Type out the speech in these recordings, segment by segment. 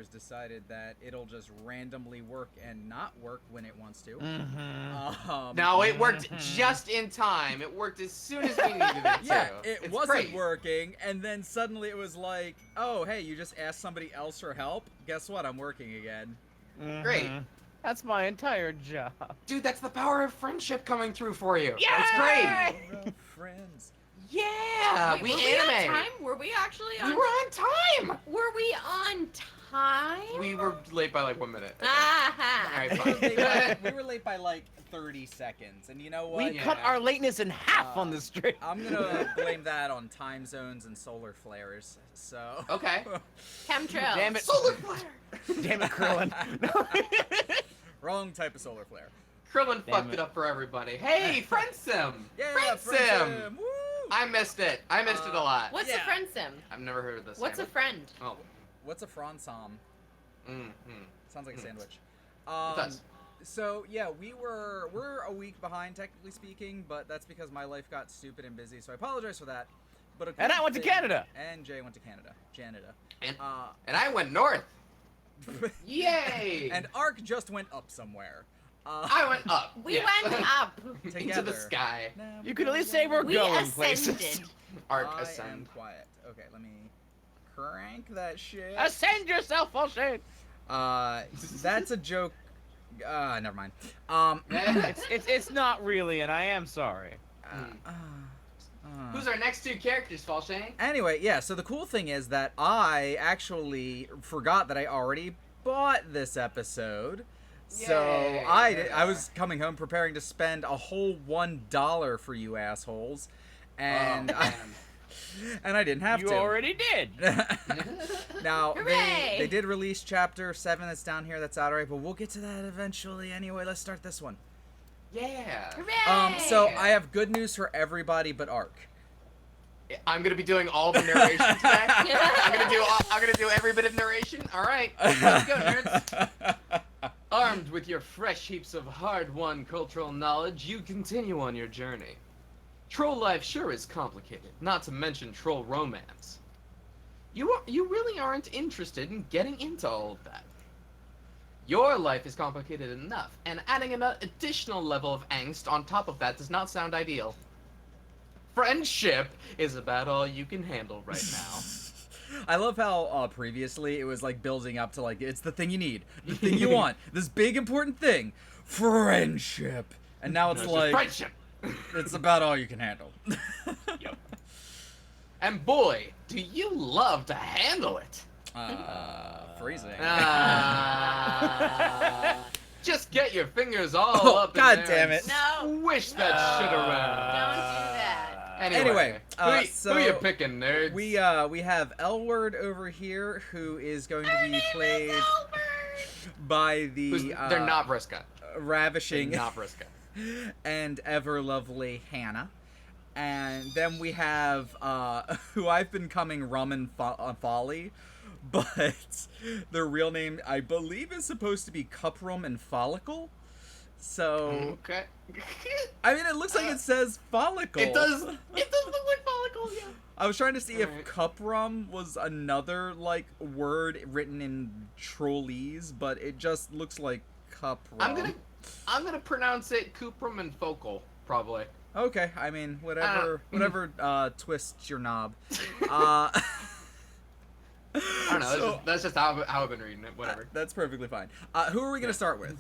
servers decided that it'll just randomly work and not work when it wants to. No, it worked just in time. It worked as soon as we needed it to. Yeah, it wasn't great. working, and then suddenly it was like, oh, hey, you just asked somebody else for help? Guess what? I'm working again. Great. That's my entire job. Dude, that's the power of friendship coming through for you. Yeah! It's great. Friends. Yeah, Wait, we were we on animate. time? Were we actually on? We were on time. Were we on time? We were late by like 1 minute. Aha. All right, We were late fine. by, we were late by like 30 seconds, and you know what? We cut our lateness in half on the stream. I'm gonna blame that on time zones and solar flares. So. Okay. Chemtrails. Damn it. Solar flare. Damn it, Krillin. Wrong type of solar flare. Krillin Damn fucked it. it up for everybody. Hey, friend sim. Yeah, Friend sim. Woo! I missed it. I missed it a lot. What's Yeah. a friend sim? I've never heard of this. What's a friend? Oh. What's a fransom? Sounds like a sandwich. It does. So yeah, we're a week behind technically speaking, but that's because my life got stupid and busy. So I apologize for that. But And I went to Canada. And Jay went to Canada. Canada. And I went north. Yay! And Ark just went up somewhere. I went up. We yes. went up. into Together. the sky. You could at least say we're We going ascended. places. Arc I am ascend. quiet. Okay, let me crank that shit. Ascend yourself, Bullshit. That's a joke. Never mind. It's not really, and I am sorry. Who's our next two characters, Falshane? Anyway, yeah, so the cool thing is that I actually forgot that I already bought this episode. So Yay. I was coming home preparing to spend a whole $1 for you assholes. And and I didn't have You to. already did. Now, Hooray! they did release chapter 7 that's down here that's out already, but we'll get to that eventually. Anyway, let's start this one. Yeah. Hooray! So I have good news for everybody but Ark. I'm gonna be doing all the narration today. I'm gonna do every bit of narration. All right, let's go, nerds. Armed with your fresh heaps of hard-won cultural knowledge, you continue on your journey. Troll life sure is complicated, not to mention troll romance. You really aren't interested in getting into all of that. Your life is complicated enough, and adding an additional level of angst on top of that does not sound ideal. Friendship is about all you can handle right now. I love how previously it was like building up to like, it's the thing you need, the thing you want, this big important thing, friendship. And now it's like, friendship. it's about all you can handle. Yep. And boy, do you love to handle it. Freezing. Just get your fingers all up in God there damn and it. No. Swish that shit around. Don't do that. Anyway, who you picking, nerds? We have Elward over here, who is going to be played by the They're not Vriska. ravishing They're not Vriska. and ever lovely Hannah. And then we have who I've been coming Rum and Folly, but their real name I believe is supposed to be Cuprum and Follicle. So Okay. I mean, it looks like it says follicle. It does look like follicle, yeah. I was trying to see if Alright. cuprum was another like word written in Trollese, but it just looks like cuprum. I'm gonna pronounce it Cuprum and Focal, probably. Okay, I mean whatever twists your knob. I don't know. So- That's just how I've been reading it. Whatever. That's perfectly fine. Who are we gonna start with?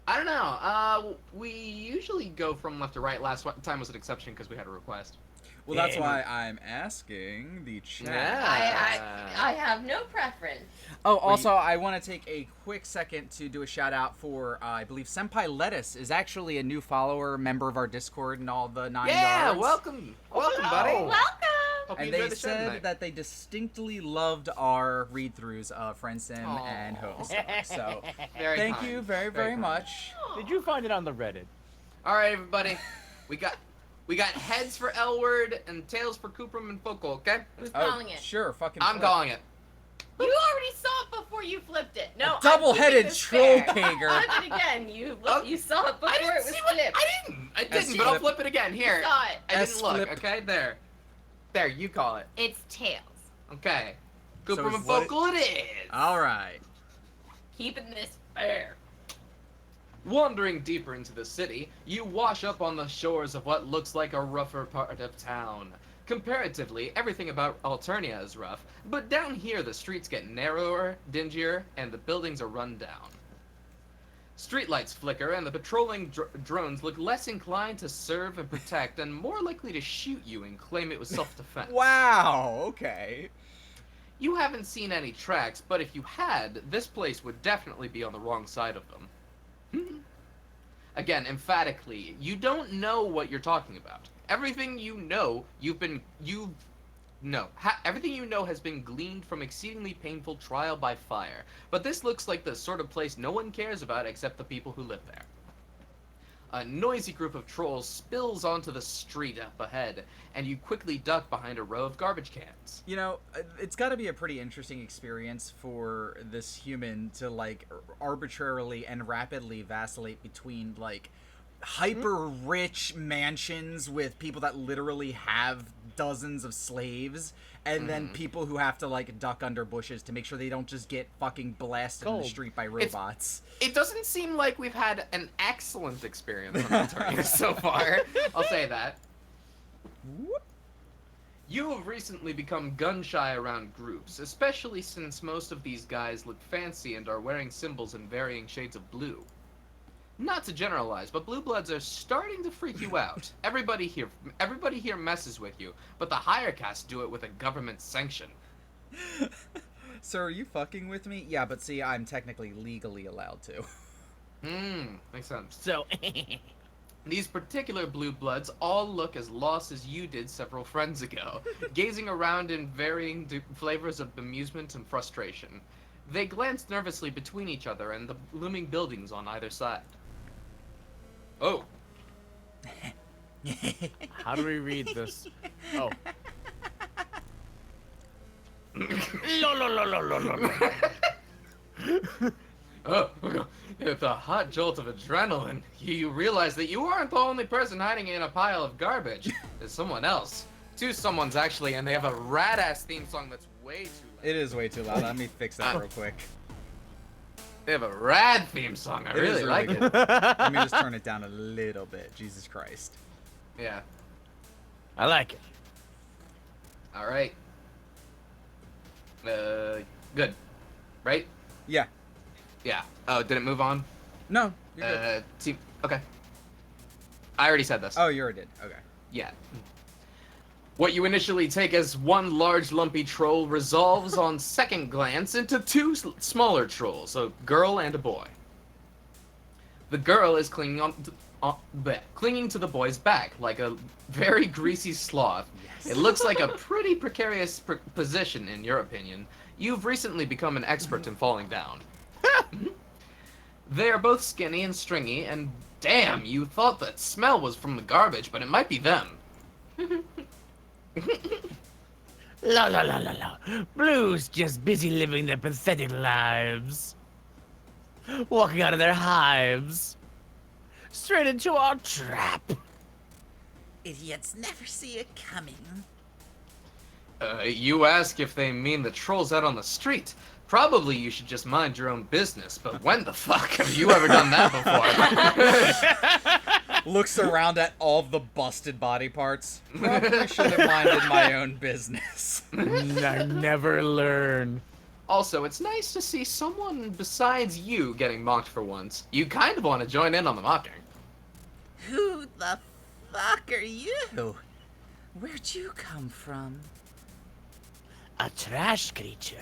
I don't know. We usually go from left to right. Last time was an exception because we had a request. Well, that's why I'm asking the chat. Yeah. I have no preference. Oh, also, I want to take a quick second to do a shout out for, I believe Senpai Lettuce is actually a new follower, member of our Discord and all the 9 Yeah, yards. welcome, buddy. Welcome. Hope And you they enjoyed the show said tonight. that they distinctly loved our read-throughs of Friendsim Aw. and Homestuck. So, Very thank kind. you very, very kind. much. Did you find it on the Reddit? All right, everybody. We got heads for L word and tails for Cuprum and Focal. Okay. Who's Oh, calling it? sure, fucking I'm flip. calling it. You already saw it before you flipped it. No, I'm Double-headed keeping this troll fair. cager. Flip it again. You Oh, you saw it before I didn't it was see what flipped. I didn't, S but I'll flip. flip it again. Here. You saw it. I didn't S look. flip. Okay, there. There, you call it. It's tails. Okay. Cooper is what Focal it is. All right. Keeping this fair. Wandering deeper into the city, you wash up on the shores of what looks like a rougher part of town. Comparatively, everything about Alternia is rough, but down here the streets get narrower, dingier, and the buildings are run down. Streetlights flicker, and the patrolling drones look less inclined to serve and protect and more likely to shoot you and claim it was self-defense. Wow. Okay. You haven't seen any tracks, but if you had, this place would definitely be on the wrong side of them. Again, emphatically, you don't know what you're talking about. Everything you know, everything you know has been gleaned from exceedingly painful trial by fire. But this looks like the sort of place no one cares about except the people who live there. A noisy group of trolls spills onto the street up ahead, and you quickly duck behind a row of garbage cans. You know, it's got to be a pretty interesting experience for this human to, like, arbitrarily and rapidly vacillate between, like, hyper-rich mansions with people that literally have dozens of slaves, and then people who have to, like, duck under bushes to make sure they don't just get fucking blasted in the street by robots. It doesn't seem like we've had an excellent experience on Alternia so far. I'll say that. You have recently become gun-shy around groups, especially since most of these guys look fancy and are wearing symbols in varying shades of blue. Not to generalize, but blue bloods are starting to freak you out. Everybody here messes with you, but the higher castes do it with a government sanction. So are you fucking with me? Yeah, but see, I'm technically legally allowed to. Makes sense. So, These particular blue bloods all look as lost as you did several friends ago, gazing around in varying flavors of amusement and frustration. They glance nervously between each other and the looming buildings on either side. Oh. how do we read this? Oh. Oh, with a hot jolt of adrenaline, you realize that you aren't the only person hiding in a pile of garbage. There's someone else. Two someones, actually, and they have a rad-ass theme song that's way too loud. It is way too loud. Let me fix that real quick. They have a rad theme song. I really like it. Let me just turn it down a little bit. Jesus Christ. Yeah. I like it. All right. Good. Right? Yeah. Yeah. Oh, did it move on? No, you're good. Okay. I already said this. Oh, you already did. Okay. Yeah. What you initially take as one large lumpy troll resolves on second glance into two smaller trolls, a girl and a boy. The girl is clinging to the boy's back like a very greasy sloth. Yes. It looks like a pretty precarious position in your opinion. You've recently become an expert in falling down. They are both skinny and stringy, and damn, you thought that smell was from the garbage, but it might be them. La la la la la. Blue's just busy living their pathetic lives. Walking out of their hives. Straight into our trap. Idiots never see it coming. You ask if they mean the trolls out on the street. Probably you should just mind your own business, but when the fuck have you ever done that before? Looks around at all the busted body parts. Probably should have minded my own business. I never learn. Also, it's nice to see someone besides you getting mocked for once. You kind of want to join in on the mocking. Who the fuck are you? Where'd you come from? A trash creature.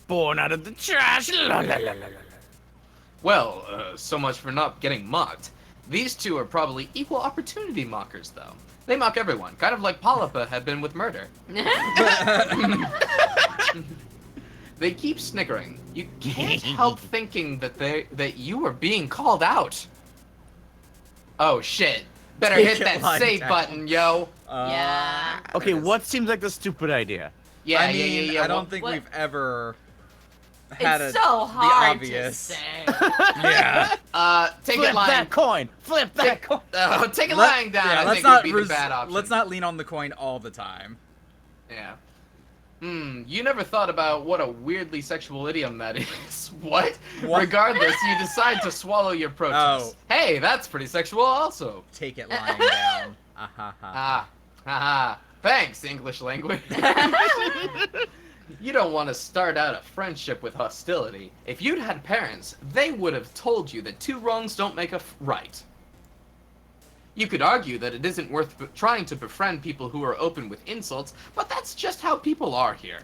Born out of the trash. La, la, la, la, la. Well, so much for not getting mocked. These two are probably equal opportunity mockers, though. They mock everyone, kind of like Polypa had been with murder. They keep snickering. You can't help thinking that you are being called out. Oh shit. Better Take hit it that lying save down. button, yo. Yeah. Okay, what seems like the stupid idea? Yeah, I mean, yeah. I don't think what- we've ever had It's the so hard to obvious. say. Yeah. Take Flip it lying. that coin. Flip that coin. Take it lying down. Yeah, I let's think not would be the bad option. let's not lean on the coin all the time. Yeah. You never thought about what a weirdly sexual idiom that is. What? What? Regardless, you decide to swallow your protest. Oh. Hey, that's pretty sexual also. Take it lying down. Haha. Thanks, English language. You don't want to start out a friendship with hostility. If you'd had parents, they would have told you that 2 wrongs don't make a right. You could argue that it isn't worth trying to befriend people who are open with insults, but that's just how people are here.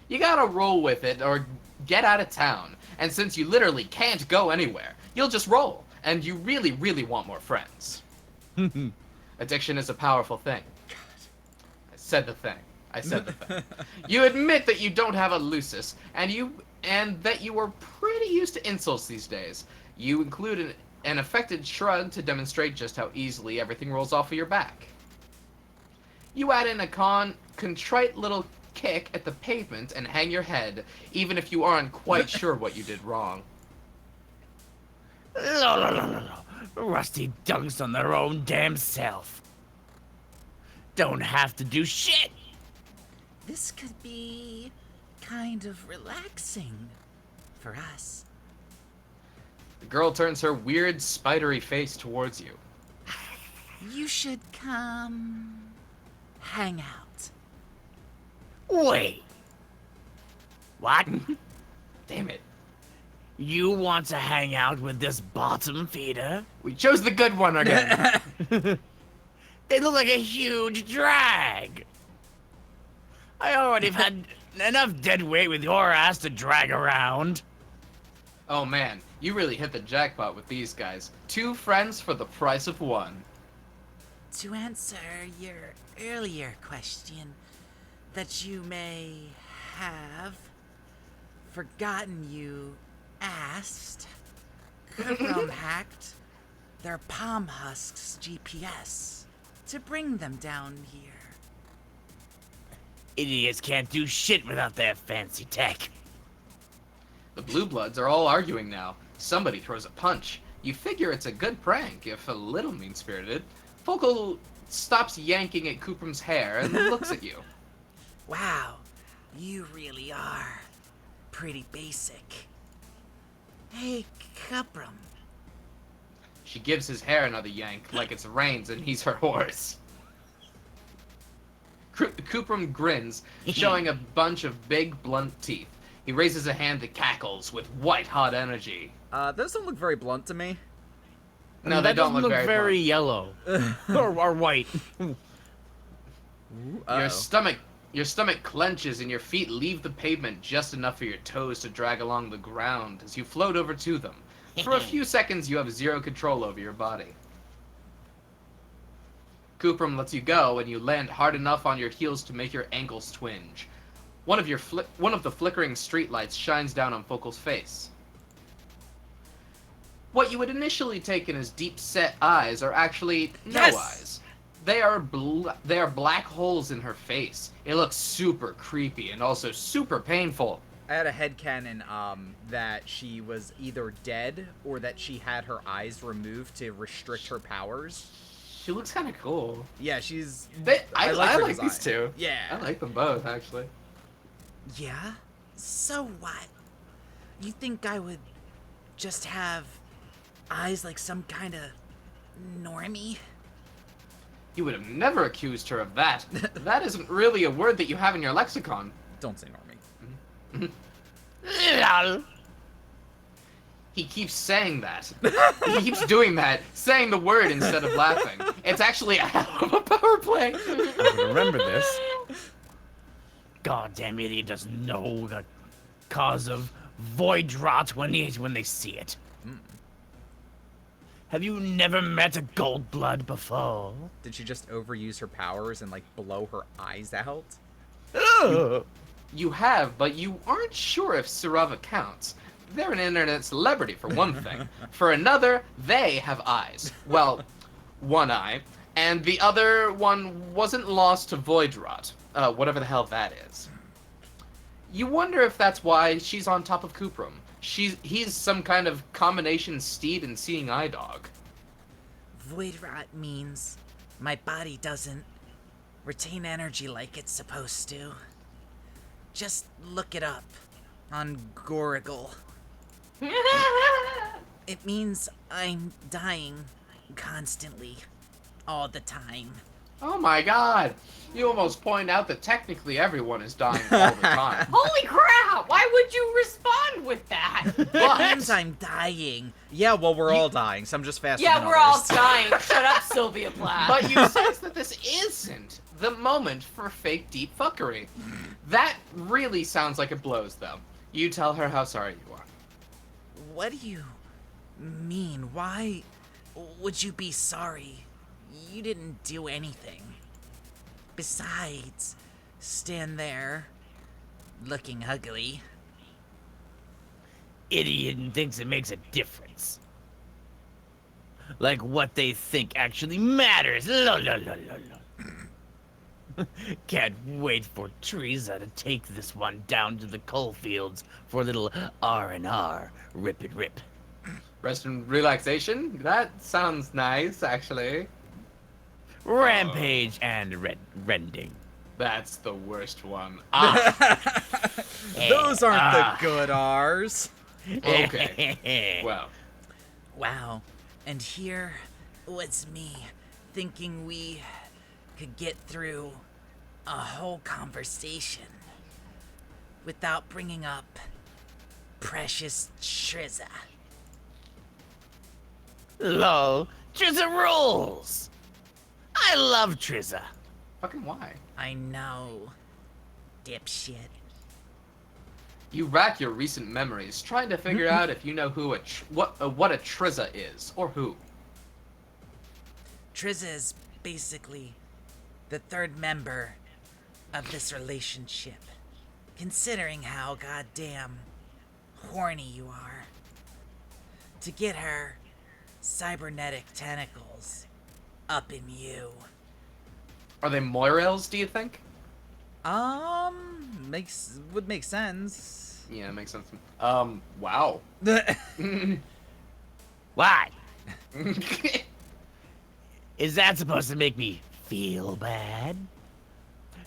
You gotta roll with it or get out of town. And since you literally can't go anywhere, you'll just roll. And you really, really want more friends. Addiction is a powerful thing. I said the thing. You admit that you don't have a lusus, and that you are pretty used to insults these days. You include an affected shrug to demonstrate just how easily everything rolls off of your back. You add in a contrite little kick at the pavement and hang your head, even if you aren't quite sure what you did wrong. Rusty dunks on their own damn self. Don't have to do shit. This could be kind of relaxing for us. The girl turns her weird, spidery face towards you. You should come hang out. Wait. What? Damn it. You want to hang out with this bottom feeder? We chose the good one again. They look like a huge drag. I already have had enough dead weight with your ass to drag around. Oh man, you really hit the jackpot with these guys. 2 friends for the price of 1. To answer your earlier question that you may have forgotten you asked, Kuprum hacked their palm husks GPS to bring them down here. Idiots can't do shit without their fancy tech. The Blue Bloods are all arguing now. Somebody throws a punch. You figure it's a good prank, if a little mean-spirited. Focal stops yanking at Kuprum's hair and looks at you. Wow, you really are pretty basic. Hey, Kuprum. She gives his hair another yank, like it's reins and he's her horse. Kuprum grins, showing a bunch of big, blunt teeth. He raises a hand that cackles with white-hot energy. Those don't look very blunt to me. No, they that don't doesn't look very blunt. yellow. or white. Your stomach clenches and your feet leave the pavement just enough for your toes to drag along the ground as you float over to them. For a few seconds, you have 0 control over your body. Kuprum lets you go, and you land hard enough on your heels to make your ankles twinge. One of the flickering streetlights shines down on Focal's face. What you would initially take in as deep-set eyes are actually no eyes. They are black holes in her face. It looks super creepy and also super painful. I had a headcanon that she was either dead or that she had her eyes removed to restrict her powers. She looks kind of cool. Yeah, she's... I her like design. these 2. Yeah. I like them both, actually. Yeah? So what? You think I would just have eyes like some kind of normie? You would have never accused her of that. That isn't really a word that you have in your lexicon. Don't say normie. Lol. He keeps saying that. He keeps doing that, saying the word instead of laughing. It's actually a hell of a power play. I remember this. Goddamn idiot doesn't know the cause of void rot when they see it. Have you never met a gold blood before? Did she just overuse her powers and, like, blow her eyes out? You have, but you aren't sure if Sarava counts. They're an internet celebrity, for one thing. For another, they have eyes. Well, one eye. And the other one wasn't lost to void rot. Whatever the hell that is. You wonder if that's why she's on top of Kuprum. He's some kind of combination steed and seeing eye dog. Void rot means my body doesn't retain energy like it's supposed to. Just look it up on Gorigal. It means I'm dying constantly, all the time. Oh my god! You almost point out that technically everyone is dying all the time. Holy crap! Why would you respond with that? It means I'm dying. Yeah, well, we're all dying, so I'm just faster Yeah, than we're all others. dying. Shut up, Sylvia Plath. But you sense that this isn't the moment for fake deep fuckery. That really sounds like it blows, though. You tell her how sorry you are. What do you mean? Why would you be sorry? You didn't do anything. Besides, stand there, looking ugly. Idiot and thinks it makes a difference. Like what they think actually matters. La la la la la. Can't wait for Teresa to take this one down to the coal fields for a little R&R. Rip it rip. Rest and relaxation? That sounds nice, actually. Rampage and rending. That's the worst one. Ah, Those aren't the good R's. okay. Well, Wow. And here was me thinking we could get through a whole conversation without bringing up precious Triza. Lol. Triza rules. I love Triza. fucking why? I know, dipshit. You rack your recent memories, trying to figure out if you know who what a Triza is, or who. Triza is basically the third member of this relationship, considering how goddamn horny you are. To get her cybernetic tentacles up in you. Are they Moirels, do you think? Would make sense. Yeah, it makes sense. Wow. Why? Is that supposed to make me feel bad?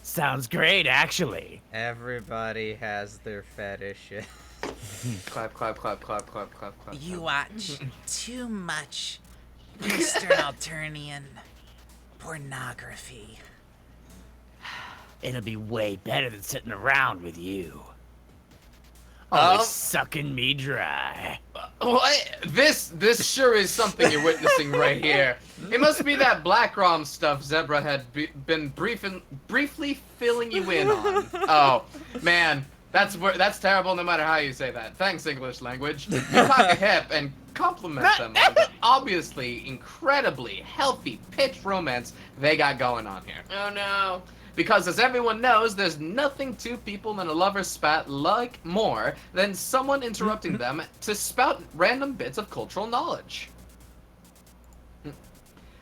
Sounds great, actually. Everybody has their fetishes. Clap, clap, clap, clap, clap, clap, clap. You watch too much Eastern Alternian pornography. It'll be way better than sitting around with you. Always Um, sucking me dry. What? This sure is something you're witnessing right here. It must be that Black Rom stuff Zebra had been briefly filling you in on. Oh, man. That's terrible no matter how you say that. Thanks, English language. You cock a hip and compliment them on the obviously incredibly healthy pitch romance they got going on here. Oh no. Because as everyone knows, there's nothing two people in a lover's spat like more than someone interrupting them to spout random bits of cultural knowledge.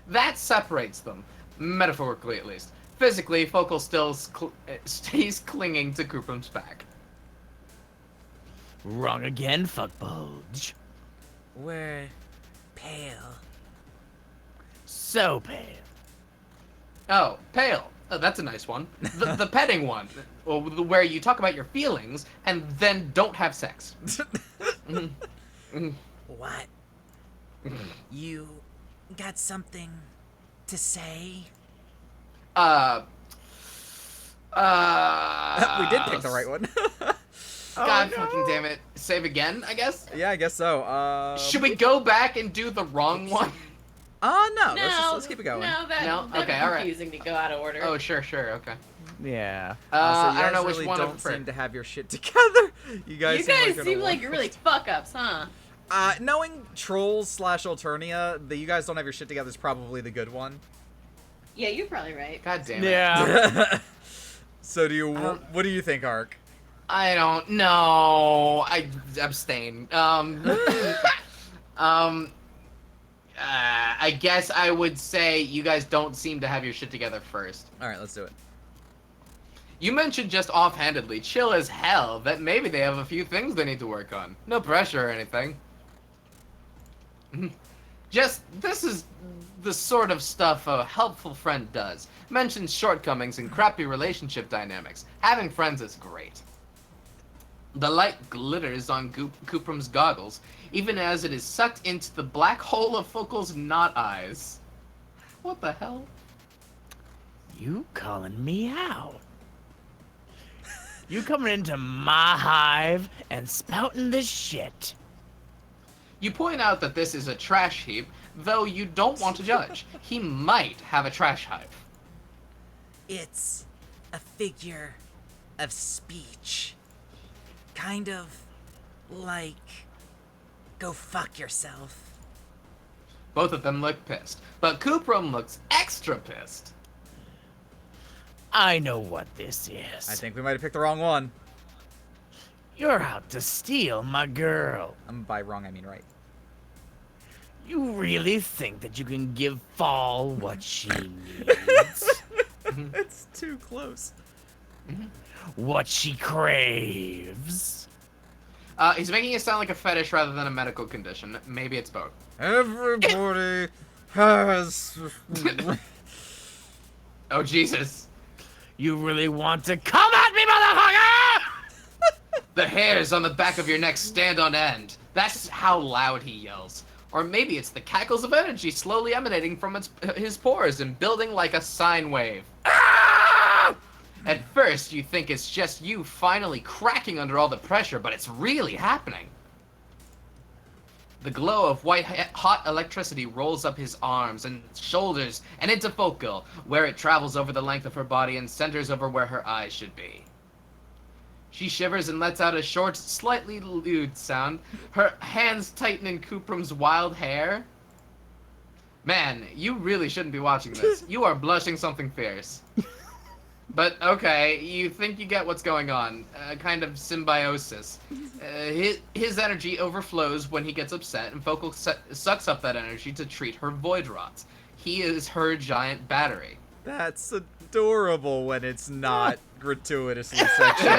That separates them, metaphorically at least. Physically, Focal still stays clinging to Kupum's back. Wrong again, fuckbulge. We're pale. So pale. Oh, pale. Oh, that's a nice one. The petting one, where you talk about your feelings and then don't have sex. What? You got something to say? We did pick the right one. God fucking damn it. Save again, I guess? Yeah, I guess so. Should we go back and do the wrong one? No. No, Let's keep it going. No, that'd Okay, be all right. confusing to go out of order. Oh, sure, okay. Yeah. So you I don't guys know which really one I don't prefer. seem to have your shit together. You guys you guys you're seem gonna like want- you're really fuck-ups, huh? Knowing Trolls / Alternia, that you guys don't have your shit together is probably the good one. Yeah, you're probably right. God damn it. Yeah. So what do you think, Ark? I don't know. I abstain. I guess I would say you guys don't seem to have your shit together first. All right, let's do it. You mentioned just offhandedly, chill as hell, that maybe they have a few things they need to work on. No pressure or anything. This is the sort of stuff a helpful friend does. Mentions shortcomings and crappy relationship dynamics. Having friends is great. The light glitters on Cupram's goggles, even as it is sucked into the black hole of Focal's knot eyes. What the hell? You calling me out? You coming into my hive and spouting this shit? You point out that this is a trash heap, though you don't want to judge. He might have a trash hive. It's a figure of speech. Kind of like, go fuck yourself. Both of them look pissed, but Cuprum looks extra pissed. I know what this is. I think we might have picked the wrong one. You're out to steal my girl. By wrong, I mean right. You really think that you can give Fall what she needs? It's too close. What she craves? He's making it sound like a fetish rather than a medical condition. Maybe it's both. Everybody has... Oh, Jesus. You really want to come at me, motherfucker? The hairs on the back of your neck stand on end. That's how loud he yells. Or maybe it's the cackles of energy slowly emanating from his pores and building like a sine wave. Ah! At first, you think it's just you finally cracking under all the pressure, but it's really happening. The glow of hot electricity rolls up his arms and shoulders and into Focal, where it travels over the length of her body and centers over where her eyes should be. She shivers and lets out a short, slightly lewd sound. Her hands tighten in Cupram's wild hair. Man, you really shouldn't be watching this. You are blushing something fierce. But okay, you think you get what's going on. A kind of symbiosis. His energy overflows when he gets upset, and Focal sucks up that energy to treat her void rots. He is her giant battery. That's adorable when it's not gratuitously sexual.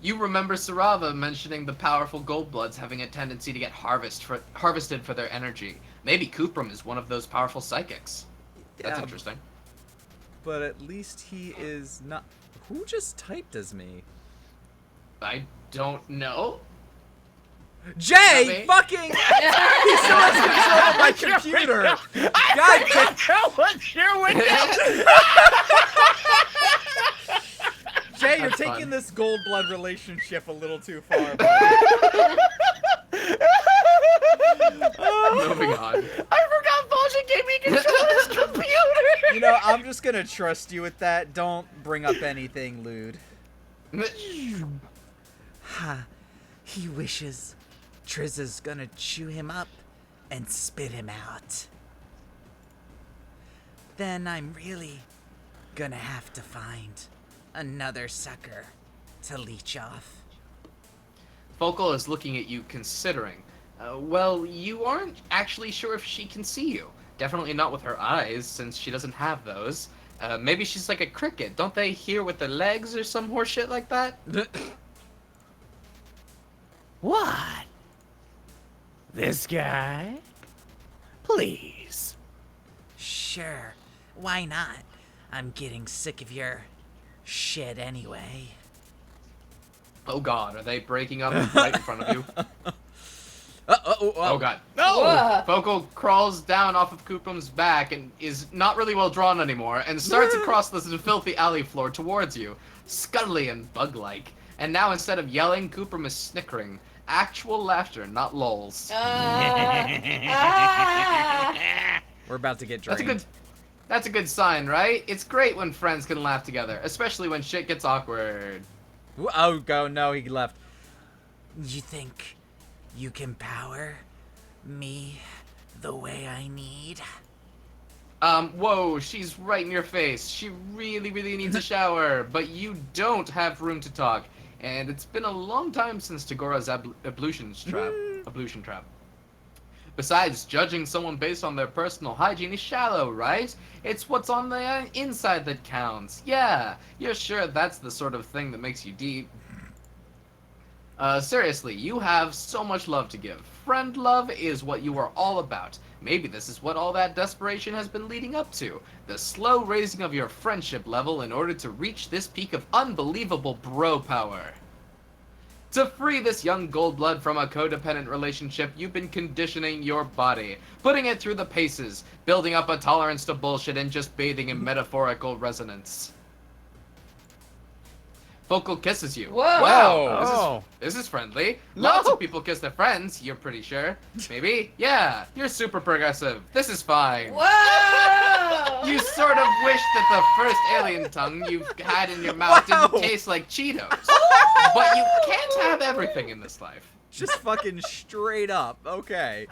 You remember Sarava mentioning the powerful Goldbloods having a tendency to get harvested for their energy. Maybe Cuprum is one of those powerful psychics. That's Yeah. interesting. But at least he is not... Who just typed as me? I don't know. Jay! Me? Fucking... He still has control of my computer! God damn... What's your window? Jay, you're That's taking fun. this gold blood relationship a little too far, buddy. Moving on. I forgot Volja gave me control of his computer. You know, I'm just gonna trust you with that. Don't bring up anything lewd. Ha. He wishes Triz is gonna chew him up and spit him out. Then I'm really gonna have to find another sucker to leech off. Focal is looking at you, considering. Well, you aren't actually sure if she can see you. Definitely not with her eyes, since she doesn't have those. Maybe she's like a cricket. Don't they hear with their legs or some horse shit like that? What? This guy? Please. Sure, why not? I'm getting sick of your shit anyway. Oh god, are they breaking up right in front of you? Oh god. Whoa. Focal crawls down off of Cupram's back and is not really well drawn anymore and starts across this filthy alley floor towards you, scuttly and bug-like. And now instead of yelling, Cupram is snickering. Actual laughter, not lulls. We're about to get drained. That's a good sign, right? It's great when friends can laugh together, especially when shit gets awkward. Oh, go. No, he left. You think you can power me the way I need? Whoa, she's right in your face. She really, really needs a shower, but you don't have room to talk. And it's been a long time since Tagora's ablution trap. Besides, judging someone based on their personal hygiene is shallow, right? It's what's on the inside that counts. Yeah, you're sure that's the sort of thing that makes you deep. Seriously, you have so much love to give. Friend love is what you are all about. Maybe this is what all that desperation has been leading up to. The slow raising of your friendship level in order to reach this peak of unbelievable bro power. To free this young gold blood from a codependent relationship, you've been conditioning your body, putting it through the paces, building up a tolerance to bullshit, and just bathing in metaphorical resonance. Focal kisses you. Whoa. Wow, Oh. this is friendly. No. Lots of people kiss their friends, you're pretty sure. Maybe? Yeah, you're super progressive. This is fine. Whoa! You sort of wish that the first alien tongue you've had in your mouth didn't taste like Cheetos. But you can't have everything in this life. Just fucking straight up. Okay.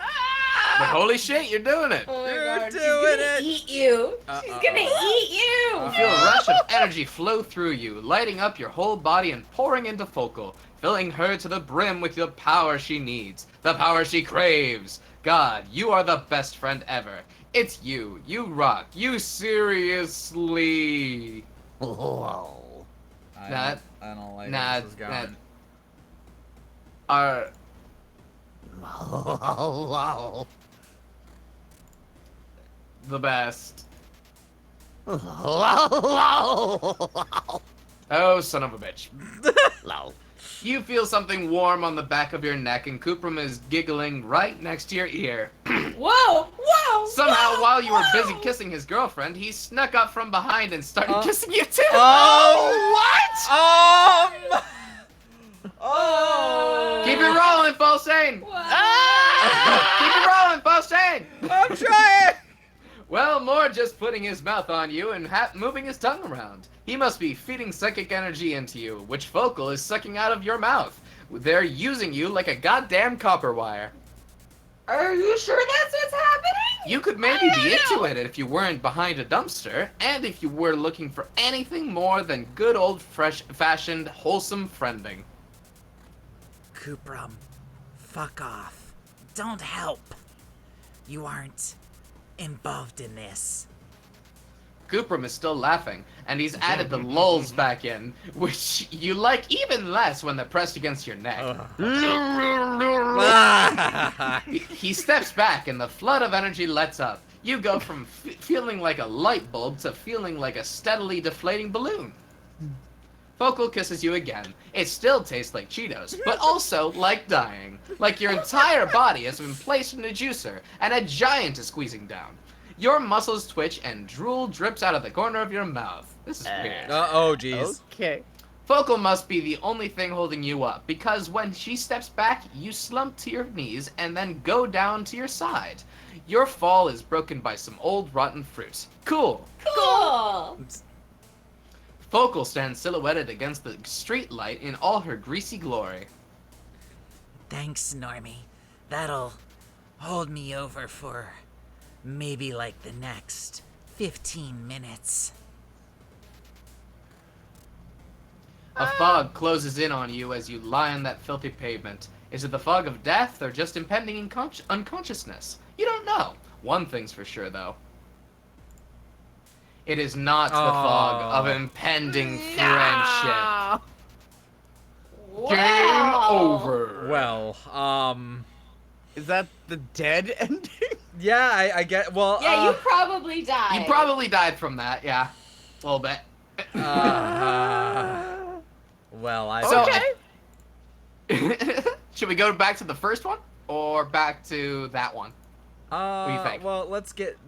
But holy shit, you're doing it. Oh my You're God, she's doing gonna it. eat you. She's gonna eat you. You feel a rush of energy flow through you, lighting up your whole body and pouring into Focal, filling her to the brim with the power she needs, the power she craves. God, you are the best friend ever. It's you. You rock. You seriously. I don't like Nah, where this is going. Are the best. Oh, son of a bitch. You feel something warm on the back of your neck, and Kuprum is giggling right next to your ear. Whoa! Whoa! Somehow, whoa, while you were whoa. busy kissing his girlfriend, he snuck up from behind and started kissing you too. Oh, what? Oh! Keep it rolling, Posehn! Keep it rolling, Posehn! I'm trying! Well, more just putting his mouth on you and moving his tongue around. He must be feeding psychic energy into you, which Focal is sucking out of your mouth. They're using you like a goddamn copper wire. Are you sure that's what's happening? You could maybe I be don't into know. it if you weren't behind a dumpster, and if you were looking for anything more than good old fresh-fashioned, wholesome friending. Kuprum, fuck off. Don't help. You aren't involved in this. Kuprum is still laughing, and he's added the lulls back in, which you like even less when they're pressed against your neck. He steps back, and the flood of energy lets up. You go from feeling like a light bulb to feeling like a steadily deflating balloon. Focal kisses you again. It still tastes like Cheetos, but also like dying. Like your entire body has been placed in a juicer, and a giant is squeezing down. Your muscles twitch, and drool drips out of the corner of your mouth. This is weird. Oh, jeez. Okay. Focal must be the only thing holding you up, because when she steps back, you slump to your knees and then go down to your side. Your fall is broken by some old rotten fruit. Cool. Cool. Focal stands silhouetted against the street light in all her greasy glory. Thanks, Normie. That'll hold me over for maybe like the next 15 minutes. A fog closes in on you as you lie on that filthy pavement. Is it the fog of death or just impending unconsciousness? You don't know. One thing's for sure, though. It is not the fog of impending friendship. Game Wow. over. Well, Is that the dead ending? yeah, I get. Well, Yeah, you probably died. You probably died from that, yeah. A little bit. well, I. So- Okay. Should we go back to the first one or back to that one? do you think? Well, let's get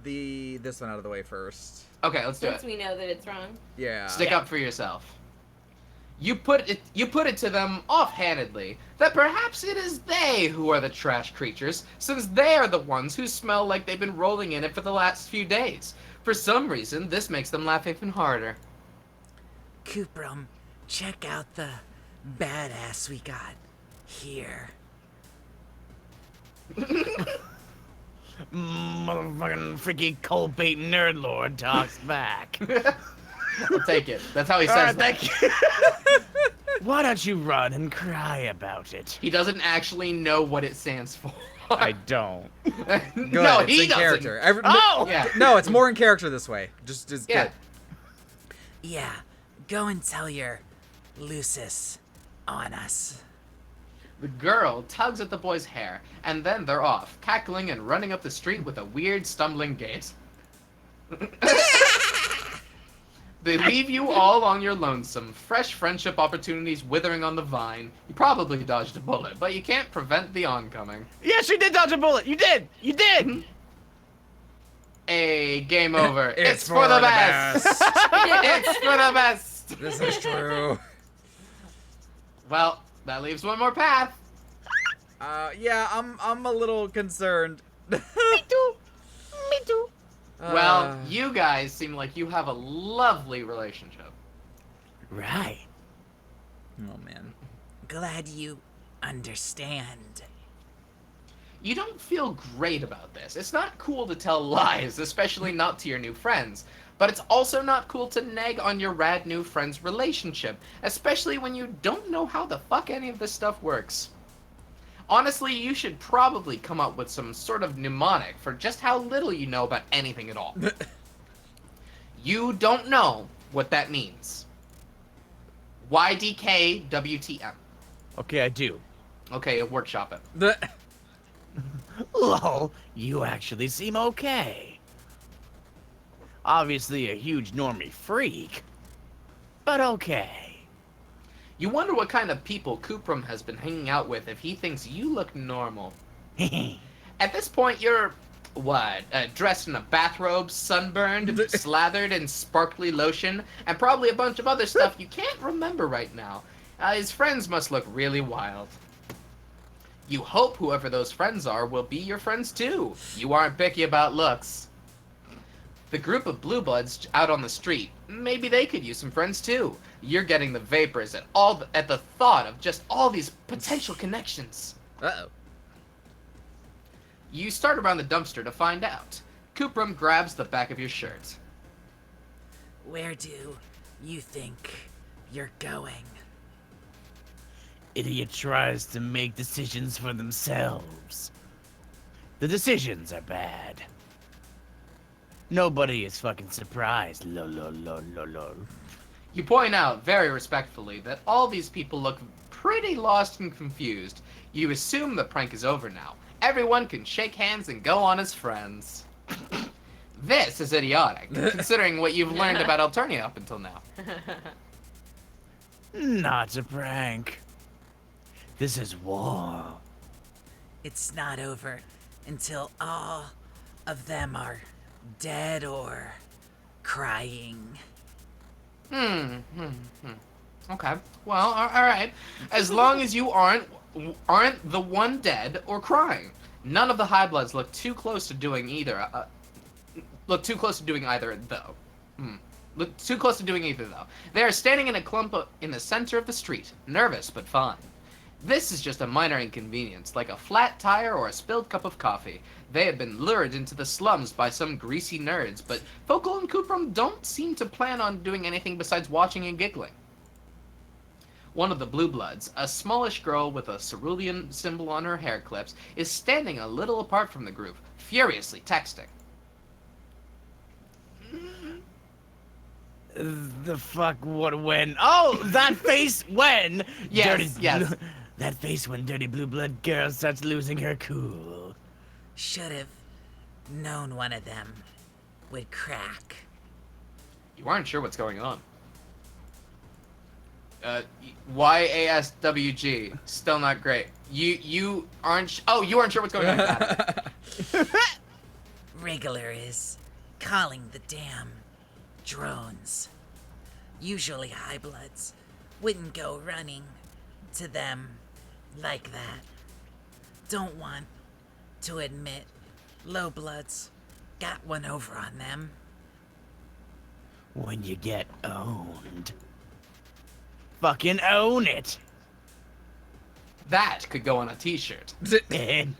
this one out of the way first. Okay, let's do Since it. we know that it's wrong. Yeah. Stick up for yourself. You put it to them offhandedly that perhaps it is they who are the trash creatures, since they are the ones who smell like they've been rolling in it for the last few days. For some reason, this makes them laugh even harder. Kuprum, check out the badass we got here. Motherfucking freaky cold bait nerd lord talks back. I'll take it. That's how he All says right, that. thank you. Why don't you run and cry about it? He doesn't actually know what it stands for. I don't. Good. No, it's he in doesn't. character. Oh! Yeah. No, it's more in character this way. Just Yeah. good. Yeah, go and tell your Lucis on us. The girl tugs at the boy's hair, and then they're off, cackling and running up the street with a weird, stumbling gait. They leave you all on your lonesome, fresh friendship opportunities withering on the vine. You probably dodged a bullet, but you can't prevent the oncoming. Yes, you did dodge a bullet. You did. You did. Hey, game over. It's for the best. It's for the best. This is true. Well, that leaves one more path. Yeah, I'm a little concerned. Me too. Me too. Well, you guys seem like you have a lovely relationship. Right. Oh man. Glad you understand. You don't feel great about this. It's not cool to tell lies, especially not to your new friends. But it's also not cool to nag on your rad new friend's relationship, especially when you don't know how the fuck any of this stuff works. Honestly, you should probably come up with some sort of mnemonic for just how little you know about anything at all. You don't know what that means. YDK WTM. Okay, I do. Okay, workshop it. Lol, you actually seem okay. Obviously a huge normie freak, but okay. You wonder what kind of people Kuprum has been hanging out with if he thinks you look normal. At this point, you're, dressed in a bathrobe, sunburned, slathered in sparkly lotion, and probably a bunch of other stuff you can't remember right now. His friends must look really wild. You hope whoever those friends are will be your friends too. You aren't picky about looks. The group of blue bloods out on the street, maybe they could use some friends too. You're getting the vapors at the thought of just all these potential connections. Uh-oh. You start around the dumpster to find out. Kuprum grabs the back of your shirt. Where do you think you're going? Idiot tries to make decisions for themselves. The decisions are bad. Nobody is fucking surprised. Lol, lol, lol, lol, lol. You point out, very respectfully, that all these people look pretty lost and confused. You assume the prank is over now. Everyone can shake hands and go on as friends. This is idiotic, considering what you've learned about Alternia up until now. Not a prank. This is war. It's not over until all of them are dead or crying. Okay. Well, all right. As long as you aren't the one dead or crying. None of the high bloods look too close to doing either. Look too close to doing either, though. Look too close to doing either, though. They are standing in a clump in the center of the street, nervous but fine. This is just a minor inconvenience, like a flat tire or a spilled cup of coffee. They have been lured into the slums by some greasy nerds, but Focal and Kuprum don't seem to plan on doing anything besides watching and giggling. One of the blue bloods, a smallish girl with a cerulean symbol on her hair clips, is standing a little apart from the group, furiously texting. The fuck, what, when? Oh, that face when? Yes, yes. That face when dirty blue blood girl starts losing her cool. Should have known one of them would crack. You aren't sure what's going on. YASWG, still not great. You aren't you aren't sure what's going on. Regular is calling the damn drones. Usually high bloods wouldn't go running to them like that. Don't want to admit low bloods got one over on them. When you get owned. Fucking own it. That could go on a t-shirt. Man.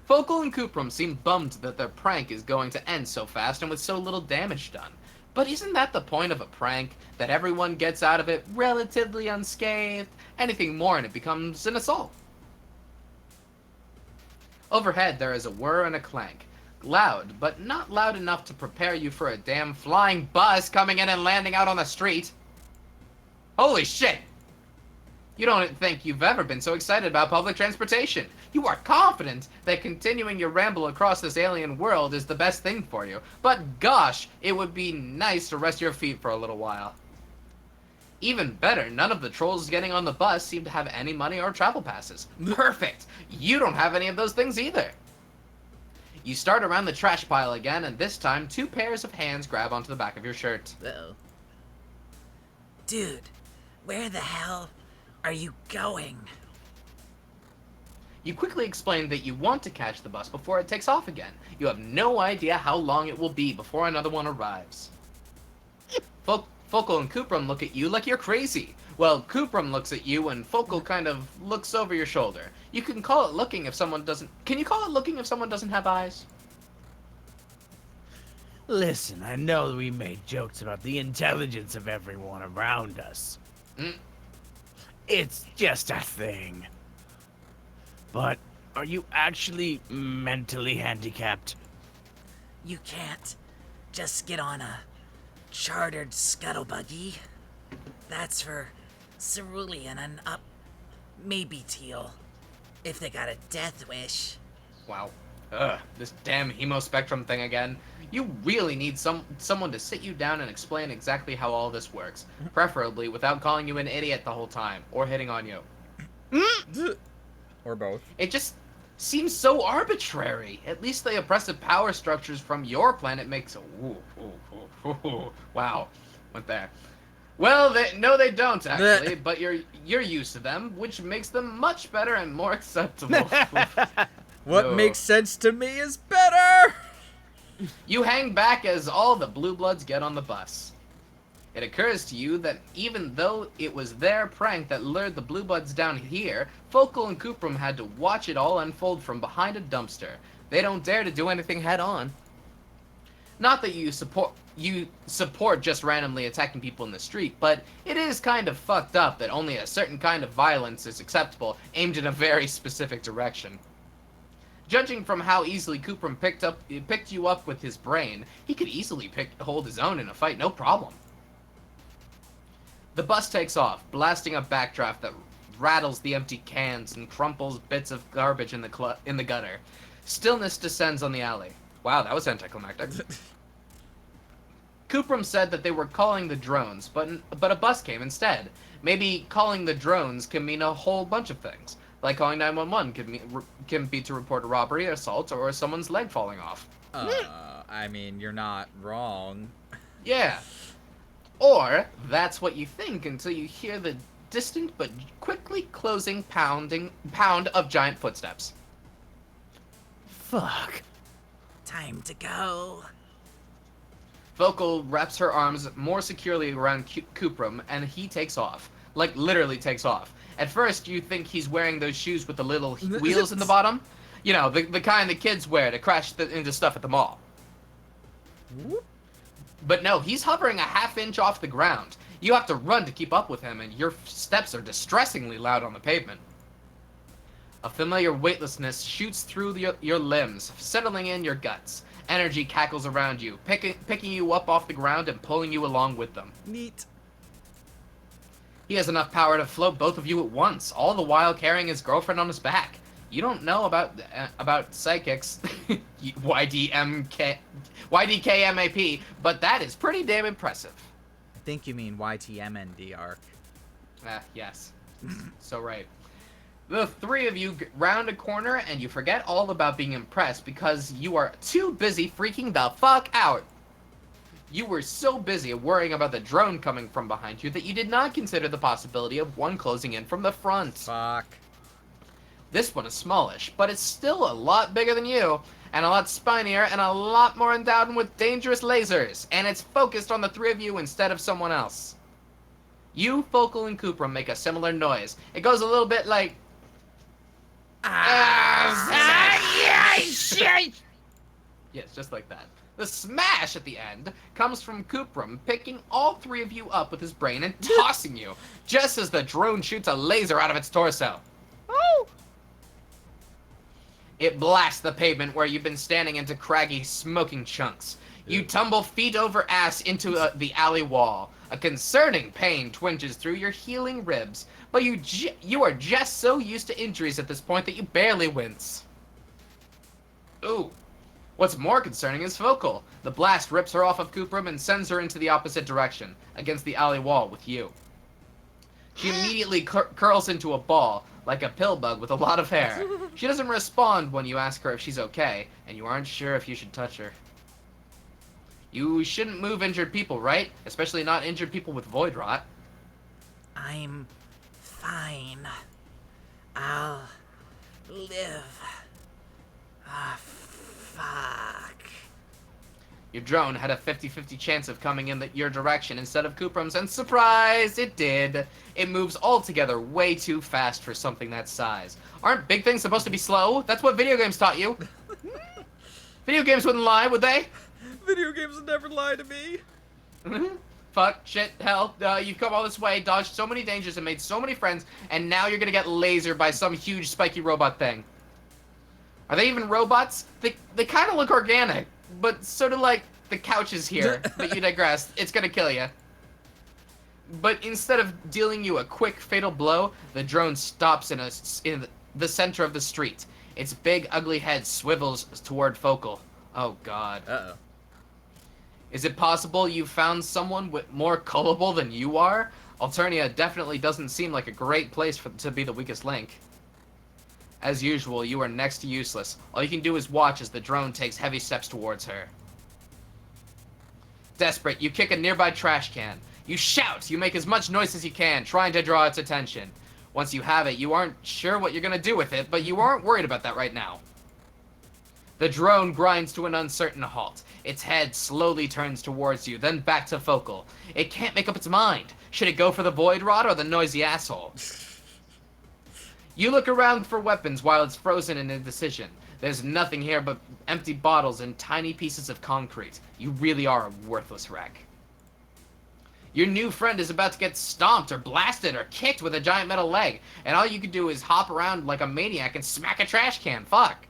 Focal and Kuprum seem bummed that their prank is going to end so fast and with so little damage done. But isn't that the point of a prank? That everyone gets out of it relatively unscathed? Anything more and it becomes an assault. Overhead there is a whir and a clank. Loud, but not loud enough to prepare you for a damn flying bus coming in and landing out on the street. Holy shit! You don't think you've ever been so excited about public transportation. You are confident that continuing your ramble across this alien world is the best thing for you. But gosh, it would be nice to rest your feet for a little while. Even better, none of the trolls getting on the bus seem to have any money or travel passes. Perfect! You don't have any of those things either. You start around the trash pile again, and this time 2 pairs of hands grab onto the back of your shirt. Uh-oh. Dude, where the hell are you going? You quickly explain that you want to catch the bus before it takes off again. You have no idea how long it will be before another one arrives. Focal and Cuprum look at you like you're crazy. Well, Cuprum looks at you and Focal kind of looks over your shoulder. You can call it looking if someone doesn't... Can you call it looking if someone doesn't have eyes? Listen, I know we made jokes about the intelligence of everyone around us. It's just a thing. But are you actually mentally handicapped? You can't just get on a chartered scuttlebuggy. That's for cerulean and up, maybe teal, if they got a death wish. Wow. Ugh, this damn hemospectrum thing again. You really need someone to sit you down and explain exactly how all this works. Preferably without calling you an idiot the whole time, or hitting on you. Or both. It just seems so arbitrary. At least the oppressive power structures from your planet makes a... Wow. Went there. Well, no they don't, actually, but you're used to them, which makes them much better and more acceptable. What No. makes sense to me is better! You hang back as all the blue bloods get on the bus. It occurs to you that even though it was their prank that lured the blue bloods down here, Focal and Cuprum had to watch it all unfold from behind a dumpster. They don't dare to do anything head on. Not that you support just randomly attacking people in the street, but it is kind of fucked up that only a certain kind of violence is acceptable, aimed in a very specific direction. Judging from how easily Cuprum picked you up with his brain, he could easily hold his own in a fight, no problem. The bus takes off, blasting a backdraft that rattles the empty cans and crumples bits of garbage in the gutter. Stillness descends on the alley. Wow, that was anticlimactic. Cuprum said that they were calling the drones, but a bus came instead. Maybe calling the drones can mean a whole bunch of things. Like calling 911 can be to report a robbery, assault, or someone's leg falling off. I mean, you're not wrong. Yeah. Or, that's what you think until you hear the distant but quickly closing pound of giant footsteps. Fuck. Time to go. Focal wraps her arms more securely around Cuprum, and he takes off. Like, literally takes off. At first, you think he's wearing those shoes with the little wheels in the bottom. You know, the kind the kids wear to crash into stuff at the mall. But no, he's hovering a half-inch off the ground. You have to run to keep up with him, and your steps are distressingly loud on the pavement. A familiar weightlessness shoots through your limbs, settling in your guts. Energy cackles around you, picking you up off the ground and pulling you along with them. Neat. He has enough power to float both of you at once, all the while carrying his girlfriend on his back. You don't know about psychics, YDKMAP, but that is pretty damn impressive. I think you mean YTMNDR. Yes. So right. The three of you round a corner and you forget all about being impressed because you are too busy freaking the fuck out. You were so busy worrying about the drone coming from behind you that you did not consider the possibility of one closing in from the front. Fuck. This one is smallish, but it's still a lot bigger than you, and a lot spinier, and a lot more endowed with dangerous lasers, and it's focused on the three of you instead of someone else. You, Focal, and Cuprum make a similar noise. It goes a little bit like... Yes, just like that. The smash at the end comes from Cuprum picking all three of you up with his brain and tossing you, just as the drone shoots a laser out of its torso. Oh! It blasts the pavement where you've been standing into craggy, smoking chunks. You tumble feet over ass into the alley wall. A concerning pain twinges through your healing ribs, but you are just so used to injuries at this point that you barely wince. Ooh. What's more concerning is Focal. The blast rips her off of Cuprum and sends her into the opposite direction, against the alley wall with you. She immediately curls into a ball, like a pill bug with a lot of hair. She doesn't respond when you ask her if she's okay, and you aren't sure if you should touch her. You shouldn't move injured people, right? Especially not injured people with void rot. I'm fine. I'll live. Ah, fuck. Your drone had a 50-50 chance of coming in your direction instead of Cuprum's, and surprise, it did. It moves altogether way too fast for something that size. Aren't big things supposed to be slow? That's what video games taught you. Video games wouldn't lie, would they? Video games would never lie to me. Fuck, shit, hell, you've come all this way, dodged so many dangers and made so many friends, and now you're gonna get lasered by some huge spiky robot thing. Are they even robots? They kind of look organic, but sort of like the couches here, but you digress. It's gonna kill you. But instead of dealing you a quick, fatal blow, the drone stops in the center of the street. Its big, ugly head swivels toward Focal. Oh, God. Uh-oh. Is it possible you found someone more gullible than you are? Alternia definitely doesn't seem like a great place to be the weakest link. As usual, you are next to useless. All you can do is watch as the drone takes heavy steps towards her. Desperate, you kick a nearby trash can. You shout! You make as much noise as you can, trying to draw its attention. Once you have it, you aren't sure what you're gonna do with it, but you aren't worried about that right now. The drone grinds to an uncertain halt. Its head slowly turns towards you, then back to Focal. It can't make up its mind. Should it go for the void rod or the noisy asshole? You look around for weapons while it's frozen in indecision. There's nothing here but empty bottles and tiny pieces of concrete. You really are a worthless wreck. Your new friend is about to get stomped or blasted or kicked with a giant metal leg, and all you can do is hop around like a maniac and smack a trash can. Fuck.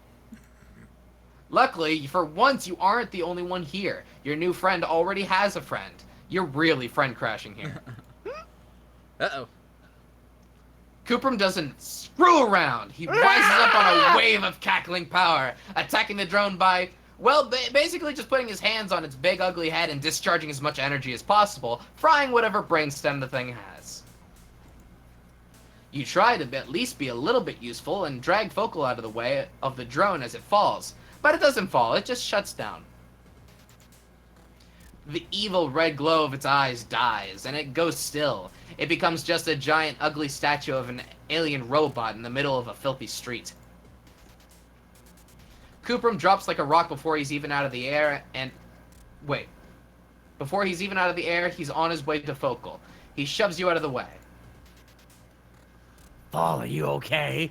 Luckily, for once, you aren't the only one here. Your new friend already has a friend. You're really friend crashing here. Uh-oh. Cuprum doesn't screw around. He rises up on a wave of cackling power, attacking the drone by, well, basically just putting his hands on its big ugly head and discharging as much energy as possible, frying whatever brainstem the thing has. You try to at least be a little bit useful and drag Focal out of the way of the drone as it falls, but it doesn't fall, it just shuts down. The evil red glow of its eyes dies, and it goes still. It becomes just a giant ugly statue of an alien robot in the middle of a filthy street. Cuprum drops like a rock before he's even out of the air, and... Wait. Before he's even out of the air, he's on his way to Focal. He shoves you out of the way. Fall, are you okay?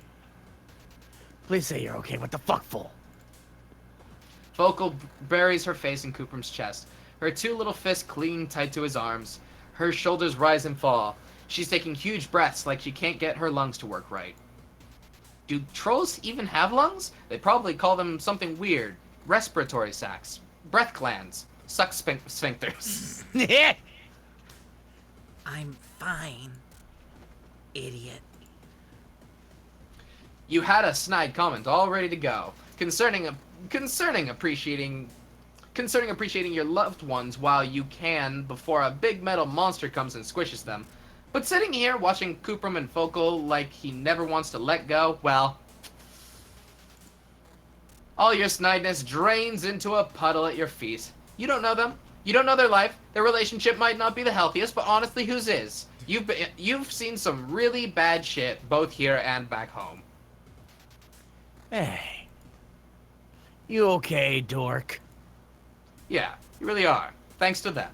Please say you're okay. What the fuck, fool? Focal buries her face in Cuprum's chest. Her two little fists cling tight to his arms. Her shoulders rise and fall. She's taking huge breaths like she can't get her lungs to work right. Do trolls even have lungs? They probably call them something weird. Respiratory sacs. Breath glands. Suck sphincters. I'm fine, idiot. You had a snide comment all ready to go. Concerning appreciating your loved ones while you can before a big metal monster comes and squishes them. But sitting here watching Cuprum and Focal like he never wants to let go, well... all your snideness drains into a puddle at your feet. You don't know them. You don't know their life. Their relationship might not be the healthiest, but honestly, whose is? You've seen some really bad shit, both here and back home. Hey. You okay, dork? Yeah, you really are. Thanks to them.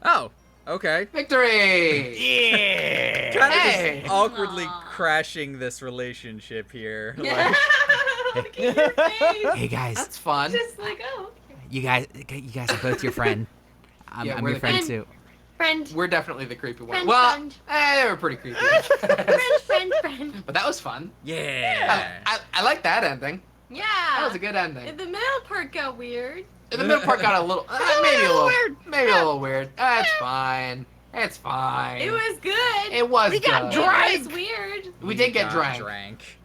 Oh, okay. Victory! Yeah! Kind of Hey! just awkwardly Aw. crashing this relationship here. Like, Look at your face. Hey guys, That's fun. Just like, oh, okay. you guys are both your friend. I'm Yeah, I'm we're your the friend friend. too. Friend, We're definitely the creepy one. Friend, Well, friend. they were pretty creepy. friend. But that was fun. yeah. I like that ending. Yeah. That was a good ending. The middle part got weird. The middle part got a little, maybe a little weird. That's fine. It's fine. It was good. It was We got good. drank. It was weird. We did get got drank.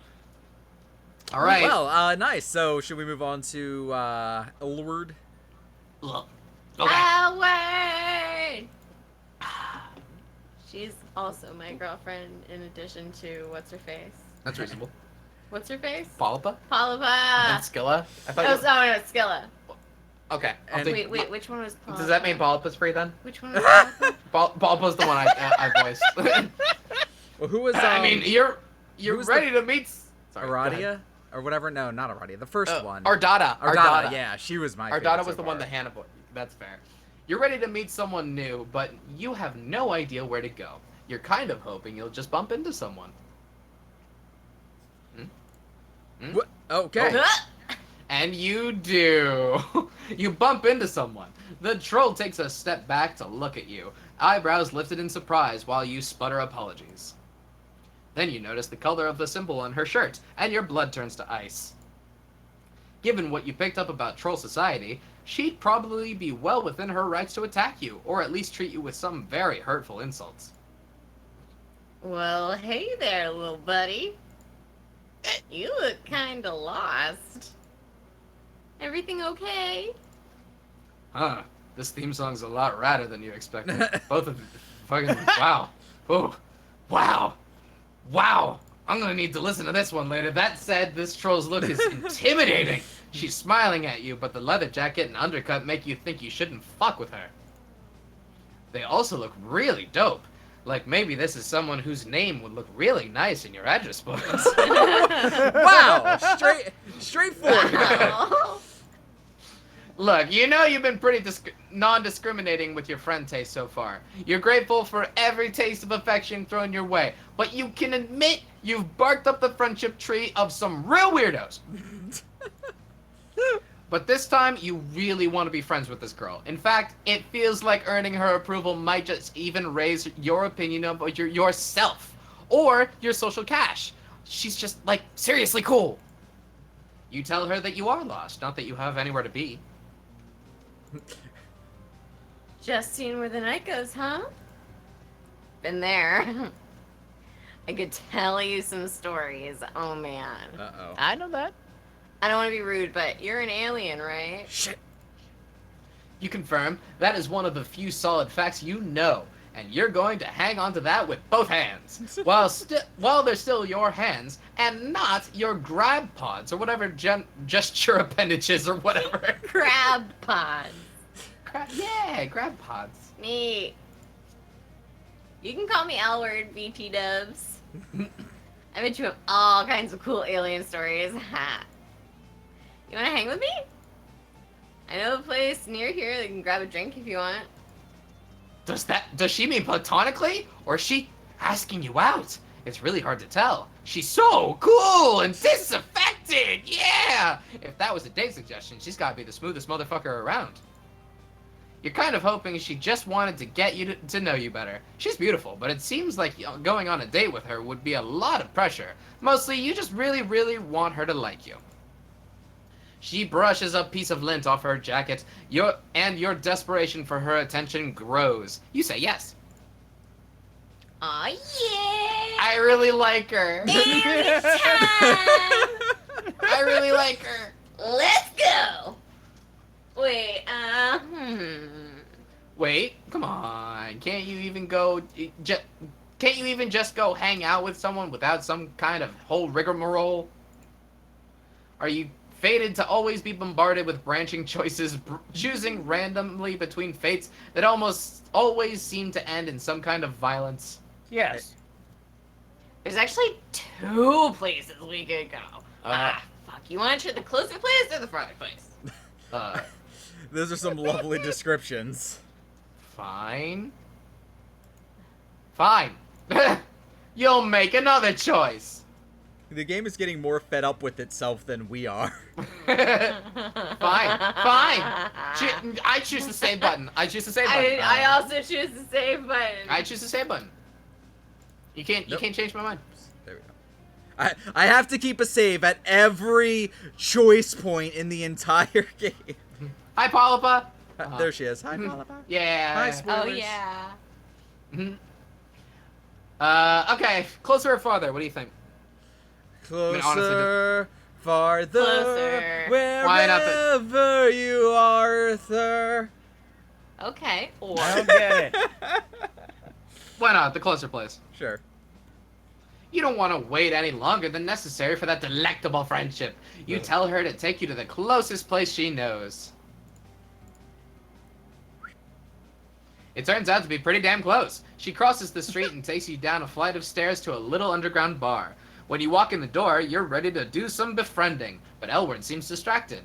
All right. Well, nice. So, should we move on to Elward? Look. Okay. Howard! She's also my girlfriend in addition to what's her face? That's reasonable. What's her face? Polypa? Palava. And Skilla? I thought Oh, you... no, it's Skilla. Okay. I'll And- take- Wait, which one was Palava? Does that mean Polypa's free then? Which one was Palava? Polypa's the one I voiced. Well, who was? I mean, you're who was ready to meet... Sorry, go ahead. Aradia or whatever? No, not Aradia. The first one. Ardata. Ardata. Yeah, she was my. favorite Ardata so was the one far. that Hannah voiced. That's fair. You're ready to meet someone new, but you have no idea where to go. You're kind of hoping you'll just bump into someone. What? Okay. And you do. You bump into someone. The troll takes a step back to look at you, eyebrows lifted in surprise while you sputter apologies. Then you notice the color of the symbol on her shirt, and your blood turns to ice. Given what you picked up about troll society, she'd probably be well within her rights to attack you, or at least treat you with some very hurtful insults. Well, hey there, little buddy. You look kinda lost. Everything okay? Huh. This theme song's a lot radder than you expected. Both of you. Fucking wow. Oh. Wow. Wow. I'm gonna need to listen to this one later. That said, this troll's look is intimidating. She's smiling at you, but the leather jacket and undercut make you think you shouldn't fuck with her. They also look really dope. Like maybe this is someone whose name would look really nice in your address books. Wow. Straightforward. Oh. Look, you know you've been pretty non-discriminating with your friend taste so far. You're grateful for every taste of affection thrown your way, but you can admit you've barked up the friendship tree of some real weirdos. But this time, you really want to be friends with this girl. In fact, it feels like earning her approval might just even raise your opinion of yourself or your social cash. She's just, like, seriously cool. You tell her that you are lost, not that you have anywhere to be. Just seeing where the night goes, huh? Been there. I could tell you some stories. Oh, man. Uh-oh. I know that. I don't want to be rude, but you're an alien, right? Shit. You confirm that is one of the few solid facts you know, and you're going to hang on to that with both hands, while they're still your hands, and not your grab pods or whatever gesture appendages or whatever. Crab pods. Yeah, grab pods. Neat. You can call me L-word, VP Dubs. I bet you have all kinds of cool alien stories. Ha. You want to hang with me? I know a place near here that you can grab a drink if you want. Does she mean platonically, or is she asking you out? It's really hard to tell. She's so cool and disaffected, yeah! If that was a date suggestion, she's gotta be the smoothest motherfucker around. You're kind of hoping she just wanted to get you to know you better. She's beautiful, but it seems like going on a date with her would be a lot of pressure. Mostly, you just really, really want her to like you. She brushes a piece of lint off her jacket, and your desperation for her attention grows. You say yes. Aw, yeah! I really like her. Anytime! I really like her. Let's go! Wait, Wait, come on. Can't you even just go hang out with someone without some kind of whole rigmarole? Are you fated to always be bombarded with branching choices, choosing randomly between fates that almost always seem to end in some kind of violence? Yes. There's actually 2 places we could go. Fuck. You want to choose the closer place or the farther place? Those are some lovely descriptions. Fine. Fine. You'll make another choice. The game is getting more fed up with itself than we are. Fine. I choose the save button. I choose the save button. I also choose the save button. I choose the save button. You can't change my mind. There we go. I have to keep a save at every choice point in the entire game. Hi, Polypa. There she is. Hi, Polypa. Yeah. Hi, Oh spoilers. yeah. Mhm. Okay, closer or farther? What do you think? Closer, honestly, farther, Closer. Why not wherever you are, Arthur. Okay. Or I don't get it. Why not? The closer place. Sure. You don't want to wait any longer than necessary for that delectable friendship. You tell her to take you to the closest place she knows. It turns out to be pretty damn close. She crosses the street and takes you down a flight of stairs to a little underground bar. When you walk in the door, you're ready to do some befriending, but Elward seems distracted.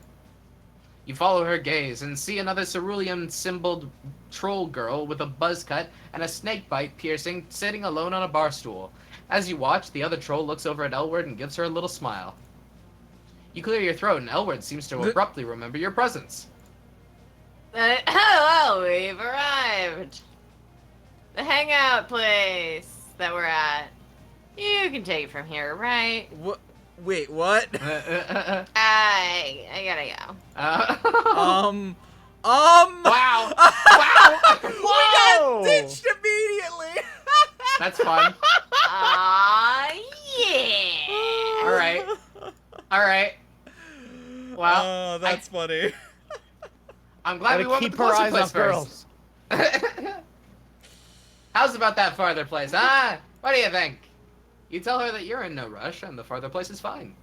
You follow her gaze and see another cerulean-symboled troll girl with a buzz cut and a snakebite piercing sitting alone on a bar stool. As you watch, the other troll looks over at Elward and gives her a little smile. You clear your throat and Elward seems to abruptly remember your presence. hello, we've arrived. The hangout place that we're at. You can take it from here, right? What? Wait, what? I gotta go. Wow! Wow! We Whoa! got ditched immediately. That's fun. Yeah. Alright. Alright. Well, Oh, that's funny. I'm glad we Gotta went with keep the her closer eyes place off first. girls. How's about that farther place, huh? What do you think? You tell her that you're in no rush and the farther place is fine.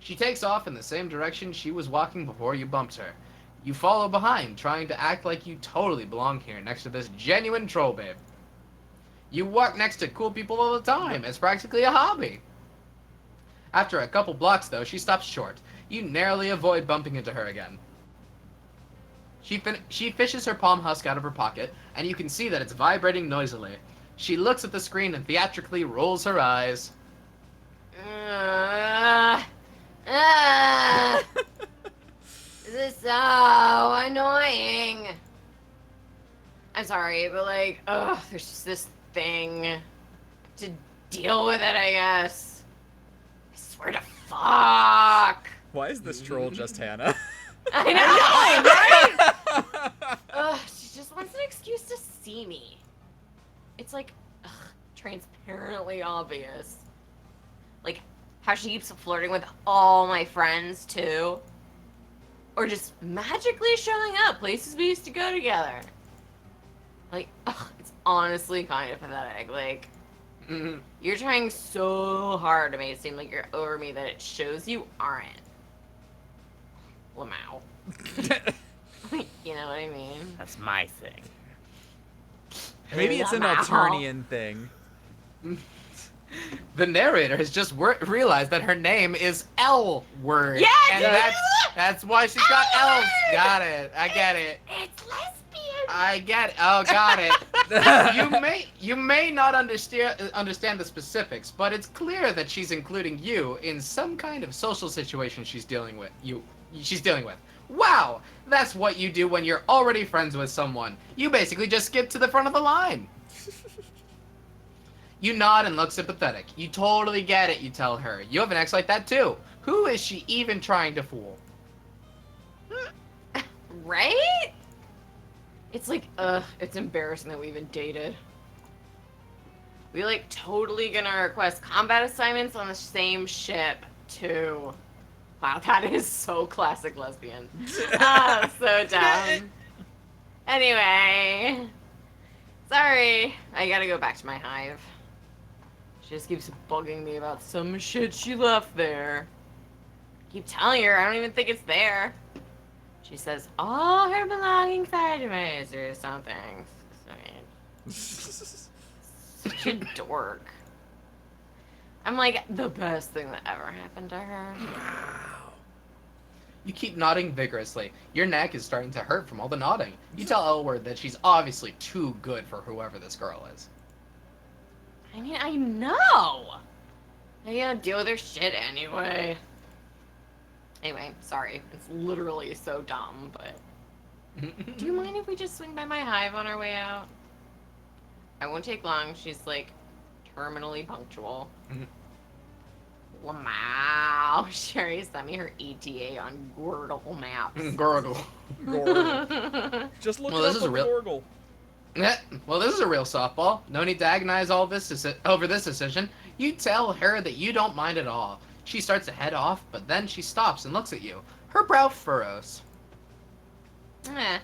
She takes off in the same direction she was walking before you bumped her. You follow behind, trying to act like you totally belong here next to this genuine troll babe. You walk next to cool people all the time. It's practically a hobby. After a couple blocks, though, she stops short. You narrowly avoid bumping into her again. She fishes her palm husk out of her pocket, and you can see that it's vibrating noisily. She looks at the screen and theatrically rolls her eyes. This is so annoying. I'm sorry, but like, there's just this thing to deal with it, I guess. I swear to fuck. Why is this troll just Hannah? I know, right? She just wants an excuse to see me. It's like, transparently obvious. Like, how she keeps flirting with all my friends, too. Or just magically showing up places we used to go together. Like, it's honestly kind of pathetic. Like, you're trying so hard to make it seem like you're over me that it shows you aren't. Lamau. You know what I mean? That's my thing. Maybe it's an Lamau. Alternian thing. The narrator has just realized that her name is L-word. Yeah, and dude! that's why she's got L's. L-word! Got it. I get it. It's lesbian. I get it. Oh, got it. You may not understand the specifics, but it's clear that she's including you in some kind of social situation she's dealing with. Wow, that's what you do when you're already friends with someone. You basically just skip to the front of the line. You nod and look sympathetic. You totally get it, you tell her. You have an ex like that too. Who is she even trying to fool? Right? It's like, it's embarrassing that we even dated. We like totally gonna request combat assignments on the same ship too. Wow, that is so classic lesbian. So dumb. Anyway, sorry, I gotta go back to my hive. She just keeps bugging me about some shit she left there. I keep telling her I don't even think it's there. She says all her belongings sideways or something. Such a dork. I'm like the best thing that ever happened to her. You keep nodding vigorously. Your neck is starting to hurt from all the nodding. You tell Elward that she's obviously too good for whoever this girl is. I mean, I know. I gotta deal with her shit anyway. Anyway, sorry. It's literally so dumb, but... Do you mind if we just swing by my hive on our way out? I won't take long. She's, like, terminally punctual. Wow. Sherry sent me her ETA on Gordle maps. Gurgle. Gorgle. Just look Well, it this up is a on real- Gorgle. Yeah, well, this is a real softball. No need to agonize all this over this decision. You tell her that you don't mind at all. She starts to head off, but then she stops and looks at you. Her brow furrows. Eh.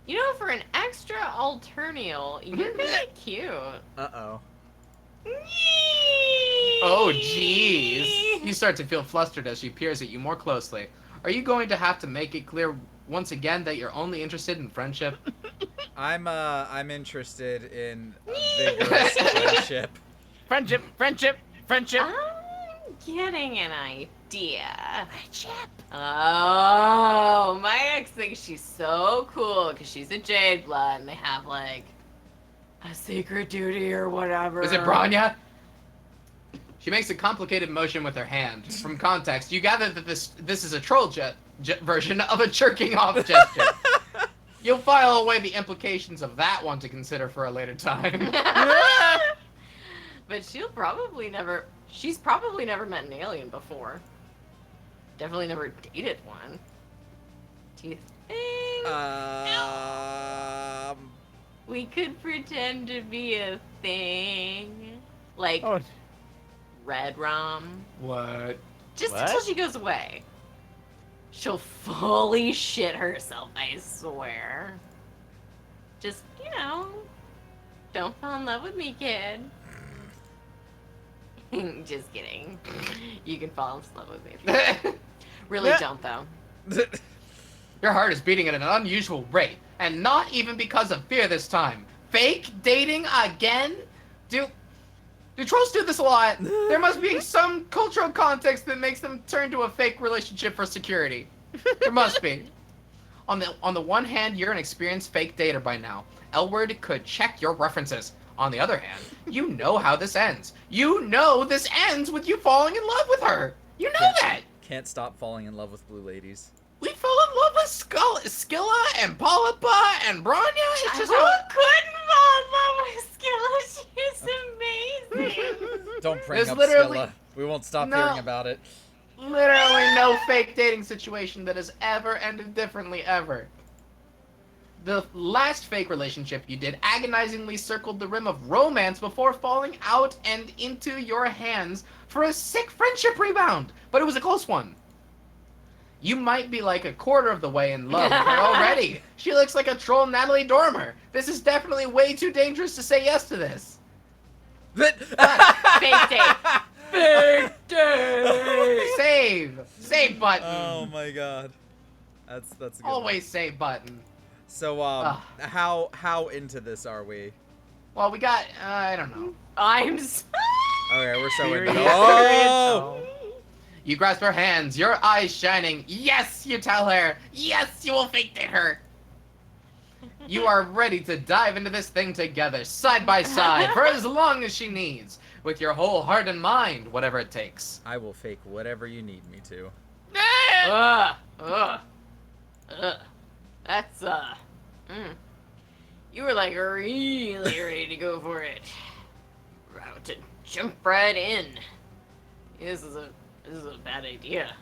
You know, for an extra alternate, you're kind of cute. Uh-oh. Oh, jeez. You start to feel flustered as she peers at you more closely. Are you going to have to make it clear once again that you're only interested in friendship? I'm interested in a vigorous friendship. Friendship, friendship, friendship. I'm getting an idea. Oh, my ex thinks she's so cool because she's a Jade Blood and they have like a secret duty or whatever. Is it Branya? She makes a complicated motion with her hand. From context, you gather that this is a troll jet version of a jerking off gesture. You'll file away the implications of that one to consider for a later time. But she's probably never met an alien before. Definitely never dated one. Do you think we could pretend to be a thing? Like Oh, Red Rum? What? Just What? until she goes away. She'll fully shit herself, I swear. Just, don't fall in love with me, kid. Just kidding. You can fall in love with me if you really Yeah. don't, though. Your heart is beating at an unusual rate, and not even because of fear this time. Fake dating again? Do trolls do this a lot? There must be some cultural context that makes them turn to a fake relationship for security. There must be. On the one hand, you're an experienced fake dater by now. Elward could check your references. On the other hand, you know how this ends. You know this ends with you falling in love with her. You know that. Can't stop falling in love with blue ladies. We fell in love with Scylla and Polypa and Branya. It's just Who how... couldn't fall in love with Scylla? She's amazing. Don't bring There's up literally- Scylla. We won't stop No. hearing about it. Literally no fake dating situation that has ever ended differently ever. The last fake relationship you did agonizingly circled the rim of romance before falling out and into your hands for a sick friendship rebound, but it was a close one. You might be like a quarter of the way in love with her already. She looks like a troll Natalie Dormer. This is definitely way too dangerous to say yes to this. Fake date. Fake day. Save button. Oh my god. That's a good one. Always save button. So how into this are we? Well, we got I don't know. I'm so... Okay, we're so into Period. it. Oh! You grasp her hands, your eyes shining. Yes, you tell her. Yes, you will fake date her. You are ready to dive into this thing together, side by side, for as long as she needs, with your whole heart and mind, whatever it takes. I will fake whatever you need me to. That's, you were like really ready to go for it. About to jump right in. This is a bad idea.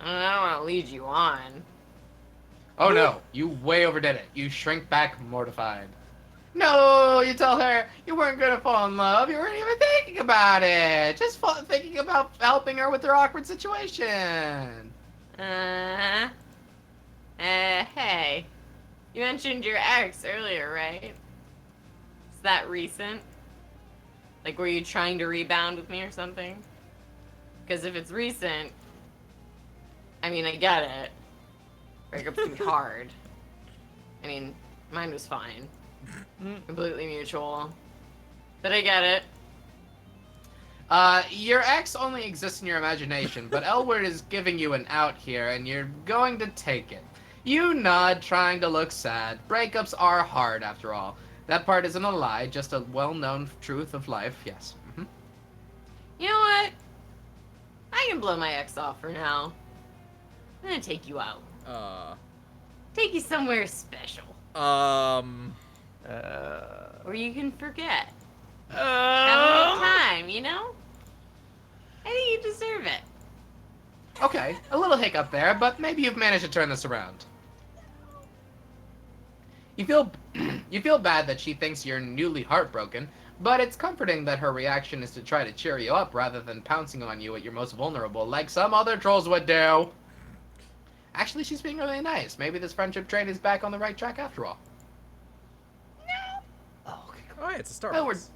I don't want to lead you on. Oh no, you way overdid it. You shrink back mortified. No, you tell her you weren't gonna fall in love. You weren't even thinking about it. Just thinking about helping her with her awkward situation. Hey. You mentioned your ex earlier, right? Is that recent? Like, were you trying to rebound with me or something? Because if it's recent, I mean, I get it. Breakups can be hard. I mean, mine was fine. Completely mutual. But I get it. Your ex only exists in your imagination, but Elward is giving you an out here, and you're going to take it. You nod, trying to look sad. Breakups are hard, after all. That part isn't a lie, just a well-known truth of life, yes. Mm-hmm. You know what? I can blow my ex off for now. I'm gonna take you out. Take you somewhere special. Where you can forget. Have a good time, you know? I think you deserve it. Okay, a little hiccup there, but maybe you've managed to turn this around. You feel you feel bad that she thinks you're newly heartbroken, but it's comforting that her reaction is to try to cheer you up rather than pouncing on you at your most vulnerable, like some other trolls would do. Actually, she's being really nice. Maybe this friendship train is back on the right track after all. Oh, yeah, it's a Starbucks.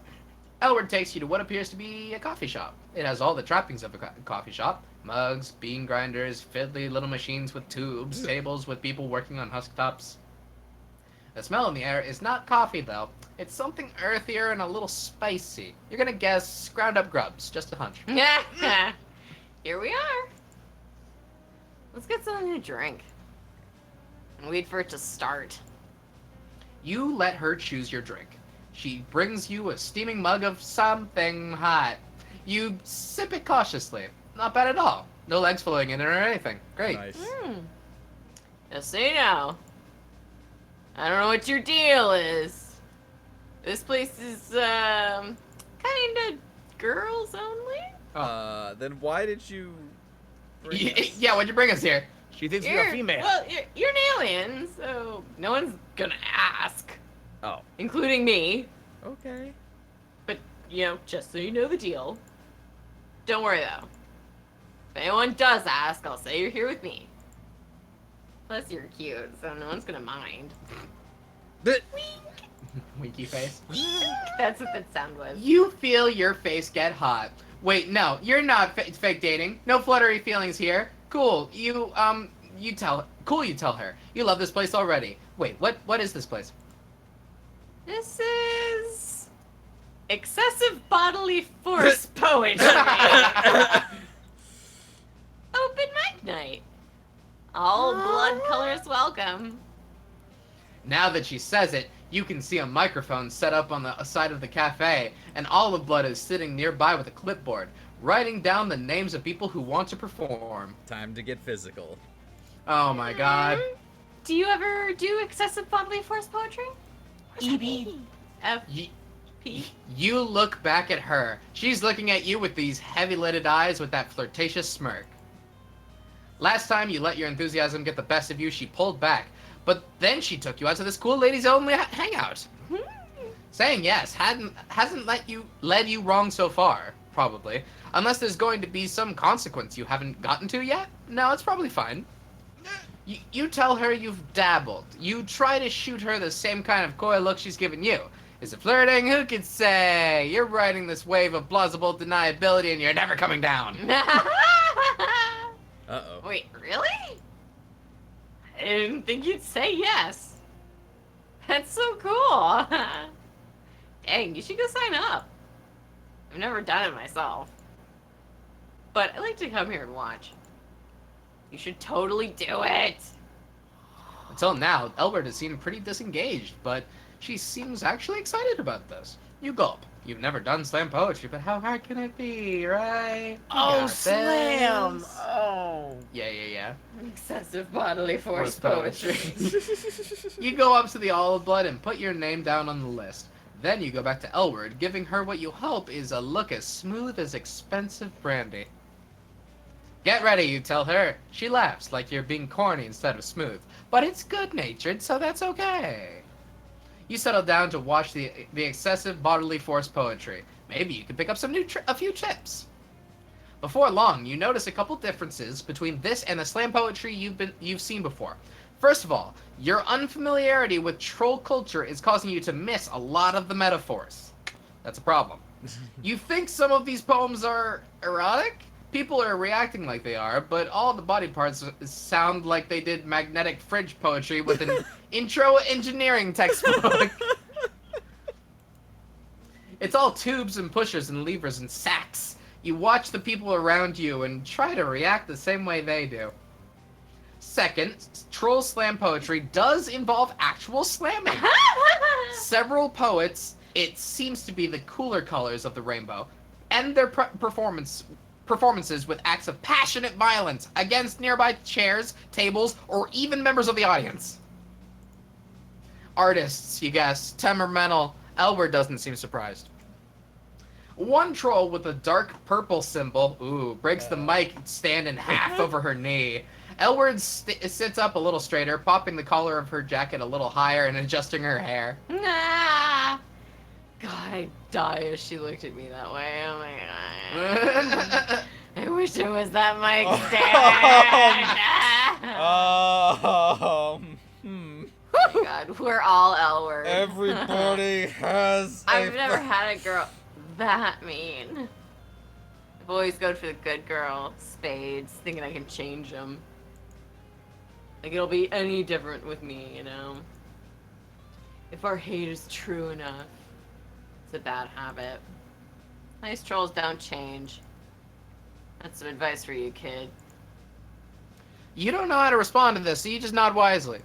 Elward takes you to what appears to be a coffee shop. It has all the trappings of a coffee shop. Mugs, bean grinders, fiddly little machines with tubes, tables with people working on husk tops. The smell in the air is not coffee, though. It's something earthier and a little spicy. You're gonna guess ground up grubs, just a hunch. Here we are. Let's get something to drink. And wait for it to start. You let her choose your drink. She brings you a steaming mug of something hot. You sip it cautiously. Not bad at all. No legs flowing in it or anything. Great. Nice. Just so you know, I don't know what your deal is. This place is, kinda girls only? Then why did you bring us? Yeah, what'd you bring us here? She thinks you're a female. Well, you're an alien, so no one's gonna ask. Oh. Including me. Okay. But, just so you know the deal. Don't worry, though. If anyone does ask, I'll say you're here with me. Plus, you're cute, so no one's gonna mind. Winky face. That's what that sound was. You feel your face get hot. Wait, no, you're not fake dating. No fluttery feelings here. Cool, you tell her. You love this place already. Wait, what is this place? This is excessive bodily force poetry. Open mic night. All blood colors welcome. Now that she says it, you can see a microphone set up on the side of the cafe, and Olive Blood is sitting nearby with a clipboard, writing down the names of people who want to perform. Time to get physical. Oh my god. Do you ever do excessive bodily force poetry? EB. P. You look back at her. She's looking at you with these heavy-lidded eyes with that flirtatious smirk. Last time you let your enthusiasm get the best of you, she pulled back. But then she took you out to this cool ladies-only hangout. Saying yes hasn't led you wrong so far, probably. Unless there's going to be some consequence you haven't gotten to yet? No, it's probably fine. You tell her you've dabbled. You try to shoot her the same kind of coy look she's given you. Is it flirting? Who could say? You're riding this wave of plausible deniability and you're never coming down. Uh-oh. Wait, really? I didn't think you'd say yes. That's so cool. Dang, you should go sign up. I've never done it myself. But I like to come here and watch. You should totally do it. Until now, Elbert has seemed pretty disengaged, but she seems actually excited about this. You gulp. You've never done slam poetry, but how hard can it be, right? You Oh, got slam! this. Oh. Yeah. Excessive bodily force Force poetry. You go up to the Olive Blood and put your name down on the list. Then you go back to Elward, giving her what you hope is a look as smooth as expensive brandy. Get ready, you tell her. She laughs like you're being corny instead of smooth. But it's good-natured, so that's okay. You settle down to watch the excessive bodily force poetry. Maybe you can pick up a few tips. Before long, you notice a couple differences between this and the slam poetry you've seen before. First of all, your unfamiliarity with troll culture is causing you to miss a lot of the metaphors. That's a problem. You think some of these poems are erotic? People are reacting like they are, but all the body parts sound like they did magnetic fridge poetry with an intro engineering textbook. It's all tubes and pushers and levers and sacks. You watch the people around you and try to react the same way they do. Second, troll slam poetry does involve actual slamming. Several poets, it seems to be the cooler colors of the rainbow, end their performances with acts of passionate violence against nearby chairs, tables, or even members of the audience. Artists, you guess, temperamental. Elward doesn't seem surprised. One troll with a dark purple symbol, breaks the mic stand in half over her knee. Elward sits up a little straighter, popping the collar of her jacket a little higher and adjusting her hair. Nah. God, I'd die if she looked at me that way. Oh my god. I wish it was that mic stand. Oh Oh my god, we're all L-word. Everybody has. I've never had a girl that mean. I've always gone for the good girl, spades, thinking I can change them. Like it'll be any different with me, you know? If our hate is true enough, it's a bad habit. Nice trolls don't change. That's some advice for you, kid. You don't know how to respond to this, so you just nod wisely.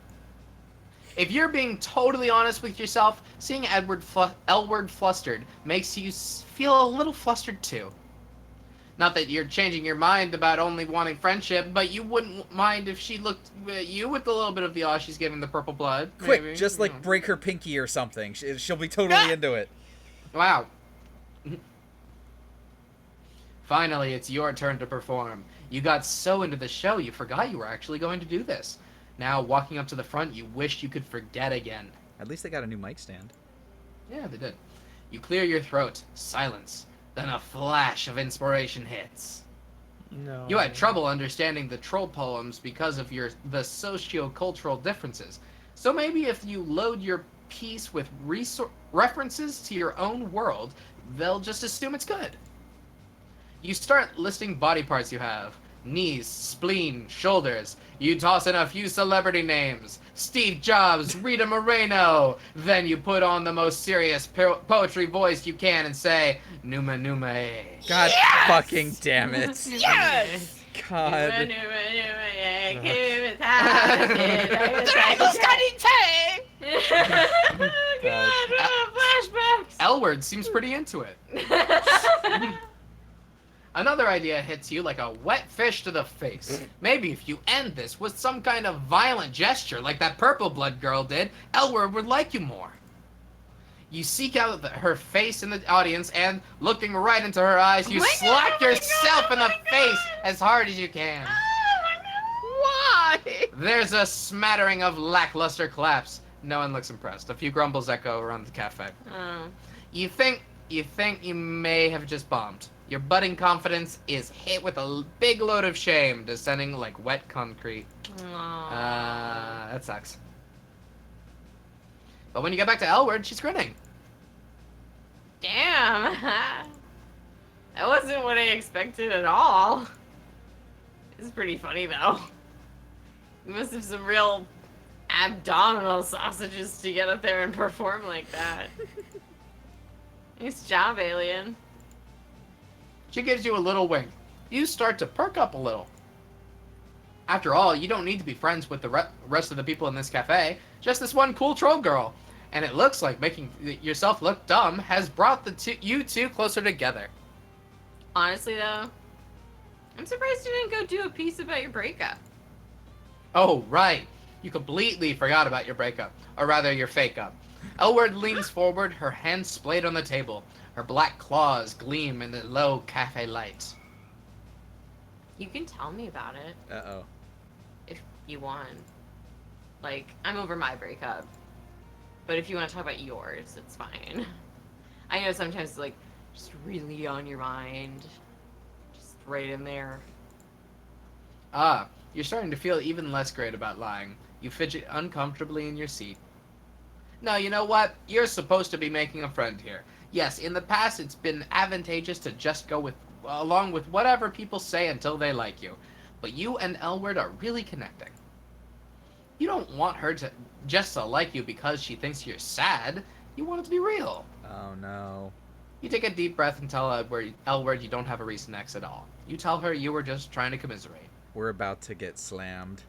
If you're being totally honest with yourself, seeing Elward flustered makes you feel a little flustered too. Not that you're changing your mind about only wanting friendship, but you wouldn't mind if she looked at you with a little bit of the awe she's giving the purple blood. Quick, maybe, just like break her pinky or something. She'll be totally into it. Wow. Finally, it's your turn to perform. You got so into the show, you forgot you were actually going to do this. Now, walking up to the front, you wished you could forget again. At least they got a new mic stand. Yeah, they did. You clear your throat. Silence. Then a flash of inspiration hits. No. You had trouble understanding the troll poems because of the socio-cultural differences. So maybe if you load your piece with references to your own world, they'll just assume it's good. You start listing body parts you have. Knees, spleen, shoulders. You toss in a few celebrity names. Steve Jobs, Rita Moreno. Then you put on the most serious poetry voice you can and say, Numa Numa eh. God fucking damn it. Yes! God. Flashbacks. Elward seems pretty into it. Another idea hits you like a wet fish to the face. Maybe if you end this with some kind of violent gesture like that purple blood girl did, Elward would like you more. You seek out her face in the audience and, looking right into her eyes, you slap yourself in the face as hard as you can. Why? There's a smattering of lackluster claps. No one looks impressed. A few grumbles echo around the cafe. Oh. You think you may have just bombed. Your budding confidence is hit with a big load of shame, descending like wet concrete. That sucks. But when you get back to Elward, she's grinning. Damn. That wasn't what I expected at all. It's pretty funny though. You must have some real abdominal sausages to get up there and perform like that. Nice job, alien. She gives you a little wink. You start to perk up a little. After all, you don't need to be friends with the rest of the people in this cafe. Just this one cool troll girl. And it looks like making yourself look dumb has brought you two closer together. Honestly though, I'm surprised you didn't go do a piece about your breakup. Oh, right. You completely forgot about your breakup. Or rather, your fake-up. Elward leans forward, her hands splayed on the table. Her black claws gleam in the low cafe light. You can tell me about it Uh-oh. if you want. Like, I'm over my breakup. But if you want to talk about yours, it's fine. I know sometimes it's like, just really on your mind. Just right in there. Ah, you're starting to feel even less great about lying. You fidget uncomfortably in your seat. No, you know what? You're supposed to be making a friend here. Yes, in the past it's been advantageous to just go along with whatever people say until they like you. But you and Elward are really connecting. You don't want her to just to like you because she thinks you're sad. You want it to be real. Oh no. You take a deep breath and tell Elward you don't have a recent ex at all. You tell her you were just trying to commiserate. We're about to get slammed.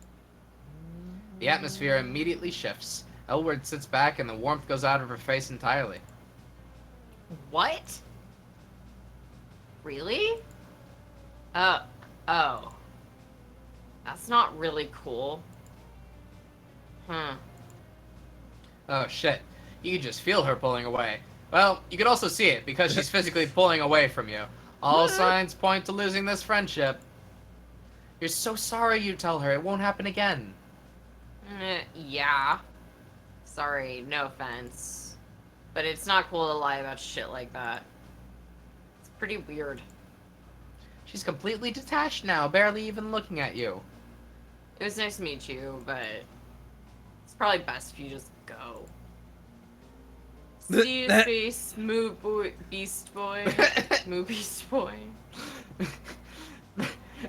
The atmosphere immediately shifts. Elward sits back and the warmth goes out of her face entirely. What? Really? Oh. That's not really cool. Oh shit. You can just feel her pulling away. Well, you can also see it because she's physically pulling away from you. All signs point to losing this friendship. You're so sorry, you tell her. It won't happen again. Yeah. Sorry, no offense. But it's not cool to lie about shit like that. It's pretty weird. She's completely detached now, barely even looking at you. It was nice to meet you, but it's probably best if you just go. See you, space, moo boy, beast boy, moo beast boy.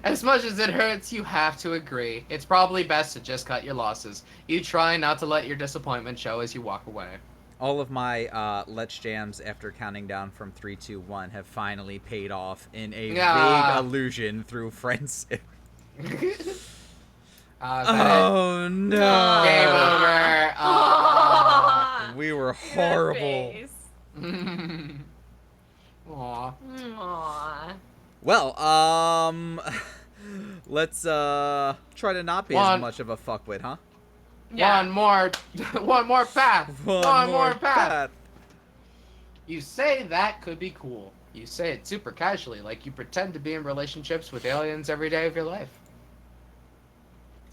As much as it hurts, you have to agree. It's probably best to just cut your losses. You try not to let your disappointment show as you walk away. All of my Let's Jams after counting down from 3, 2, 1 have finally paid off in a vague illusion through friendship. Oh no! Game over. We were horrible. Aw. Aww. Well, let's try to not be as much of a fuckwit, huh? Yeah. One more path. One more path. You say that could be cool. You say it super casually, like you pretend to be in relationships with aliens every day of your life.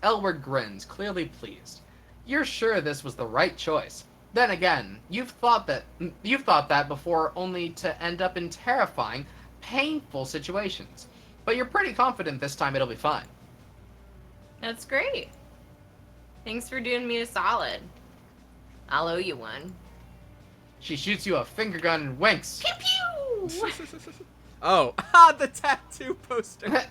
Elward grins, clearly pleased. You're sure this was the right choice. Then again, you've thought that before, only to end up in terrifying, painful situations. But you're pretty confident this time it'll be fine. That's great. Thanks for doing me a solid. I'll owe you one. She shoots you a finger gun and winks. Pew pew! Oh, the tattoo poster.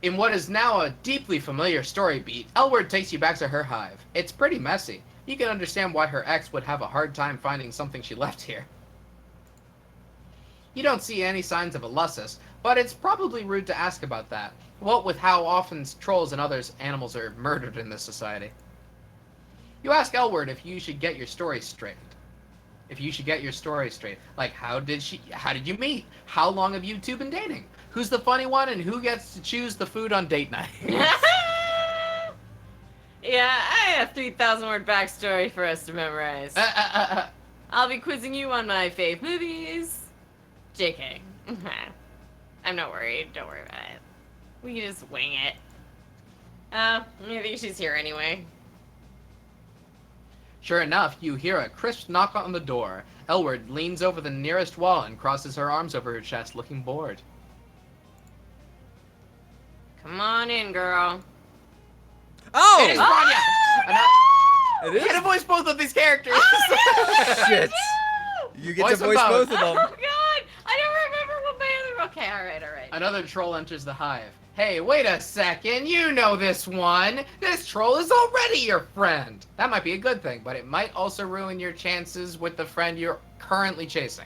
In what is now a deeply familiar story beat, Elward takes you back to her hive. It's pretty messy. You can understand why her ex would have a hard time finding something she left here. You don't see any signs of a Lussus, but it's probably rude to ask about that. What with how often trolls and other animals are murdered in this society. You ask Elward if you should get your story straight. Like, how did you meet? How long have you two been dating? Who's the funny one and who gets to choose the food on date night? Yeah, I have 3,000 word backstory for us to memorize. I'll be quizzing you on my fave movies. JK. I'm not worried. Don't worry about it. We can just wing it. I think she's here anyway. Sure enough, you hear a crisp knock on the door. Elward leans over the nearest wall and crosses her arms over her chest, looking bored. Come on in, girl. Oh! It is Rania! It is? You get to voice both of these characters! Shit! You get Voice to voice them both both. of them. Oh god! I don't remember what my other... Okay, alright. Another troll enters the hive. Hey, wait a second, you know this one! This troll is already your friend! That might be a good thing, but it might also ruin your chances with the friend you're currently chasing.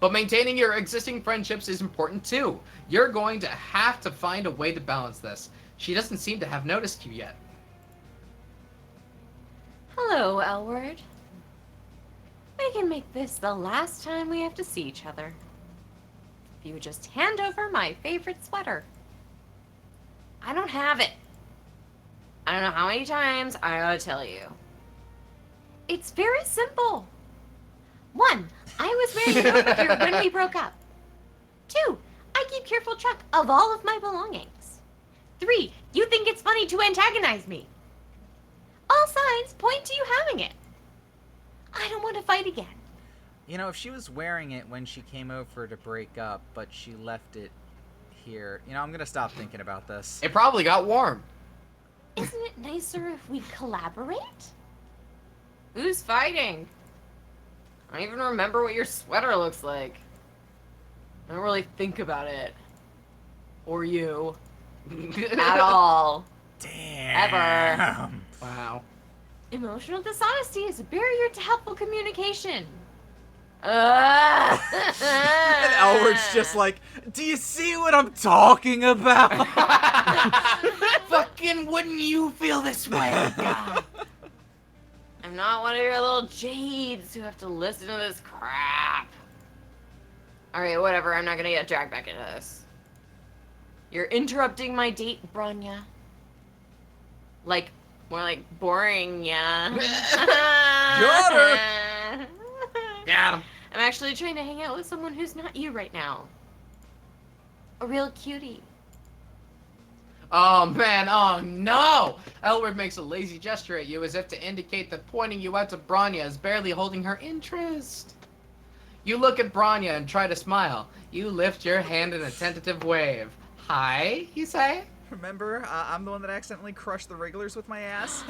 But maintaining your existing friendships is important too. You're going to have to find a way to balance this. She doesn't seem to have noticed you yet. Hello, Elward. We can make this the last time we have to see each other. If you would just hand over my favorite sweater. I don't have it. I don't know how many times I gotta tell you. It's very simple. 1, I was wearing it over here when we broke up. 2, I keep careful track of all of my belongings. 3, you think it's funny to antagonize me. All signs point to you having it. I don't want to fight again. You know, if she was wearing it when she came over to break up, but she left it here, you know, I'm gonna stop thinking about this. It probably got warm. Isn't it nicer if we collaborate? Who's fighting? I don't even remember what your sweater looks like. I don't really think about it. Or you. At all. Damn. Ever. Wow. Emotional dishonesty is a barrier to helpful communication. And Elward's just like, do you see what I'm talking about? Fucking wouldn't you feel this way? God. I'm not one of your little jades who have to listen to this crap. Alright, whatever. I'm not gonna get dragged back into this. You're interrupting my date, Branya. Like, more like boring, yeah. Got her. I'm actually trying to hang out with someone who's not you right now. A real cutie. Oh man, oh no! Elward makes a lazy gesture at you as if to indicate that pointing you out to Bronya is barely holding her interest. You look at Bronya and try to smile. You lift your hand in a tentative wave. Hi, you say? Remember, I'm the one that accidentally crushed the Wrigglers with my ass.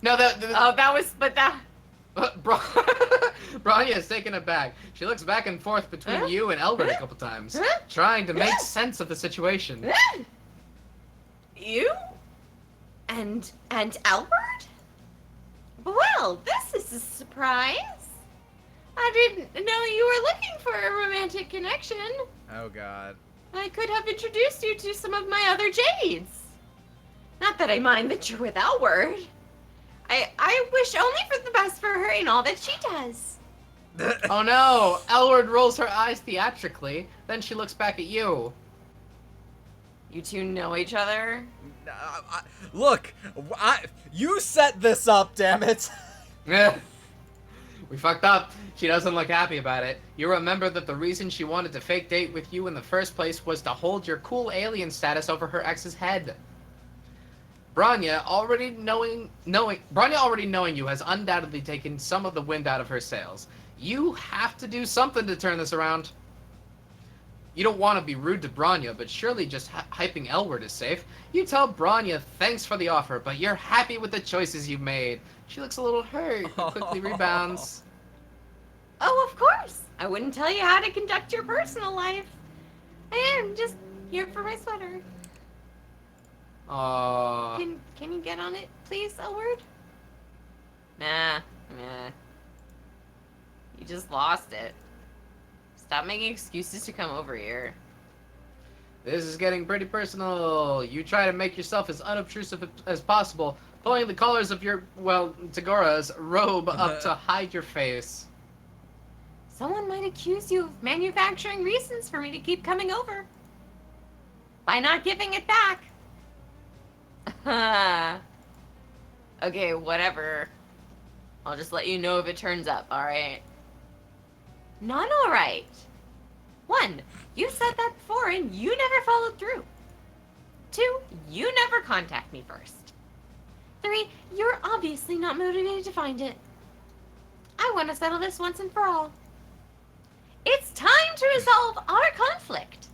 No, Oh, that was, but that. Bronya is taken aback. She looks back and forth between you and Elbert a couple times, trying to make sense of the situation. You? And Albert? Well, this is a surprise. I didn't know you were looking for a romantic connection. Oh god. I could have introduced you to some of my other Jades. Not that I mind that you're with Albert. I wish only for the best for her in all that she does. Oh no! Elward rolls her eyes theatrically, then she looks back at you. You two know each other? Look, you set this up, damn it. We fucked up. She doesn't look happy about it. You remember that the reason she wanted to fake date with you in the first place was to hold your cool alien status over her ex's head. Bronya already knowing you has undoubtedly taken some of the wind out of her sails. You have to do something to turn this around. You don't want to be rude to Bronya, but surely just hyping Elward is safe. You tell Bronya thanks for the offer, but you're happy with the choices you've made. She looks a little hurt, but quickly rebounds. Oh, of course. I wouldn't tell you how to conduct your personal life. I am just here for my sweater. Can you get on it, please, Elward? Nah. You just lost it. Stop making excuses to come over here. This is getting pretty personal. You try to make yourself as unobtrusive as possible, pulling the collars of your, well, Tagora's robe up to hide your face. Someone might accuse you of manufacturing reasons for me to keep coming over. By not giving it back. Okay, whatever. I'll just let you know if it turns up, alright? Not alright. 1, you said that before and you never followed through. 2, you never contact me first. 3, you're obviously not motivated to find it. I want to settle this once and for all. It's time to resolve our conflict.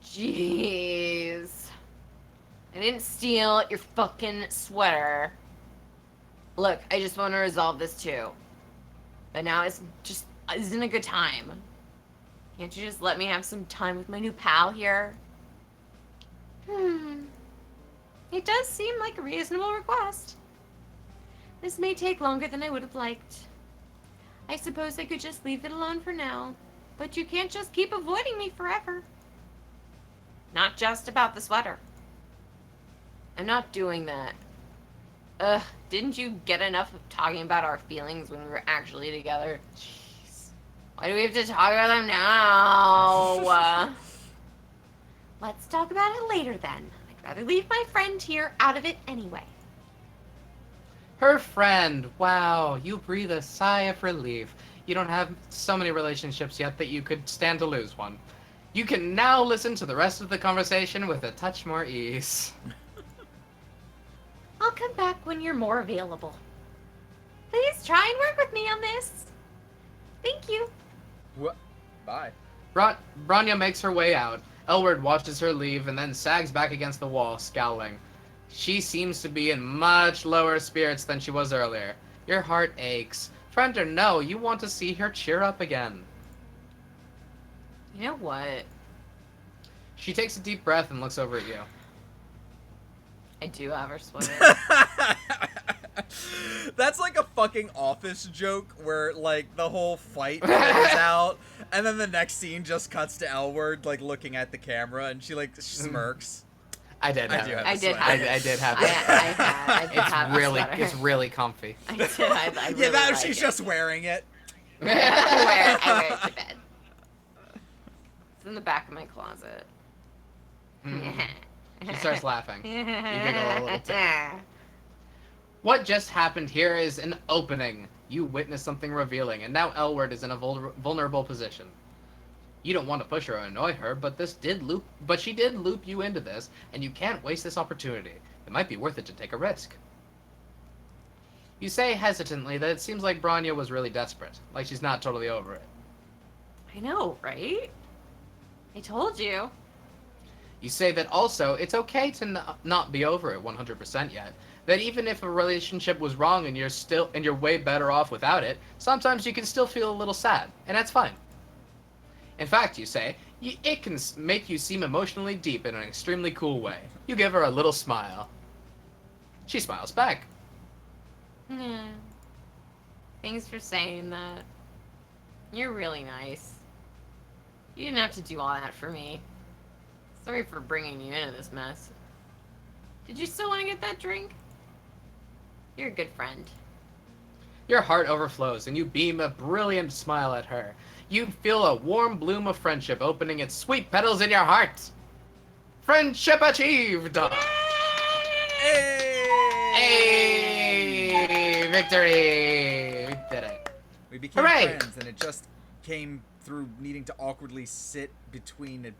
Jeez. I didn't steal your fucking sweater. Look, I just want to resolve this too. But now isn't a good time. Can't you just let me have some time with my new pal here? It does seem like a reasonable request. This may take longer than I would have liked. I suppose I could just leave it alone for now. But you can't just keep avoiding me forever. Not just about the sweater. I'm not doing that. Ugh, didn't you get enough of talking about our feelings when we were actually together? Jeez. Why do we have to talk about them now? Let's talk about it later then. I'd rather leave my friend here out of it anyway. Her friend. Wow, you breathe a sigh of relief. You don't have so many relationships yet that you could stand to lose one. You can now listen to the rest of the conversation with a touch more ease. I'll come back when you're more available. Please try and work with me on this. Thank you. What? Bye. Bronya makes her way out. Elward watches her leave and then sags back against the wall, scowling. She seems to be in much lower spirits than she was earlier. Your heart aches. Friend or no, you want to see her cheer up again. You know what? She takes a deep breath and looks over at you. I do have her sweater. That's like a fucking Office joke where, like, the whole fight plays out, and then the next scene just cuts to Elward, like, looking at the camera, and she, like, smirks. I did have it. I did have it. I did have I did have a sweater. It's really comfy. I did. I really Yeah, that like she's it. just wearing it. I wear it to bed. It's in the back of my closet. She starts laughing. You giggle a little too. What just happened here is an opening. You witnessed something revealing, and now Elward is in a vulnerable position. You don't want to push her or annoy her, but she did loop you into this, and you can't waste this opportunity. It might be worth it to take a risk. You say hesitantly that it seems like Branya was really desperate, like she's not totally over it. I know, right? I told you. You say that also it's okay to not be over it 100% yet. That even if a relationship was wrong and you're way better off without it, sometimes you can still feel a little sad, and that's fine. In fact, you say, it can make you seem emotionally deep in an extremely cool way. You give her a little smile. She smiles back. Yeah. Thanks for saying that. You're really nice. You didn't have to do all that for me. Sorry for bringing you into this mess. Did you still want to get that drink? You're a good friend. Your heart overflows, and you beam a brilliant smile at her. You feel a warm bloom of friendship opening its sweet petals in your heart. Friendship achieved! Hey! Victory! We did it. We became Hooray! friends, and it just came through needing to awkwardly sit between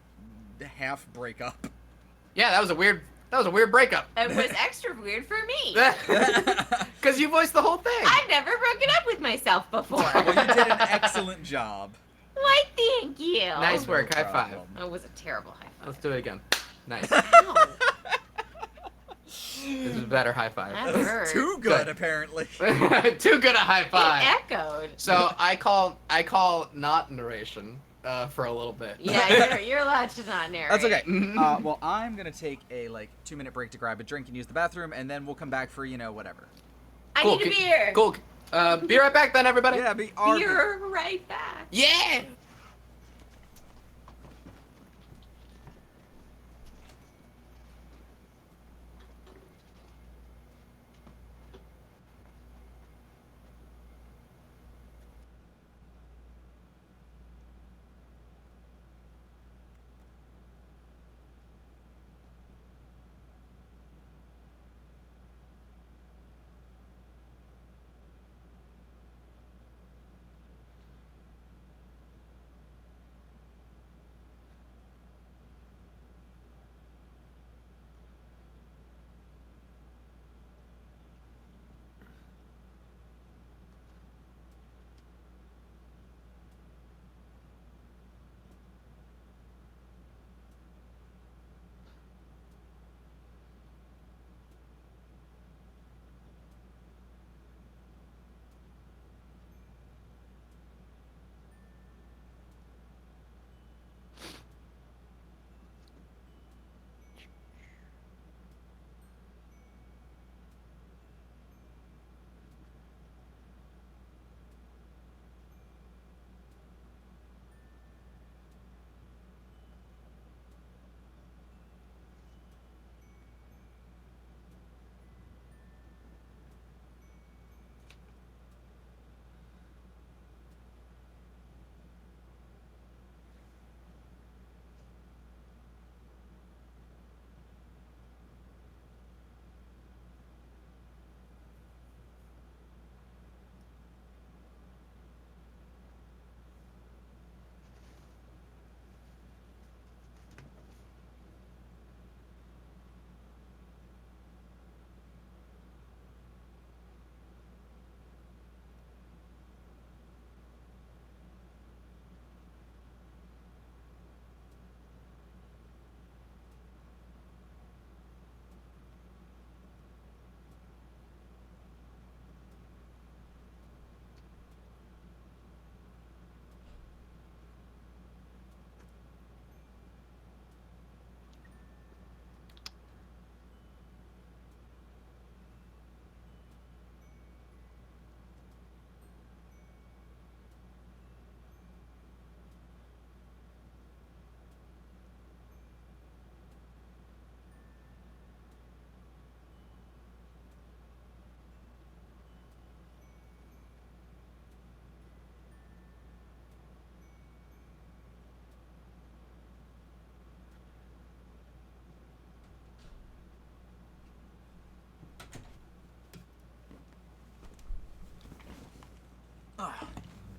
a half breakup. Yeah, that was a weird breakup. It was extra weird for me. Because you voiced the whole thing. I've never broken up with myself before. Well, you did an excellent job. Why, thank you. Nice work. High five. problem. It was a terrible high five. Let's do it again. Nice. Ow. This is a better high five. That hurt. Too good, apparently. Too good a high five. It echoed. So I call not narration for a little bit. Yeah, you're allowed to not narrate. That's okay. Well, I'm gonna take a 2-minute break to grab a drink and use the bathroom, and then we'll come back for whatever. I need a beer. Cool. Be right back then, everybody. Yeah, Be right back. Yeah.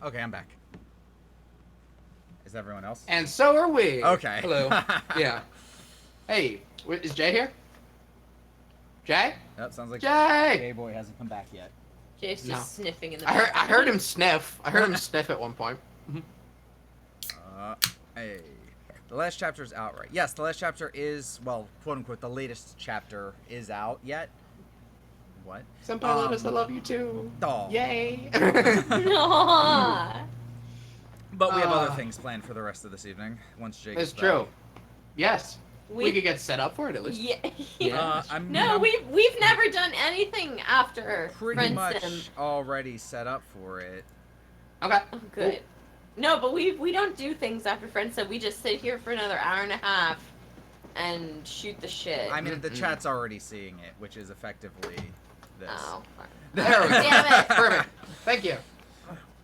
Okay, I'm back. Is everyone else? And so are we. Okay. Hello. Yeah. Hey, is Jay here? Jay? That sounds like Jay! Gay boy hasn't come back yet. Jay's No. just sniffing in the I background. heard him sniff. I heard him sniff at one point. Hey. The last chapter is out, right? Yes, the last chapter is, well, quote unquote, the latest chapter is out yet. What? Senpai, let us love you too. Oh. Yay! Aw. But we have other things planned for the rest of this evening. Once Jake It's is back. true. Yes. We We could get set up for it at least. yeah. I'm we've never done anything after pretty Friend much Sim. already set up for it. Okay. Oh, good. No, but we don't do things after Friend Sim. We just sit here for another hour and a half and shoot the shit. I mean, the chat's already seeing it, which is effectively this. Oh, fuck. There we go. Damn it. Perfect. Thank you.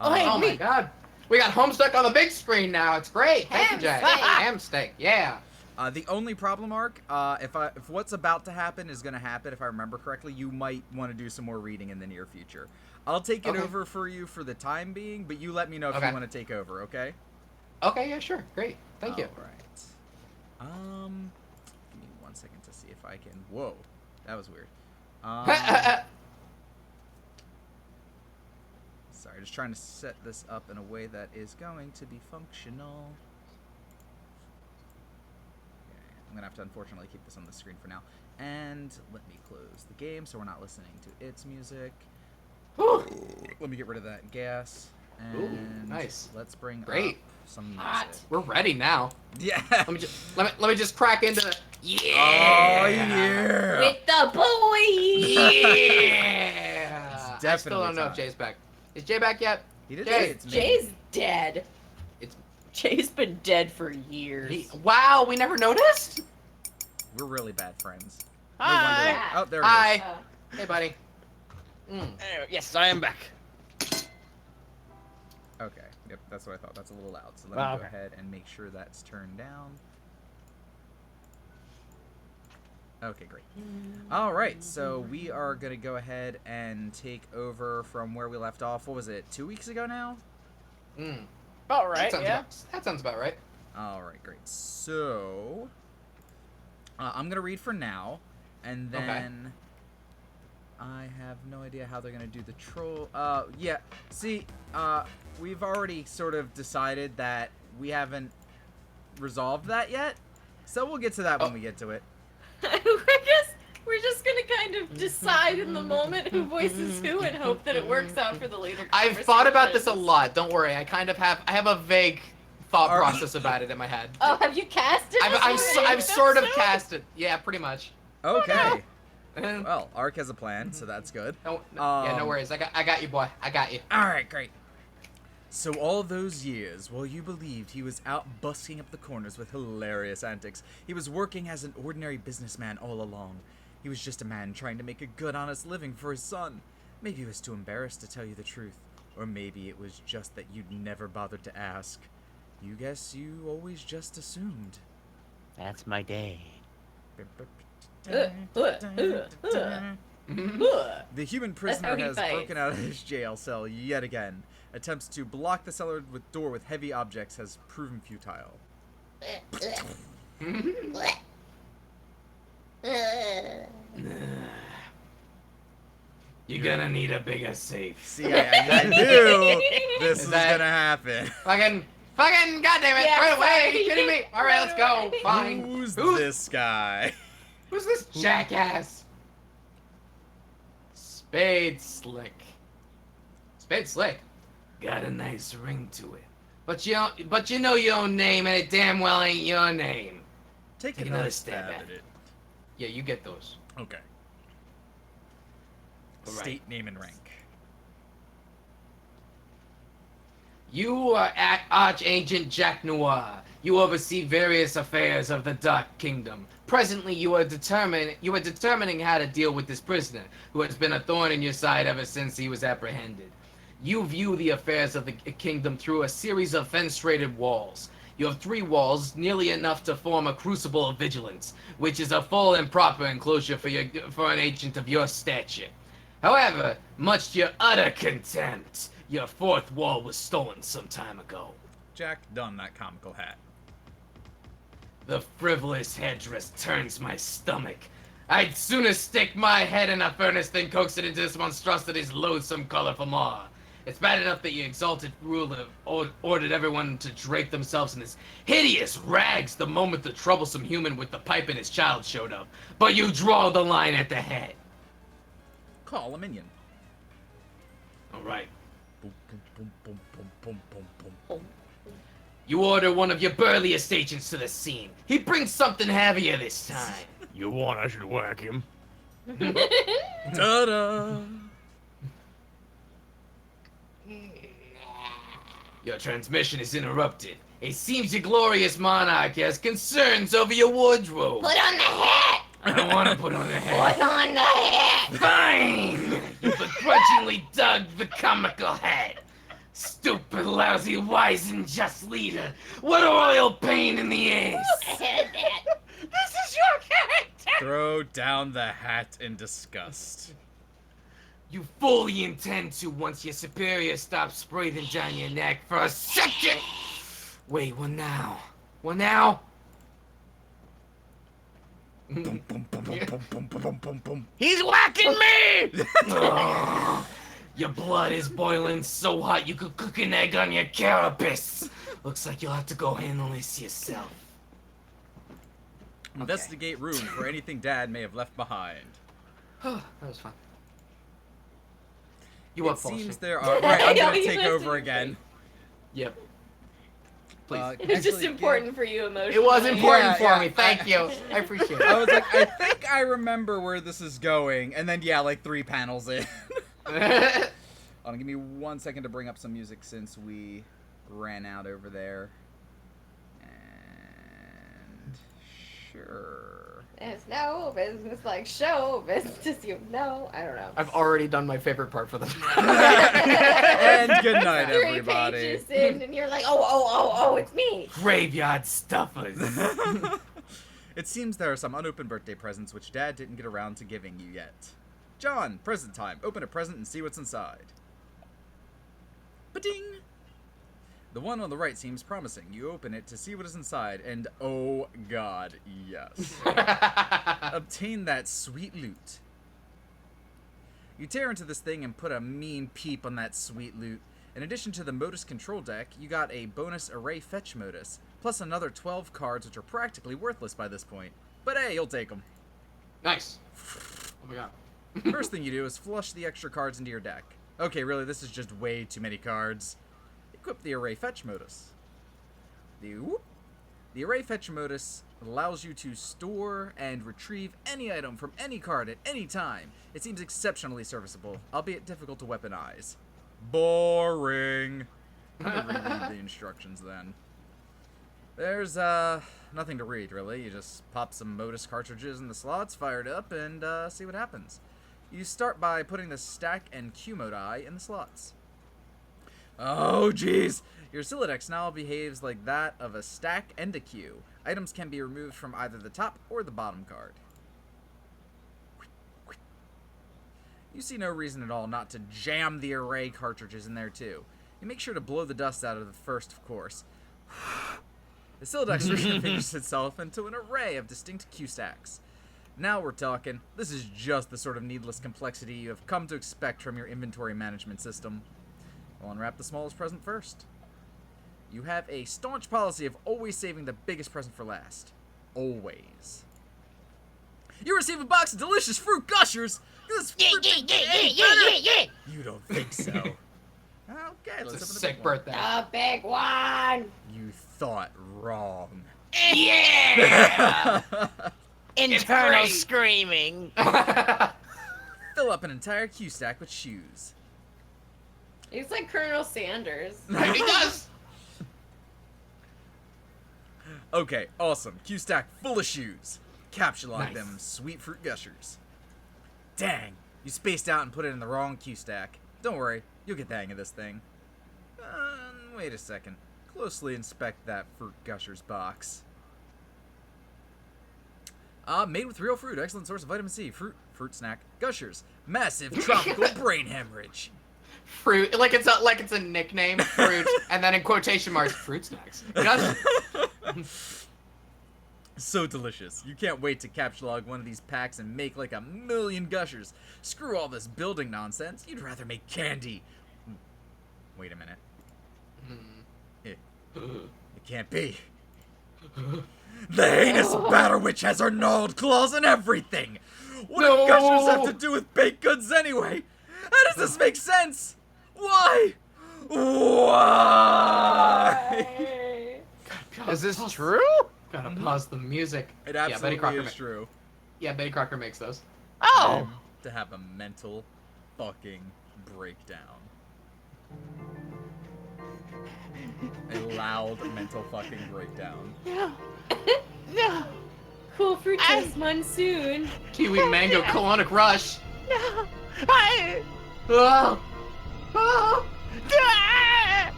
Oh, hey, Oh my wait. god. We got Homestuck on the big screen now. It's great. Thank you, Jay. Ham steak. Ham steak. Yeah. The only problem, Mark, if what's about to happen is going to happen, if I remember correctly, you might want to do some more reading in the near future. I'll take it Okay. over for you for the time being, but you let me know if Okay. you want to take over, okay? Okay, yeah, sure. Great. Thank you. All right. Give me 1 second to see if I can. Whoa, that was weird. Sorry, just trying to set this up in a way that is going to be functional. Okay, I'm gonna have to unfortunately keep this on the screen for now. And let me close the game so we're not listening to its music. Let me get rid of that gas. And nice. let's bring Great. up some music. Hot. We're ready now. Yeah. Let me just crack into the Oh yeah. With the boys. Yeah. It's I still definitely don't know if time. Jay's back. Is Jay back yet? He did Jay, say it's me. Jay's dead. It's Jay's been dead for years. wow, we never noticed. We're really bad friends. No Hi. wonder- Oh, there it is. Hi. Oh. Hey, buddy. Yes, I am back. Okay. Yep, that's what I thought. That's a little loud. So let Oh, me go okay. ahead and make sure that's turned down. Okay, great. All right, so we are going to go ahead and take over from where we left off. What was it, 2 weeks ago now? All right, yeah. That sounds about right. All right, great. So, I'm going to read for now, and Okay. then I have no idea how they're going to do the troll. Yeah, see, we've already sort of decided that we haven't resolved that yet, so we'll get to that when we get to it. We're just gonna kind of decide in the moment who voices who and hope that it works out for the later. I've thought about this a conversations. lot. Don't worry. I have a vague thought process about it in my head. Oh, have you cast it? I've sort of cast it. Yeah, pretty much. Okay. no, Well, Ark has a plan, so that's good. yeah, no worries. I got you, boy. I got you. All right, great. So all those years, while you believed he was out busking up the corners with hilarious antics, he was working as an ordinary businessman all along. He was just a man trying to make a good, honest living for his son. Maybe he was too embarrassed to tell you the truth, or maybe it was just that you'd never bothered to ask. You guess you always just assumed. That's my day. The human prisoner how he has fights. broken out of his jail cell yet again. Attempts to block the cellar door with heavy objects has proven futile. You're gonna need a bigger safe. See, I knew this Is was that- gonna happen. Fucking, goddamn it! Yeah, right away! Are sorry. you kidding me? All right, let's go. Right away. Fine. Who's this guy? Who's this jackass? Spade Slick. Spade Slick. Got a nice ring to it. But you know your own name, and it damn well ain't your name. Take Take another another stab stab at it. Yeah, you get those. Okay. All right. State, name, and rank. You are Archagent Jack Noir. You oversee various affairs of the Dark Kingdom. Presently, you are determining how to deal with this prisoner, who has been a thorn in your side ever since he was apprehended. You view the affairs of the kingdom through a series of fenestrated walls. You have 3 walls, nearly enough to form a crucible of vigilance, which is a full and proper enclosure for an agent of your stature. However, much to your utter contempt, Your fourth wall was stolen some time ago. Jack, done that comical hat. The frivolous headdress turns my stomach. I'd sooner stick my head in a furnace than coax it into this monstrosity's loathsome colorful maw. It's bad enough that your exalted ruler ordered everyone to drape themselves in this hideous rags the moment the troublesome human with the pipe and his child showed up. But you draw the line at the head. Call a minion. Alright. Boom, boom, boom, boom, boom, boom, boom, boom. You order one of your burliest agents to the scene. He brings something heavier this time. You want I should whack him? Ta-da! Your transmission is interrupted. It seems your glorious monarch has concerns over your wardrobe. Put on the hat! I don't want to put on the hat. Put on the hat! Fine! You begrudgingly dug the comical hat. Stupid, lousy, wise, and just leader. What a royal pain in the ass. Who said that? This is your character. Throw down the hat in disgust. You fully intend to once your superior stops breathing down your neck for a second. Wait, what now? What now? Boom, boom, boom, boom, boom, boom, boom, boom, boom. He's whacking me! Oh, your blood is boiling so hot you could cook an egg on your carapace. Looks like you'll have to go handle this yourself. Investigate room for anything Dad may have left behind. That was fun. You up, It Paul? seems there are. Right, I'm gonna take over again. Yep. Please. It was just Actually, important for you emotionally. It was important Yeah, for yeah, me. Thank you. I appreciate I it. was like, I think I remember where this is going, and then yeah, like 3 panels in. Hold on, give me 1 second to bring up some music since we ran out over there. And sure. There's no business like show business, you know. I don't know. I've already done my favorite part for them. And good night, 3 everybody. pages in, and you're like, oh, it's me. Graveyard stuffers. It seems there are some unopened birthday presents which Dad didn't get around to giving you yet. John, present time. Open a present and see what's inside. Ba-ding! The one on the right seems promising. You open it to see what is inside, and oh god, yes. Obtain that sweet loot. You tear into this thing and put a mean peep on that sweet loot. In addition to the Modus control deck, you got a bonus array fetch modus, plus another 12 cards which are practically worthless by this point. But hey, you'll take them. Nice. Oh my god. First thing you do is flush the extra cards into your deck. Okay, really, this is just way too many cards. Equip the array fetch modus. The array fetch modus allows you to store and retrieve any item from any card at any time. It seems exceptionally serviceable, albeit difficult to weaponize. Boring. I'm gonna reread the instructions then. There's nothing to read really. You just pop some modus cartridges in the slots, fire it up, and see what happens. You start by putting the stack and Q modi in the slots. Oh, jeez. Your Siladex now behaves like that of a stack and a queue. Items can be removed from either the top or the bottom card. You see no reason at all not to jam the array cartridges in there too. You make sure to blow the dust out of the first, of course. The Siladex reconfigures itself into an array of distinct queue stacks. Now we're talking. This is just the sort of needless complexity you have come to expect from your inventory management system. We'll unwrap the smallest present first. You have a staunch policy of always saving the biggest present for last. Always. You receive a box of delicious fruit gushers! This fruit Yeah. You don't think so? Okay, let's It's a open the sick big one. birthday. The big one. You thought wrong. Yeah! Internal great. screaming. Fill up an entire Q stack with shoes. He's like Colonel Sanders. Right, he does. Okay, awesome. Q stack full of shoes. Capture lock Nice. them sweet fruit gushers. Dang, you spaced out and put it in the wrong Q stack. Don't worry, you'll get the hang of this thing. Wait a second. Closely inspect that fruit gushers box. Made with real fruit. Excellent source of vitamin C. Fruit snack. Gushers. Massive tropical brain hemorrhage. Fruit, like it's a nickname, fruit, and then in quotation marks, fruit snacks. So delicious. You can't wait to capture one of these packs and make like 1,000,000 gushers. Screw all this building nonsense. You'd rather make candy. Wait a minute. It can't be. The heinous batter witch has her gnawed claws and everything. What do gushers have to do with baked goods anyway? How does this make sense? Why? Why? Is this true? Gotta pause the music. It Betty absolutely Crocker is true. Yeah, Betty Crocker makes those. Oh. To have a mental fucking breakdown. A loud mental fucking breakdown. No. No. Cool fruit taste monsoon. Kiwi mango colonic rush. No. I. Oh. Oh.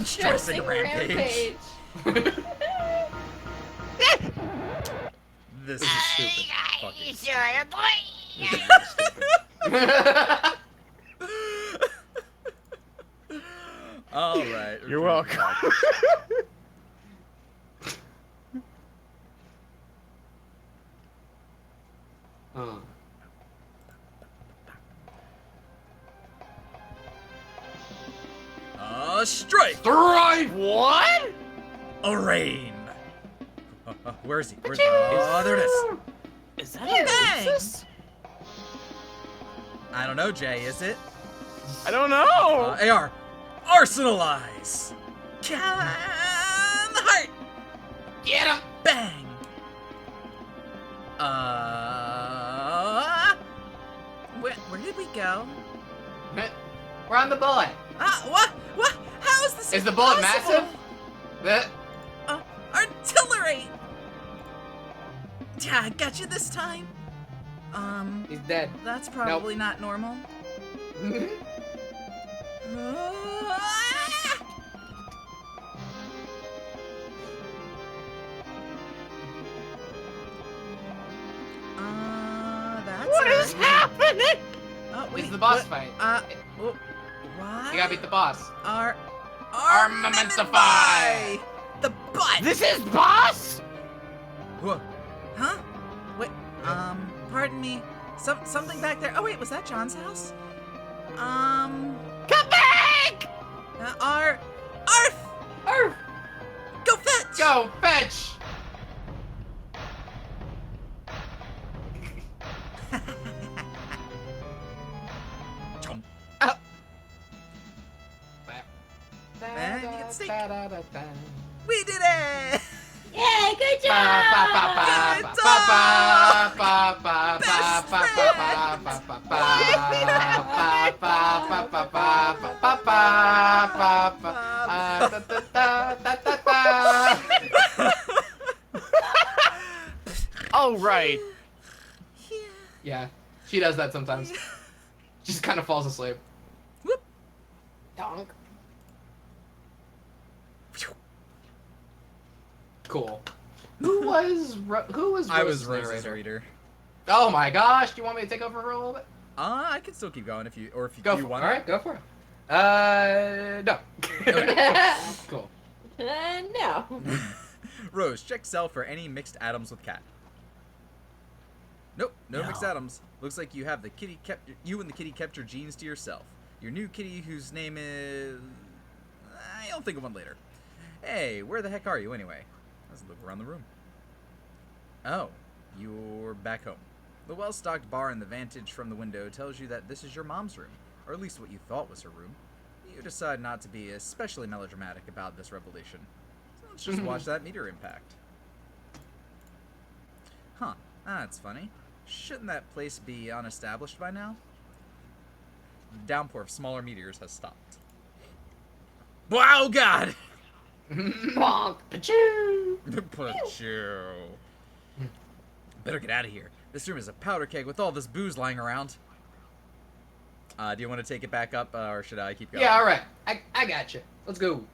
Stressing rampage. This is stupid. Fucking all right. You're welcome. Strike! Strike! What? A rain! Where is he? Where's he? Oh, there it is. Is that a Thanks. I don't know, Jay, is it? I don't know. AR, arsenalize! Come heart. Get him! Bang. Where did we go? We're on the bullet. What? How is this Is the bullet possible? massive? Artillery. Yeah, I got you this time. He's dead. That's probably not normal. That's What is happening? Oh, wait, It's the boss what? fight. What? You gotta beat the boss. Armamentify! The butt! This is boss? Whoa. Huh? Wait, pardon me. Something back there. Oh, wait, was that John's house? Come back! Arf! Arf! Go fetch! Go fetch! Chomp. Man, you can stay. We did it! Yeah, good job. Oh, right. Yeah, she does that sometimes. She just kind of falls asleep. Whoop. Donk. Cool. Who was I was Rose's Rose's narrator? reader. Oh my gosh! Do you want me to take over for a little bit? I can still keep going if you Go you for it. want. All right, go for it. No. Cool. No. Rose, check cell for any mixed atoms with cat. Nope, no mixed atoms. Looks like you have you and the kitty kept your genes to yourself. Your new kitty, whose name is, I'll think of one later. Hey, where the heck are you anyway? Let's look around the room. Oh, you're back home. The well-stocked bar in the vantage from the window tells you that this is your mom's room, or at least what you thought was her room. You decide not to be especially melodramatic about this revelation. So let's just watch that meteor impact. Huh, that's funny. Shouldn't that place be unestablished by now? The downpour of smaller meteors has stopped. Wow, God! Bonk. Pachoo. Pachoo. Better get out of here. This room is a powder keg with all this booze lying around. Do you want to take it back up, or should I keep going? Yeah, all right. I got you. Let's go.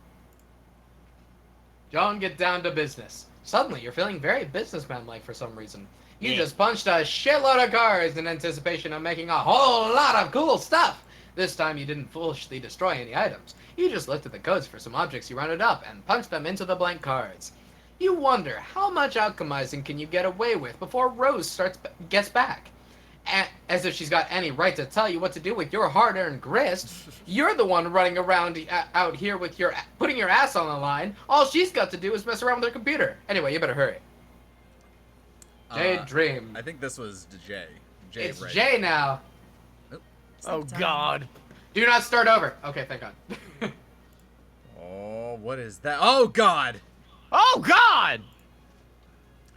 John, get down to business. Suddenly, you're feeling very businessman-like for some reason. You Yeah. just punched a shitload of cards in anticipation of making a whole lot of cool stuff. This time you didn't foolishly destroy any items. You just looked at the codes for some objects you rounded up and punched them into the blank cards. You wonder how much alchemizing can you get away with before Rose gets back. As if she's got any right to tell you what to do with your hard-earned grist. You're the one running around out here with putting your ass on the line. All she's got to do is mess around with her computer. Anyway, you better hurry. Jade Dream. I think this was Jay. Jay, It's right? Jay now. Oh God. Do not start over. Okay, thank God. Oh, what is that? Oh God! Oh God.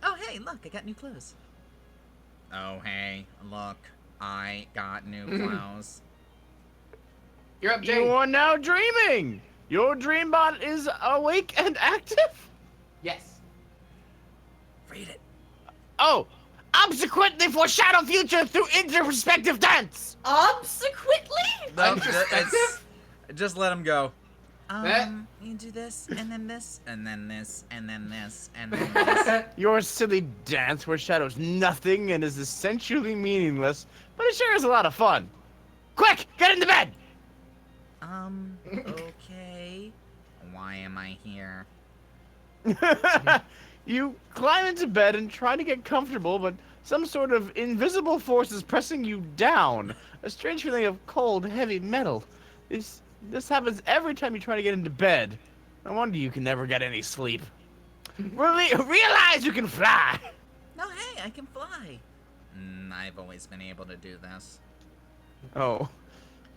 Oh, hey, look, I got new clothes. Oh hey, look, I got new clothes. You're up, Jay. You are now dreaming. Your dream bot is awake and active. Yes. Read it. Oh, subsequently foreshadow future through interperspective dance. Obsequently? No, Introspective? just let him go. You do this, and then this, and then this, and then this, and then this. Your silly dance foreshadows nothing and is essentially meaningless, but it sure is a lot of fun. Quick, get into bed. Okay. Why am I here? You climb into bed and try to get comfortable, but some sort of invisible force is pressing you down. A strange feeling of cold, heavy metal. This happens every time you try to get into bed. No wonder you can never get any sleep. Realize you can fly. No, hey, I can fly. I've always been able to do this. Oh.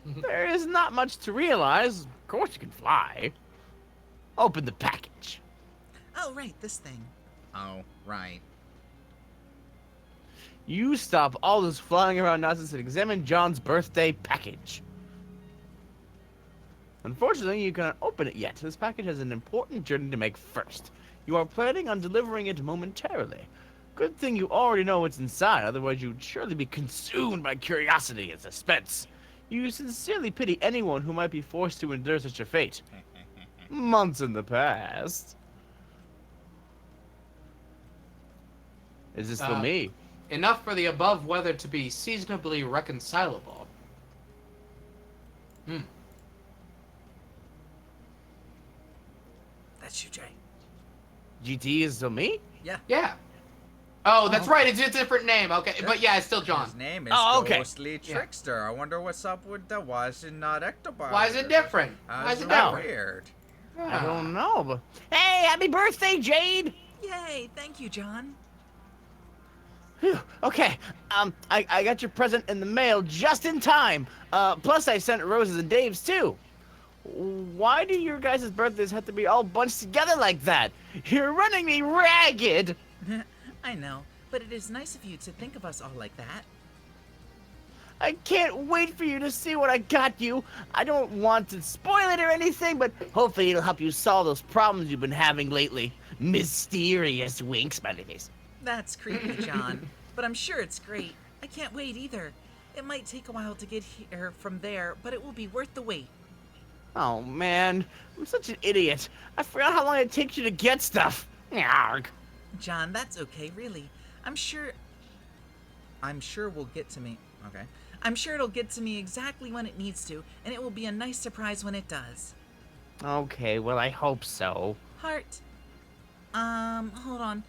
There is not much to realize. Of course you can fly. Open the package. Oh, right, this thing. Oh, right. You stop all this flying around nonsense and examine John's birthday package. Unfortunately, you cannot open it yet. This package has an important journey to make first. You are planning on delivering it momentarily. Good thing you already know what's inside, otherwise you'd surely be consumed by curiosity and suspense. You sincerely pity anyone who might be forced to endure such a fate. Months in the past. Is this for me? Enough for the above weather to be seasonably reconcilable. That's you, Jay. GT is for me? Yeah. Oh, that's right. It's a different name. Okay, but yeah, it's still John. His name is Oh, okay. Ghostly Trickster. I wonder what's up with that. Why is it not Ectobot? Why is it different? Why is it different? different? Weird. I don't know, but... Hey, happy birthday, Jade! Yay, thank you, John. Phew, okay, I got your present in the mail just in time. Plus I sent Rose's and Dave's too. Why do your guys' birthdays have to be all bunched together like that? You're running me ragged! I know, but it is nice of you to think of us all like that. I can't wait for you to see what I got you. I don't want to spoil it or anything, but hopefully it'll help you solve those problems you've been having lately. Mysterious wink, smiley face. That's creepy, John, but I'm sure it's great. I can't wait either. It might take a while to get here from there, but it will be worth the wait. Oh man, I'm such an idiot. I forgot how long it takes you to get stuff. Yarg. John, that's okay, really. I'm sure we'll get to me. Okay. I'm sure it'll get to me exactly when it needs to, and it will be a nice surprise when it does. Okay, well I hope so. Heart. Hold on.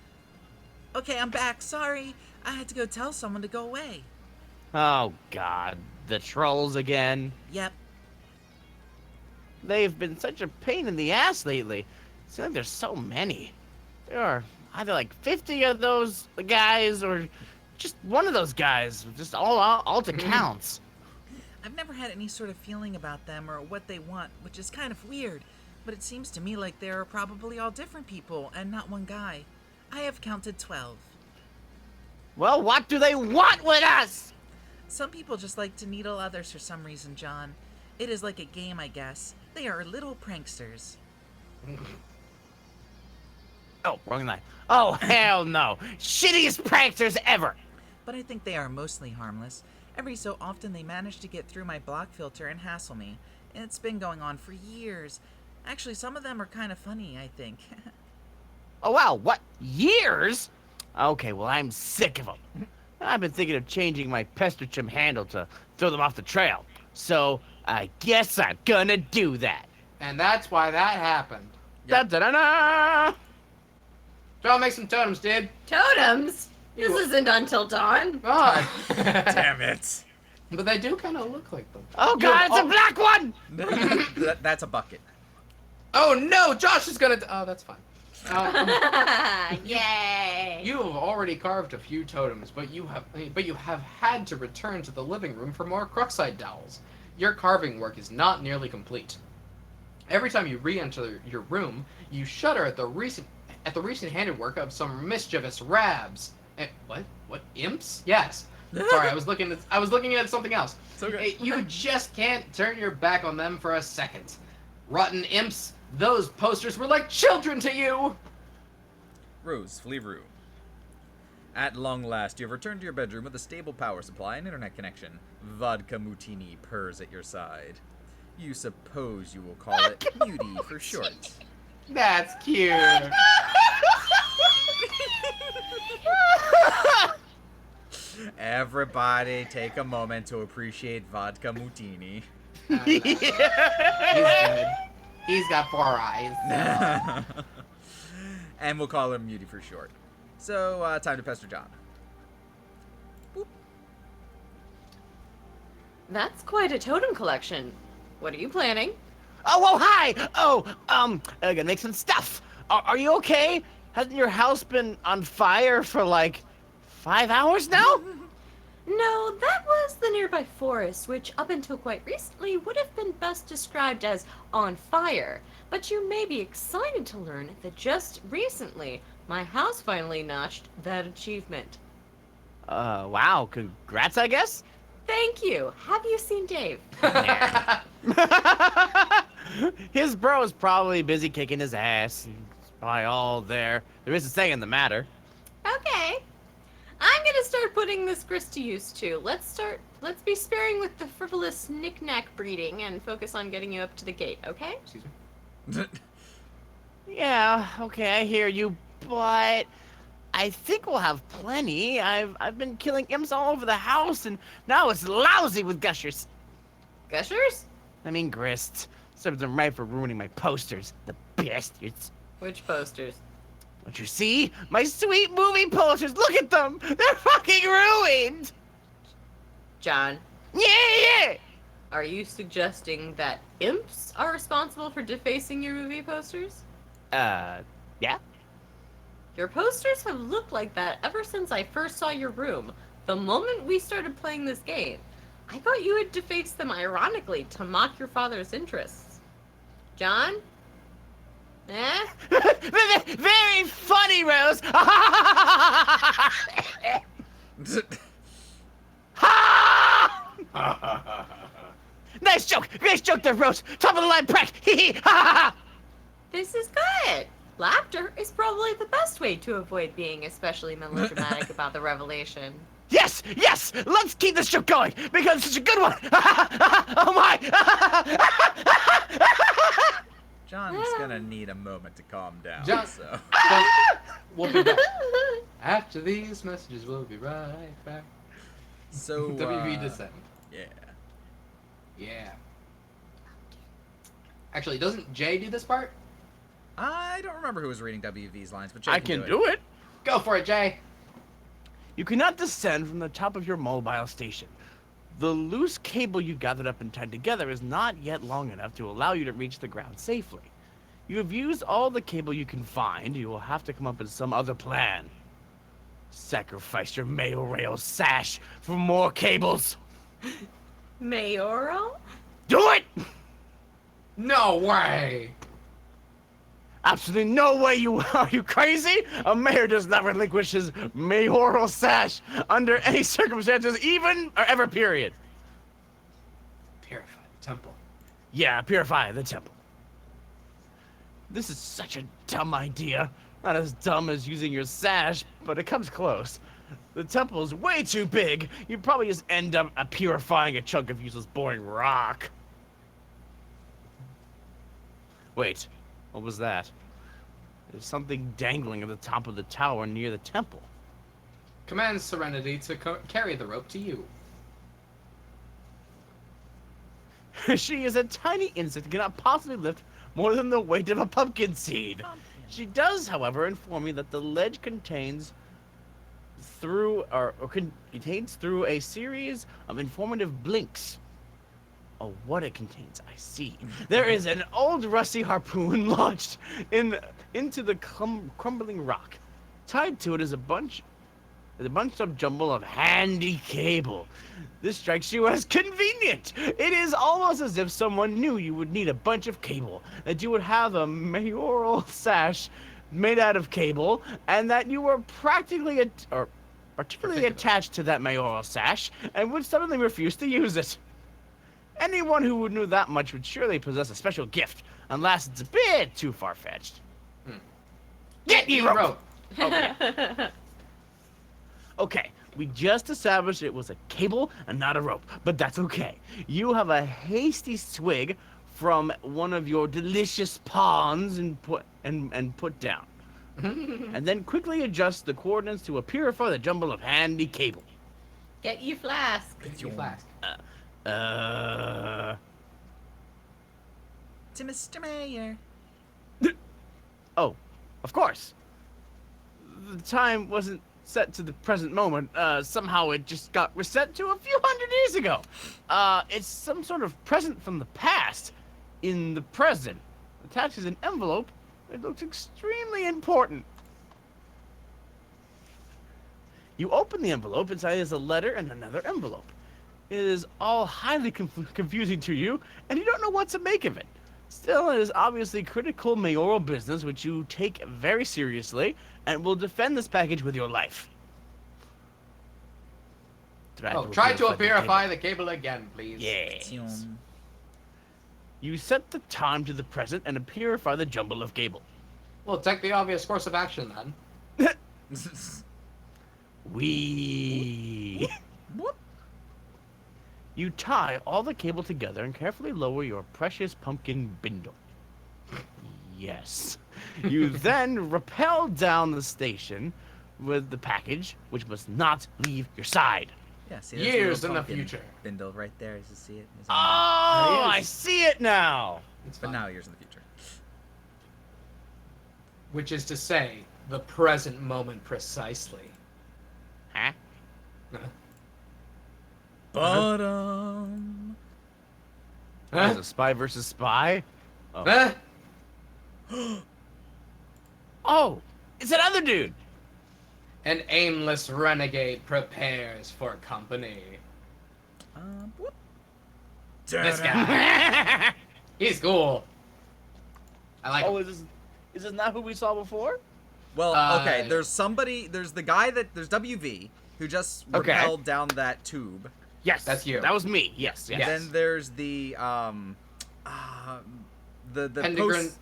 Okay, I'm back. Sorry. I had to go tell someone to go away. Oh god, the trolls again. Yep. They've been such a pain in the ass lately. It seems like there's so many. There are either like 50 of those guys or just one of those guys. Just all to counts. I've never had any sort of feeling about them or what they want, which is kind of weird. But it seems to me like they are probably all different people and not one guy. I have counted 12. Well, what do they want with us? Some people just like to needle others for some reason, John. It is like a game, I guess. They are little pranksters. Oh, wrong line. Oh, hell no. Shittiest pranksters ever. But I think they are mostly harmless. Every so often they manage to get through my block filter and hassle me. And it's been going on for years. Actually, some of them are kind of funny, I think. Oh, wow. What? Years? Okay, well, I'm sick of them. I've been thinking of changing my Pesterchim handle to throw them off the trail. So, I guess I'm gonna do that. And that's why that happened. Yep. Da-da-da-da! Joe, make some totems, dude. Totems? This isn't until dawn. Oh. Damn it. But they do kind of look like them. Oh god, it's a black one! That's a bucket. Oh no, Josh is gonna. Oh, that's fine. Yay! You have already carved a few totems, but you have had to return to the living room for more Cruxide dowels. Your carving work is not nearly complete. Every time you re-enter your room, you shudder at the recent handiwork of some mischievous rabs. What? What? Imps? Yes. Sorry, I was looking at something else. It's okay. You just can't turn your back on them for a second. Rotten imps, those posters were like children to you! Rose, flee room. At long last, you have returned to your bedroom with a stable power supply and internet connection. Vodka Mutini purrs at your side. You suppose you will call it Beauty for short. That's cute. Everybody take a moment to appreciate Vodka Mutini. He's good. He's got 4 eyes. And we'll call him Muty for short. So, time to pester John. Boop. That's quite a totem collection. What are you planning? Oh, hi! Oh, I gotta make some stuff. Are you okay? Hasn't your house been on fire for like 5 hours now? No, that was the nearby forest, which up until quite recently would have been best described as on fire. But you may be excited to learn that just recently, my house finally notched that achievement. Wow, congrats, I guess? Thank you. Have you seen Dave? His bro is probably busy kicking his ass. It's probably all there. There is a saying in the matter. Okay. I'm gonna start putting this grist to use too. Let's be sparing with the frivolous knick-knack breeding and focus on getting you up to the gate, okay? Excuse me. Yeah, okay, I hear you, but I think we'll have plenty. I've been killing imps all over the house, and now it's lousy with gushers. Gushers? I mean grist. Serves them right for ruining my posters, the bastards. Which posters? Don't you see? My sweet movie posters, look at them! They're fucking ruined! John, Yeah! are you suggesting that imps are responsible for defacing your movie posters? Yeah? Your posters have looked like that ever since I first saw your room. The moment we started playing this game, I thought you had defaced them ironically to mock your father's interests. John? Eh? Very funny, Rose! Nice joke there, Rose! Top of the line prank! This is good. Laughter is probably the best way to avoid being especially melodramatic about the revelation. Yes! Let's keep this joke going, because it's a good one! Oh my! John's gonna need a moment to calm down, John- so... We'll be back. After these messages, we'll be right back. So, WV Descent. yeah. Yeah. Actually, doesn't Jay do this part? I don't remember who was reading WV's lines, but Jay I can can do it. Go for it, Jay. You cannot descend from the top of your mobile station. The loose cable you gathered up and tied together is not yet long enough to allow you to reach the ground safely. You have used all the cable you can find. You will have to come up with some other plan. Sacrifice your mayoral sash for more cables. Mayoral? Do it! No way. Absolutely no way are you crazy? A mayor does not relinquish his mayoral sash under any circumstances, even or ever, period. Purify the temple. Yeah, purify the temple. This is such a dumb idea. Not as dumb as using your sash, but it comes close. The temple is way too big. You'd probably just end up purifying a chunk of useless boring rock. Wait, what was that? There's something dangling at the top of the tower near the temple. commands Serenity to carry the rope to you. She is a tiny insect and cannot possibly lift more than the weight of a pumpkin seed. She does, however, inform me that the ledge contains contains through a series of informative blinks. Oh, what it contains, I see. There is an old rusty harpoon launched into the crumbling rock. Tied to it is a bunched up jumble of handy cable. This strikes you as convenient. It is almost as if someone knew you would need a bunch of cable, that you would have a mayoral sash made out of cable, and that you were particularly attached to that mayoral sash, and would suddenly refuse to use it. Anyone who knew that much would surely possess a special gift, unless it's a bit too far-fetched. Get ye rope! Okay. Okay, we just established it was a cable and not a rope, but that's okay. You have a hasty swig from one of your delicious pawns and put down. And then quickly adjust the coordinates to purify the jumble of handy cable. Get you flask. Get you flask. To Mr. Mayor. Oh, of course. The time wasn't set to the present moment. Somehow it just got reset to a few hundred years ago. It's some sort of present from the past in the present. Attached as an envelope, it looks extremely important. You open the envelope, inside is a letter and another envelope. It is all highly confusing to you, and you don't know what to make of it. Still, it is obviously critical mayoral business, which you take very seriously, and will defend this package with your life. Try to purify the cable again, please. Yes. You set the time to the present and purify the jumble of cable. Well, take the obvious course of action, then. You tie all the cable together and carefully lower your precious pumpkin bindle. Yes. You then rappel down the station with the package, which must not leave your side. Yeah, see, there's a Years little in the pumpkin future. Bindle right there. You see it? It's Oh, on I see it now. It's but fine. now years in the future. Which is to say, the present moment precisely. Huh? Bottom. Is it spy versus spy? Oh. Huh? Oh, it's that other dude. An aimless renegade prepares for company. Whoop. This guy. He's cool. I like him. Is this not who we saw before? Well, okay. There's the guy there's WV who just Okay. rappelled down that tube. Yes, That's you. That was me. Yes. Yes. Then there's the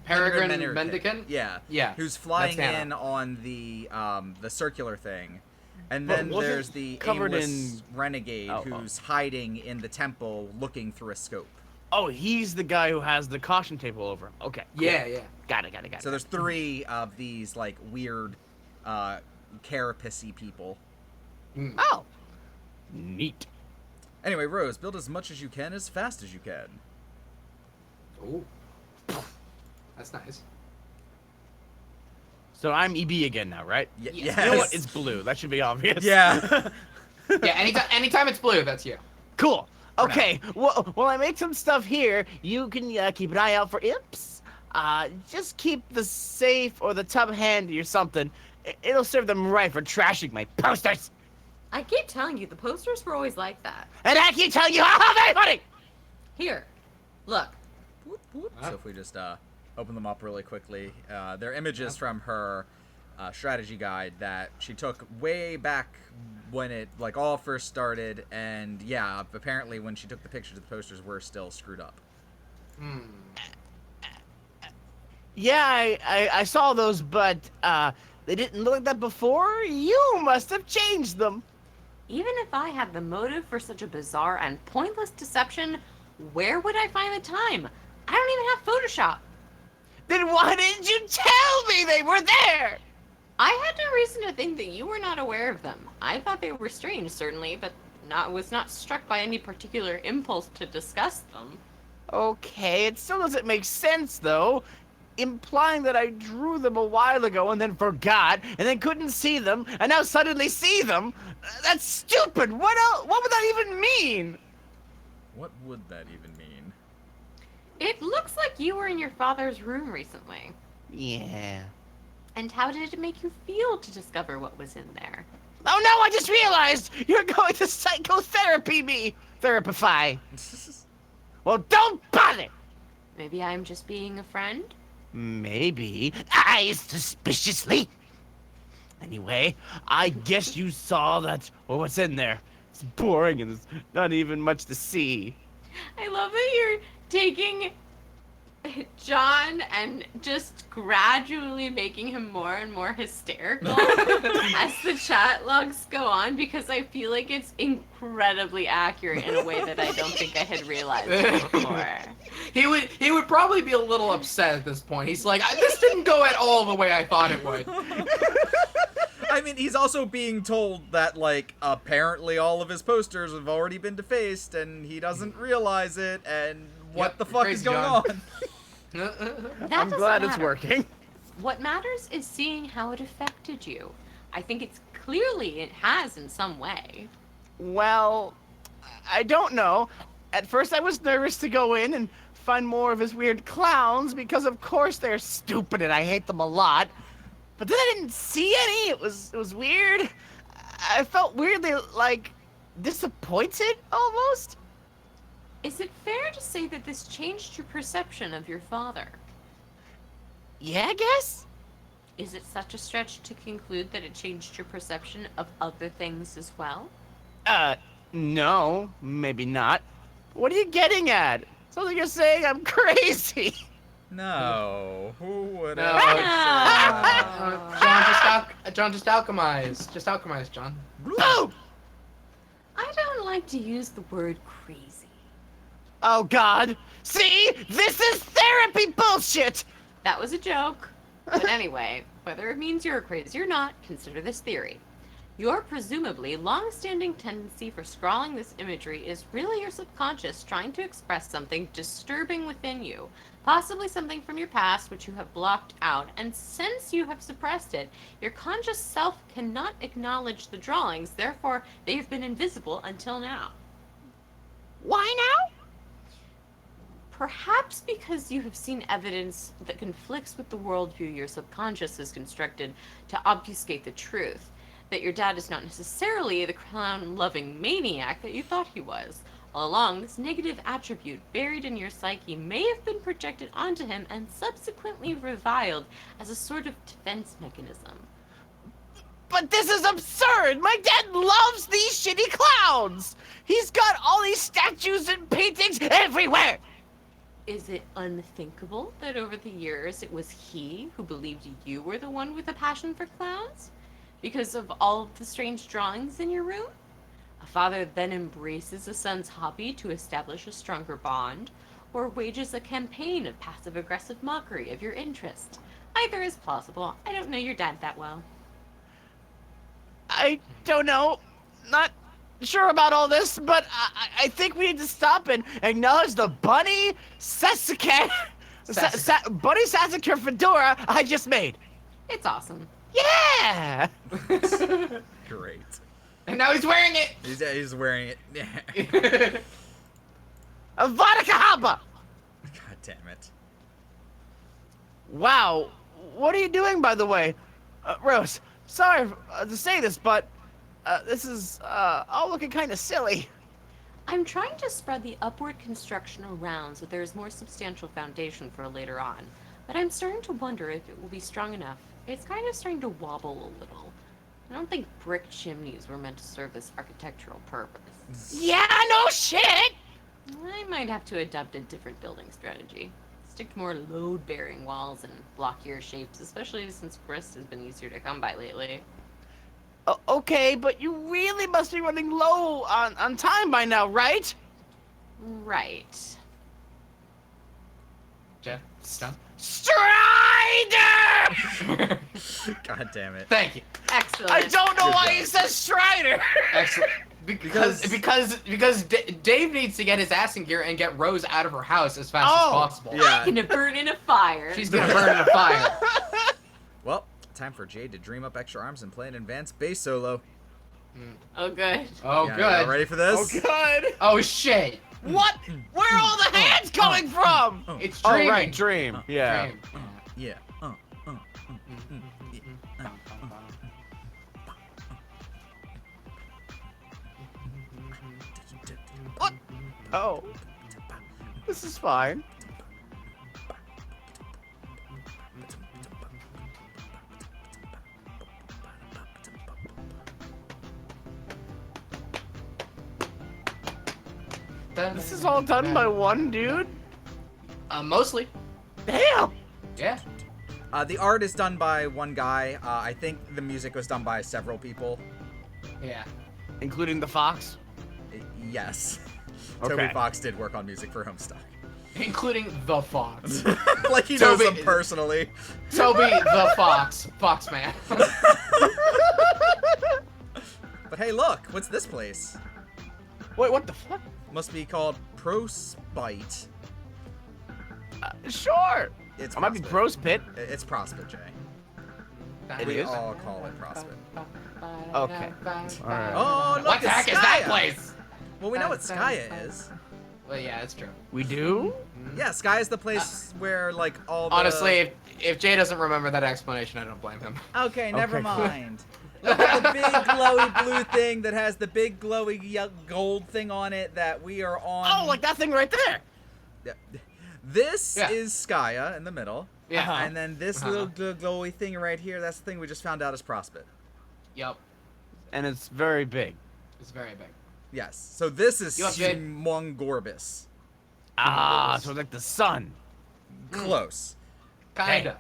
Peregrine Mendicant? Yeah. Yeah, Who's flying that's Hannah. in on the circular thing. And But then wasn't there's the covered aimless renegade Oh, who's hiding in the temple looking through a scope. Oh, he's the guy who has the caution tape all over him. Okay. Cool. Yeah. Got it. So there's 3 of these like weird carapace people. Mm. Oh. Neat. Anyway, Rose, build as much as you can as fast as you can. Ooh. That's nice. So I'm EB again now, right? Yes. Yes. You know what? It's blue. That should be obvious. Yeah. Yeah, anytime it's blue, that's you. Cool. Okay. Well, while I make some stuff here, you can keep an eye out for imps. Just keep the safe or the tub handy or something. It'll serve them right for trashing my posters. I keep telling you, the posters were always like that. And I keep telling you how very funny. Here, look. Whoop, whoop. So if we just open them up really quickly, they're images from her strategy guide that she took way back when it like all first started, and yeah, apparently when she took the pictures, the posters were still screwed up. Hmm. Yeah, I saw those, but they didn't look like that before. You must have changed them. Even if I had the motive for such a bizarre and pointless deception, where would I find the time? I don't even have Photoshop. Then why didn't you tell me they were there? I had no reason to think that you were not aware of them. I thought they were strange, certainly, but was not struck by any particular impulse to discuss them. Okay, it still doesn't make sense, though. Implying that I drew them a while ago and then forgot, and then couldn't see them, and now suddenly see them? That's stupid! What else? What would that even mean? What would that even mean? It looks like you were in your father's room recently. Yeah. And how did it make you feel to discover what was in there? Oh no, I just realized! You're going to psychotherapy me! Therapify. Well, don't bother! Maybe I'm just being a friend? Maybe. Eyes suspiciously. Anyway, I guess you saw that, or what's in there. It's boring and there's not even much to see. I love that you're taking John and just gradually making him more and more hysterical as the chat logs go on, because I feel like it's incredibly accurate in a way that I don't think I had realized before. He would probably be a little upset at this point. He's like, this didn't go at all the way I thought it would. I mean, he's also being told that, like, apparently all of his posters have already been defaced, and he doesn't realize it, and what the fuck is crazy, going John. on? I'm glad it's matter. working. What matters is seeing how it affected you. I think it's clearly it has in some way. Well, I don't know. At first I was nervous to go in and find more of his weird clowns, because of course they're stupid and I hate them a lot. But then I didn't see any. It was weird. I felt weirdly, like, disappointed, almost. Is it fair to say that this changed your perception of your father? Yeah, I guess? Is it such a stretch to conclude that it changed your perception of other things as well? No, maybe not. What are you getting at? Sounds like you're saying I'm crazy. No. Who would No. have John, just alchemize. Just alchemize, John. Boom! I don't like to use the word crazy. Oh, God. See? This is therapy bullshit! That was a joke. But anyway, whether it means you're crazy or not, consider this theory. Your presumably long-standing tendency for scrawling this imagery is really your subconscious trying to express something disturbing within you, possibly something from your past which you have blocked out, and since you have suppressed it, your conscious self cannot acknowledge the drawings, therefore they have been invisible until now. Why now? Perhaps because you have seen evidence that conflicts with the worldview your subconscious has constructed to obfuscate the truth, that your dad is not necessarily the clown-loving maniac that you thought he was. All along, this negative attribute buried in your psyche may have been projected onto him and subsequently reviled as a sort of defense mechanism. But this is absurd! My dad loves these shitty clowns! He's got all these statues and paintings everywhere! Is it unthinkable that over the years it was he who believed you were the one with a passion for clowns? Because of all of the strange drawings in your room? A father then embraces a son's hobby to establish a stronger bond, or wages a campaign of passive-aggressive mockery of your interest. Either is plausible. I don't know your dad that well. I don't know. Not sure about all this, but I think we need to stop and acknowledge the bunny Sassacre bunny Sassacre fedora I just made. It's awesome. Yeah! Great. And now he's wearing it! He's wearing it. Avada Kedavra! God damn it. Wow, what are you doing, by the way? Rose, sorry to say this, but this is all looking kind of silly. I'm trying to spread the upward construction around so there is more substantial foundation for later on, but I'm starting to wonder if it will be strong enough. It's kind of starting to wobble a little. I don't think brick chimneys were meant to serve this architectural purpose. Yeah, no shit! I might have to adopt a different building strategy. Stick to more load-bearing walls and blockier shapes, especially since grist has been easier to come by lately. Okay, but you really must be running low on time by now, right? Right. Jeff? John? Strike! Strider! God damn it. Thank you. Excellent. I don't know Good why job. he says Strider. Excellent. Because Dave needs to get his ass in gear and get Rose out of her house as fast as possible. Yeah. Gonna burn in a fire. She's gonna burn in a fire. Well, time for Jade to dream up extra arms and play an advanced bass solo. Oh, good. Oh, Yeah, good. y'all ready for this? good. Oh, shit. What? Where are all the hands coming from? It's Oh, dreaming. right, dream. Yeah. Dream. Yeah. What? Oh. This is fine. This is all done by one dude? Mostly. Damn! Yeah. The art is done by one guy. I think the music was done by several people. Yeah. Including the fox? Yes. Okay. Toby Fox did work on music for Homestuck. Including the fox. Like he knows Toby- him personally. Toby the fox. Foxman. But hey, look, what's this place? Wait, what the fuck? Must be called Prospite. Sure. It's I might be Prospit. Bros Pit. It's Prospit, Jay. It We is? all call it Prospit. Okay. Alright. Oh, look, What the it's heck is that Skya. place? Well, we know what Skya is. Well, yeah, it's true. We do? Yeah, Skya is the place where, like, all the... Honestly, if Jay doesn't remember that explanation, I don't blame him. Okay, never Okay, cool. mind. Look at the big glowy blue thing that has the big glowy gold thing on it that we are on. Oh, like that thing right there. Yeah. This Yeah. is Skya in the middle. Yeah. Uh-huh. And then this little glowy thing right here, that's the thing we just found out is Prospit. Yup. And it's very big. It's very big. Yes. So this is You have big- Mongorbis. Ah, so like the sun. Close. Kinda.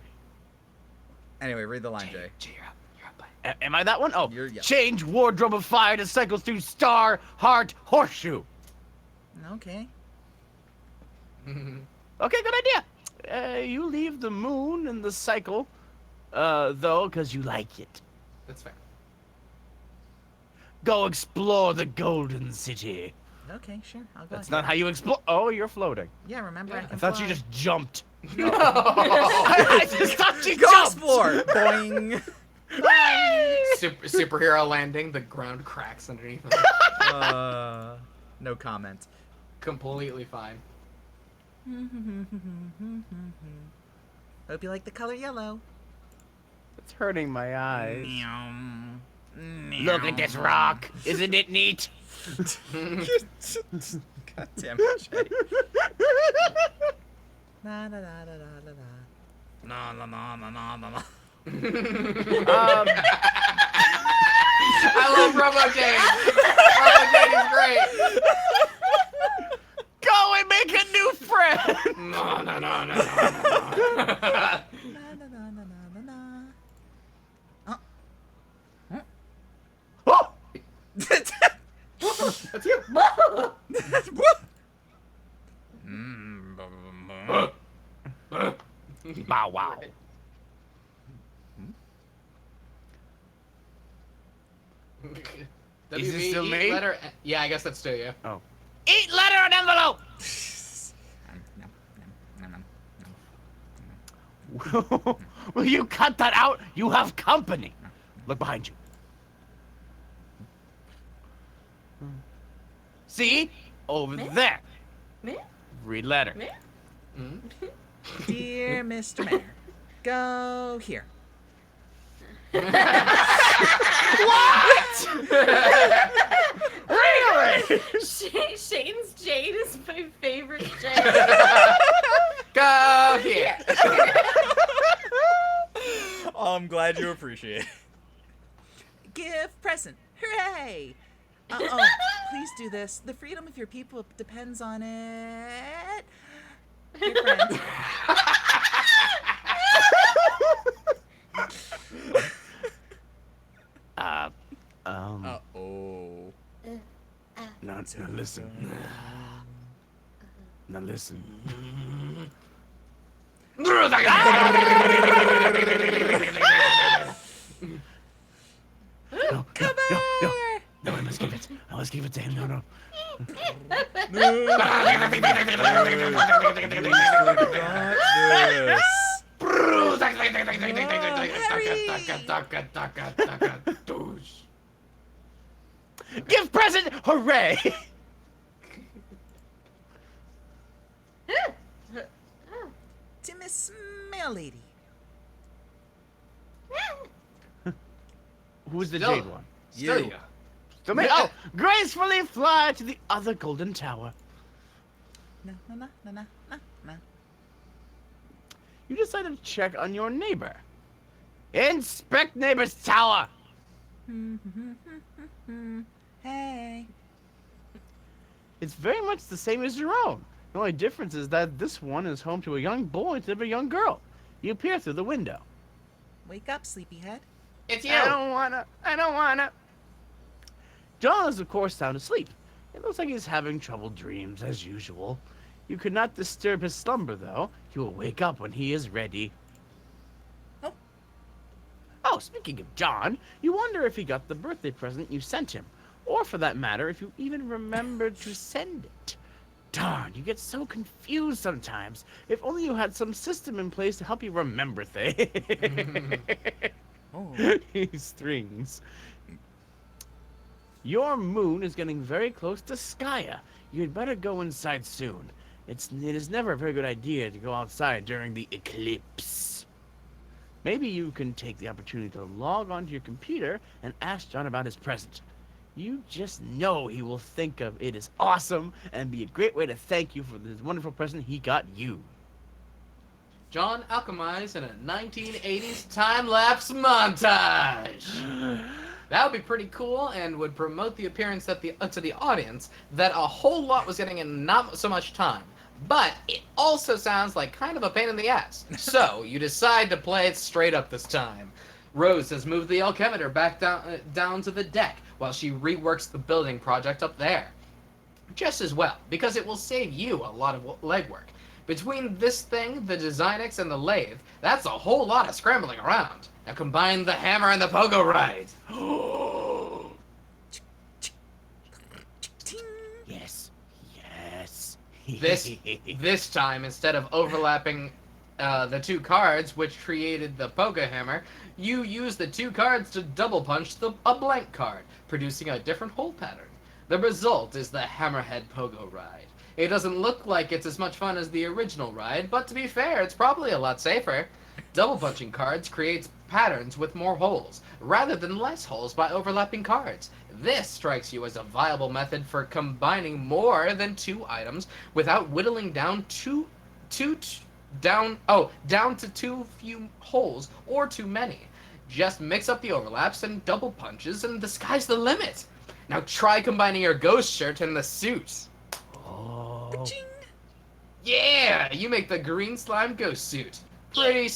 Anyway, read the line, Jay. Jay, you're up. You're up, bud. Am I that one? Oh, Yeah. change wardrobe of fire to cycle through star, heart, horseshoe. Okay. Okay, good idea. You leave the moon in the cycle, though, because you like it. That's fair. Go explore the Golden City. Okay, sure. I'll go. That's ahead. not how you explore. Oh, you're floating. Yeah, remember I Yeah. can I thought fly. you just jumped. No. I just thought you Go jumped. explore! Boing! Superhero landing. The ground cracks underneath him. No comment. Completely fine. Hope you like the color yellow. It's hurting my eyes. Meow. Look at this rock. Isn't it neat? God damn it, Jay. La la la la la la la. La la la la la la la. I love Robo Jane. Robo Jane is great. Go and make a new friend. No, no, no, no, no, no. La la la la la la la. Oh! That's you. Bow wow. Is it still me? Letter, yeah, I guess that's still you. Oh. Eat letter and envelope. Will you cut that out? You have company. Look behind you. See? Over there. Me? Read letter. Me? Dear Mr. Mayor, go here. Really? Shane's Jade is my favorite Jade. Go here. Oh, I'm glad you appreciate it. Give present. Hooray! Oh, please do this. The freedom of your people depends on it. Your friend. Uh-oh. Now listen. Now listen. give it to him. No. Give present! Hooray! To Miss Mail Lady. Who's the Still- jade one? Still You. you. To me. Oh, gracefully fly to the other golden tower. No. You decided to check on your neighbor. Inspect neighbor's tower. Hey. It's very much the same as your own. The only difference is that this one is home to a young boy instead of a young girl. You peer through the window. Wake up, sleepyhead. It's you. I don't wanna. John is, of course, sound asleep. It looks like he's having troubled dreams, as usual. You could not disturb his slumber, though. He will wake up when he is ready. Oh. Oh, speaking of John, you wonder if he got the birthday present you sent him. Or, for that matter, if you even remembered to send it. Darn, you get so confused sometimes. If only you had some system in place to help you remember things. Oh. Strings. Your moon is getting very close to Skya. You'd better go inside soon. It is never a very good idea to go outside during the eclipse. Maybe you can take the opportunity to log onto your computer and ask John about his present. You just know he will think of it as awesome and be a great way to thank you for this wonderful present he got you. John alchemized in a 1980s time-lapse montage. That would be pretty cool and would promote the appearance that to the audience that a whole lot was getting in not so much time. But it also sounds like kind of a pain in the ass. So you decide to play it straight up this time. Rose has moved the alchemeter back down to the deck while she reworks the building project up there. Just as well, because it will save you a lot of legwork. Between this thing, the Designix, and the lathe, that's a whole lot of scrambling around. Now combine the hammer and the pogo ride. Yes. This time, instead of overlapping the two cards, which created the pogo hammer, you use the two cards to double punch a blank card, producing a different hole pattern. The result is the Hammerhead Pogo Ride. It doesn't look like it's as much fun as the original ride, but to be fair, it's probably a lot safer. Double punching cards creates patterns with more holes, rather than less holes by overlapping cards. This strikes you as a viable method for combining more than two items without whittling down down to too few holes or too many. Just mix up the overlaps and double punches and the sky's the limit. Now try combining your ghost shirt and the suit. Oh. Yeah, you make the green slime ghost suit. Pretty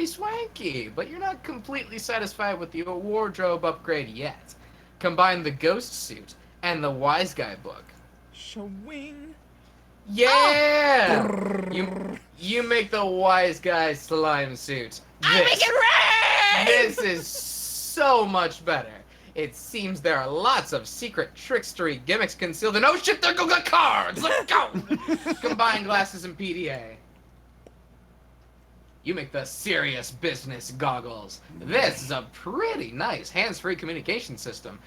swanky, but you're not completely satisfied with your wardrobe upgrade yet. Combine the ghost suit and the wise guy book. Showing. Yeah! You make the wise guy slime suit. I make it right! This is so much better. It seems there are lots of secret trickstery gimmicks concealed in— oh shit, there go the cards! Let's go! Combine glasses and PDA. You make the serious business goggles. This is a pretty nice hands-free communication system.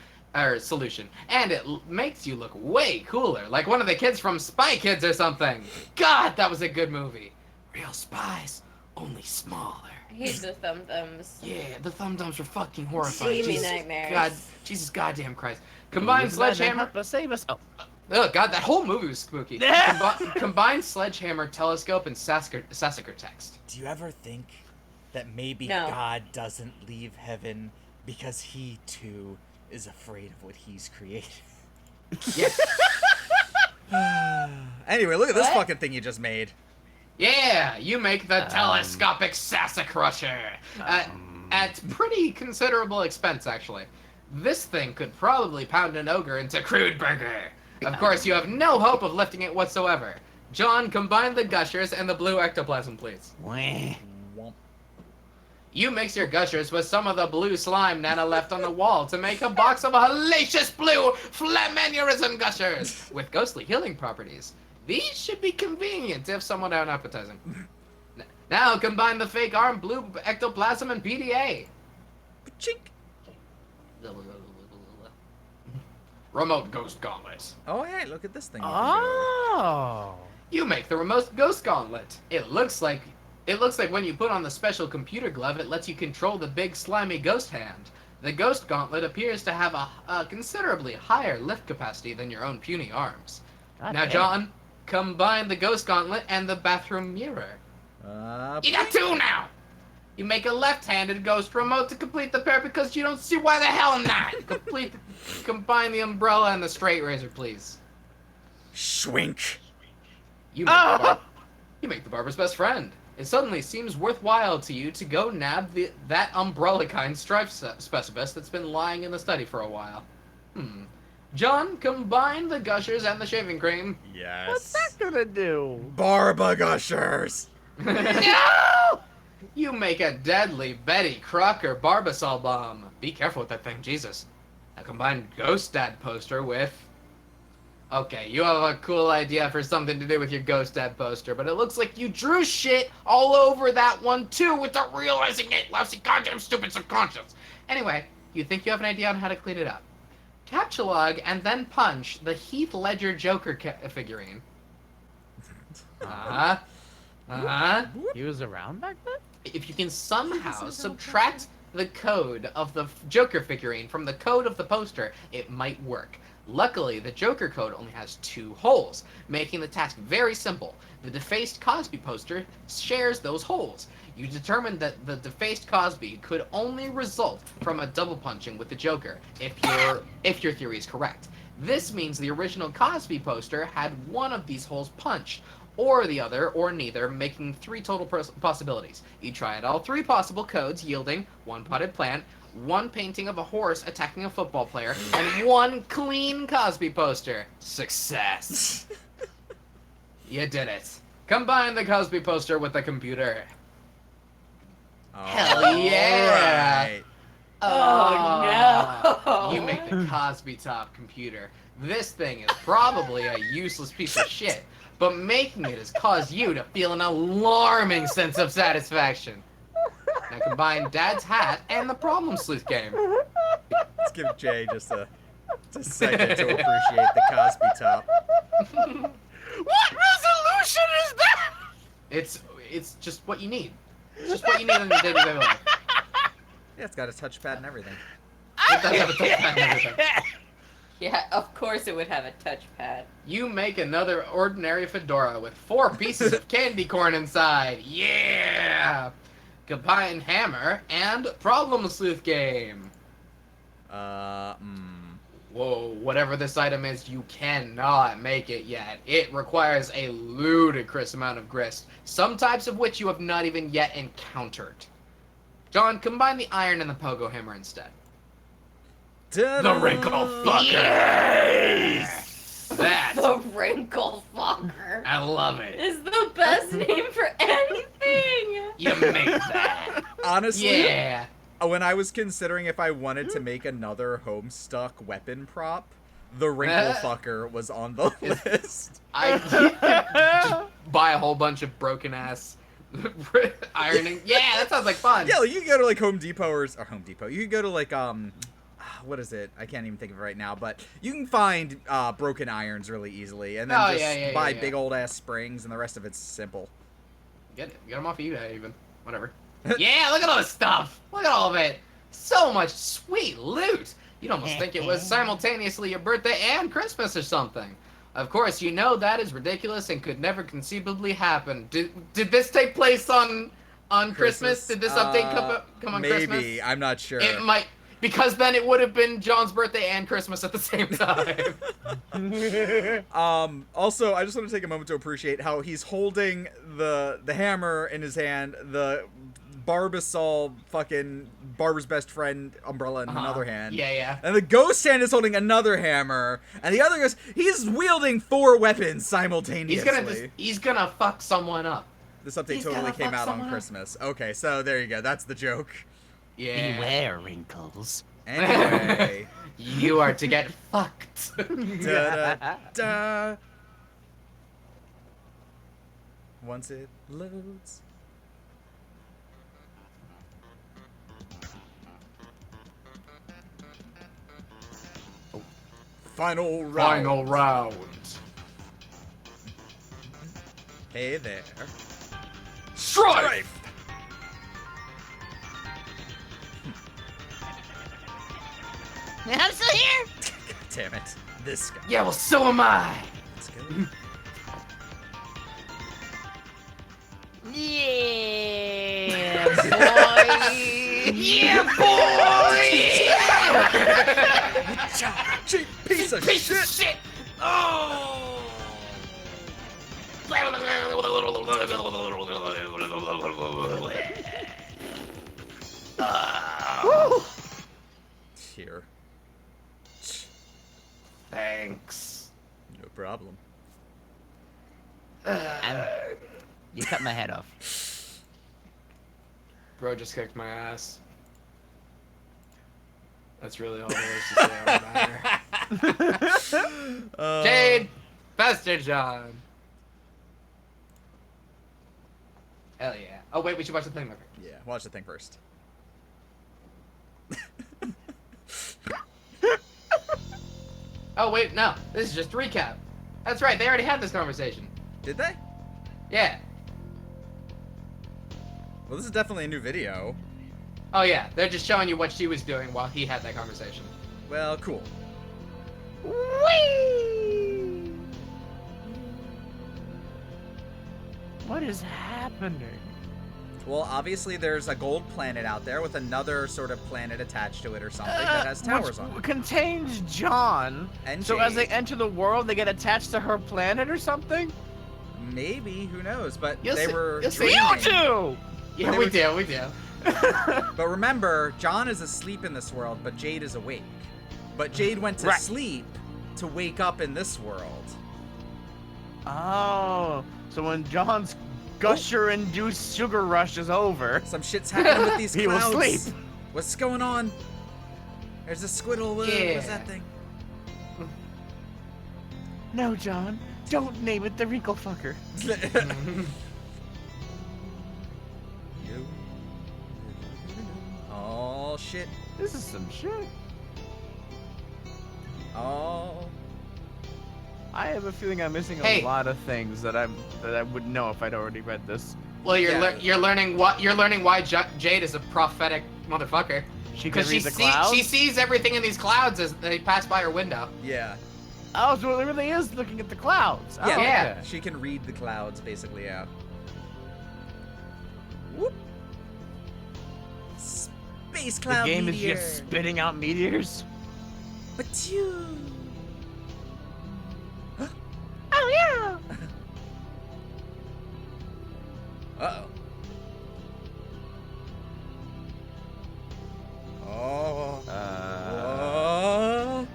Solution. And it makes you look way cooler, like one of the kids from Spy Kids or something. God, that was a good movie. Real spies, only smaller. I hate the thumb thumbs. Yeah, the thumb thumbs are fucking horrifying. Gave me Jesus nightmares. Jesus goddamn Christ. Combine Sledgehammer. Save us. Oh. Oh god, that whole movie was spooky. Combine Sledgehammer, Telescope, and Sassacre text. Do you ever think that maybe No. God doesn't leave heaven because he too is afraid of what he's created? Yeah. Anyway, look at this What? fucking thing you just made. Yeah, you make the telescopic Sassacrusher at pretty considerable expense, actually. This thing could probably pound an ogre into crude burger. Of course, you have no hope of lifting it whatsoever. John, combine the gushers and the blue ectoplasm, please. Wah. Womp. You mix your gushers with some of the blue slime Nana left on the wall to make a box of hellacious blue flamaneurism gushers with ghostly healing properties. These should be convenient if somewhat unappetizing. Now combine the fake arm, blue ectoplasm, and PDA. Chink. Remote ghost gauntlet. Oh, hey, look at this thing. Oh. You make the remote ghost gauntlet. It looks like when you put on the special computer glove, it lets you control the big slimy ghost hand. The ghost gauntlet appears to have a considerably higher lift capacity than your own puny arms. God Now, damn. John, combine the ghost gauntlet and the bathroom mirror. You got two now! You make a left-handed ghost remote to complete the pair because you don't see why the hell not! Combine the umbrella and the straight razor, please. Schwink. You make the barber's best friend. It suddenly seems worthwhile to you to go nab that umbrella kind stripe specialist that's been lying in the study for a while. John, combine the gushers and the shaving cream. Yes. What's that gonna do? Barba gushers. No! You make a deadly Betty Crocker Barbasol bomb. Be careful with that thing, Jesus. Now combine Ghost Dad poster with... Okay, you have a cool idea for something to do with your Ghost Dad poster, but it looks like you drew shit all over that one too without realizing it. Lousy goddamn stupid subconscious. Anyway, you think you have an idea on how to clean it up. Captcha and then punch the Heath Ledger Joker figurine. He was around back then? If you can somehow subtract the code of the Joker figurine from the code of the poster, it might work. Luckily, the Joker code only has 2 holes, making the task very simple. The defaced Cosby poster shares those holes. You determined that the defaced Cosby could only result from a double punching with the Joker, if your theory is correct. This means the original Cosby poster had one of these holes punched, or the other, or neither, making 3 total possibilities. You tried all 3 possible codes, yielding 1 potted plant, 1 painting of a horse attacking a football player, and 1 clean Cosby poster. Success. You did it. Combine the Cosby poster with the computer. Hell yeah! Right. Oh, no. You make the Cosby top computer. This thing is probably a useless piece of shit, but making it has caused you to feel an alarming sense of satisfaction. Now combine Dad's hat and the problem sleuth game. Let's give Jay just a second to appreciate the Cosby top. What resolution is that? It's just what you need. It's just what you need in your day-to-day life. Yeah, it's got a touchpad and everything. It does have a touchpad and everything. Yeah, of course it would have a touchpad. You make another ordinary fedora with 4 pieces of candy corn inside. Yeah! Combine hammer and problem sleuth game. Whoa, whatever this item is, you cannot make it yet. It requires a ludicrous amount of grist, some types of which you have not even yet encountered. John, combine the iron and the pogo hammer instead. Ta-da! The wrinkle fucker! Yes! That, The Wrinkle Fucker I love it. is the best name for anything. You make that. Honestly, Yeah. when I was considering if I wanted to make another Homestuck weapon prop, the wrinkle fucker was on the list. I just buy a whole bunch of broken ass ironing. Yeah, that sounds like fun. Yeah, like you could go to like Home Depot or Home Depot. You could go to like what is it? I can't even think of it right now, but you can find broken irons really easily, and then Oh, just buy yeah. big old ass springs, and the rest of it's simple. Get them off of eBay even. Whatever. Yeah, look at all this stuff. Look at all of it. So much sweet loot. You'd almost think it was simultaneously your birthday and Christmas or something. Of course, you know that is ridiculous and could never conceivably happen. Did this take place on Christmas? Did this update come on Christmas? Maybe, I'm not sure. It might, because then it would have been John's birthday and Christmas at the same time. Also, I just want to take a moment to appreciate how he's holding the hammer in his hand, the Barbasol fucking Barber's best friend umbrella in another hand. Yeah. And the ghost hand is holding another hammer, and the other ghost, he's wielding 4 weapons simultaneously. He's gonna fuck someone up. This update He's totally gonna came fuck out on someone up. Christmas. Okay, so there you go. That's the joke. Yeah. Beware, Wrinkles. Anyway. You are to get fucked. Da, da, da. Once it loads. Final round. Final round. Hey there. Strife! I'm still here. God damn it. This guy. Yeah, well, so am I. Let's go. Yeah, boy. Yeah, boy! Cheap piece of Piece shit. of shit! Oh! Here. Thanks. No problem. You cut my head off. Bro just kicked my ass. That's really all there is to say on the matter. Jade! Faster, John! Hell yeah. Oh, wait, we should watch the thing real quick. Yeah, watch the thing first. Oh, wait, no. This is just a recap. That's right, they already had this conversation. Did they? Yeah. Well, this is definitely a new video. Oh, yeah. They're just showing you what she was doing while he had that conversation. Well, cool. Whee! What is happening? Well, obviously there's a gold planet out there with another sort of planet attached to it or something that has towers which on it. contains John. And so as they Jade. enter the world, they get attached to her planet or something? Maybe, who knows? But You'll they see- were you'll see. dreaming. You two! Yeah, They we were- do, we do. But remember, John is asleep in this world, but Jade is awake. But Jade went to Right. sleep to wake up in this world. Oh, so when John's gusher-induced sugar rush is over, Some shit's happening with these He will clouds. sleep. What's going on? There's a squiddle. What's Yeah. that thing? no, John, don't name it the Wrinkle Fucker. Oh shit. This is some shit. Oh. I have a feeling I'm missing a Hey. lot of things that I would know if I'd already read this. Well, you're Yeah. you're learning why Jade is a prophetic motherfucker. She can Because read the clouds. she sees everything in these clouds as they pass by her window. Yeah. Oh, so it really is looking at the clouds. Oh, Yeah. Yeah. okay. She can read the clouds, basically. Yeah. Whoop. Space The cloud game meteor. is just spitting out meteors. Achoo. Oh yeah. Uh-oh. Oh.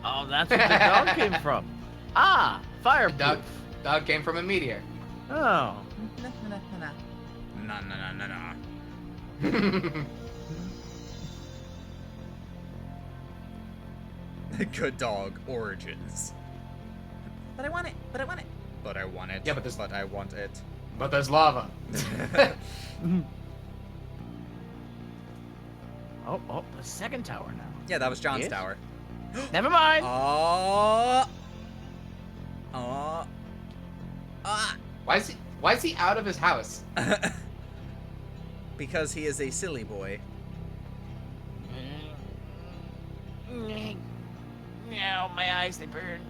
Oh, that's where the dog came from. Ah, fireproof. Dog came from a meteor. Oh. No, no, no, no, no. Good dog origins. But I want it. But I want it. But I want it. Yeah, but this- But I want it. But there's lava. Oh, the second tower now. Yeah, that was John's Yes? tower. Never mind. Ah. Why is he out of his house? Because he is a silly boy. No, my eyes, they burn.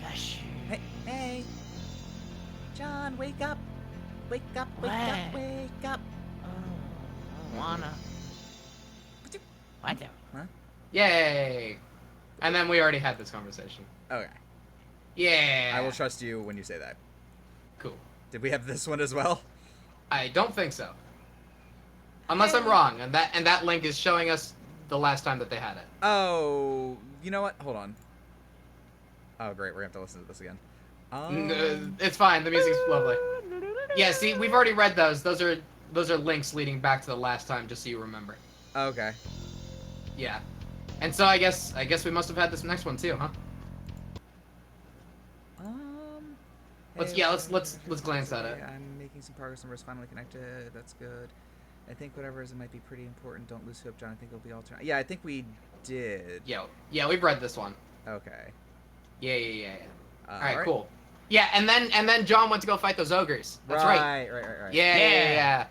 Gosh. Hey, hey. John, wake up. Wake up, wake What? up, wake up. Oh, I don't wanna. What the? Yay! And then we already had this conversation. Okay. Yeah. I will trust you when you say that. Cool. Did we have this one as well? I don't think so. Unless I'm wrong, and that link is showing us the last time that they had it. Oh, you know what? Hold on. Oh, great. We're going to have to listen to this again. It's fine. The music's lovely. Yeah, see, we've already read those. Those are links leading back to the last time, just so you remember. Okay. Yeah. And so I guess we must have had this next one too, huh? Let's glance at it. I'm making some progress and we're finally connected. That's good. I think whatever is, it might be pretty important. Don't lose hope, John. I think it'll be alternate. Yeah, I think we did. Yeah, we've read this one. Okay. Yeah. All right, cool. Yeah, and then John went to go fight those ogres. That's right. Right. Yeah.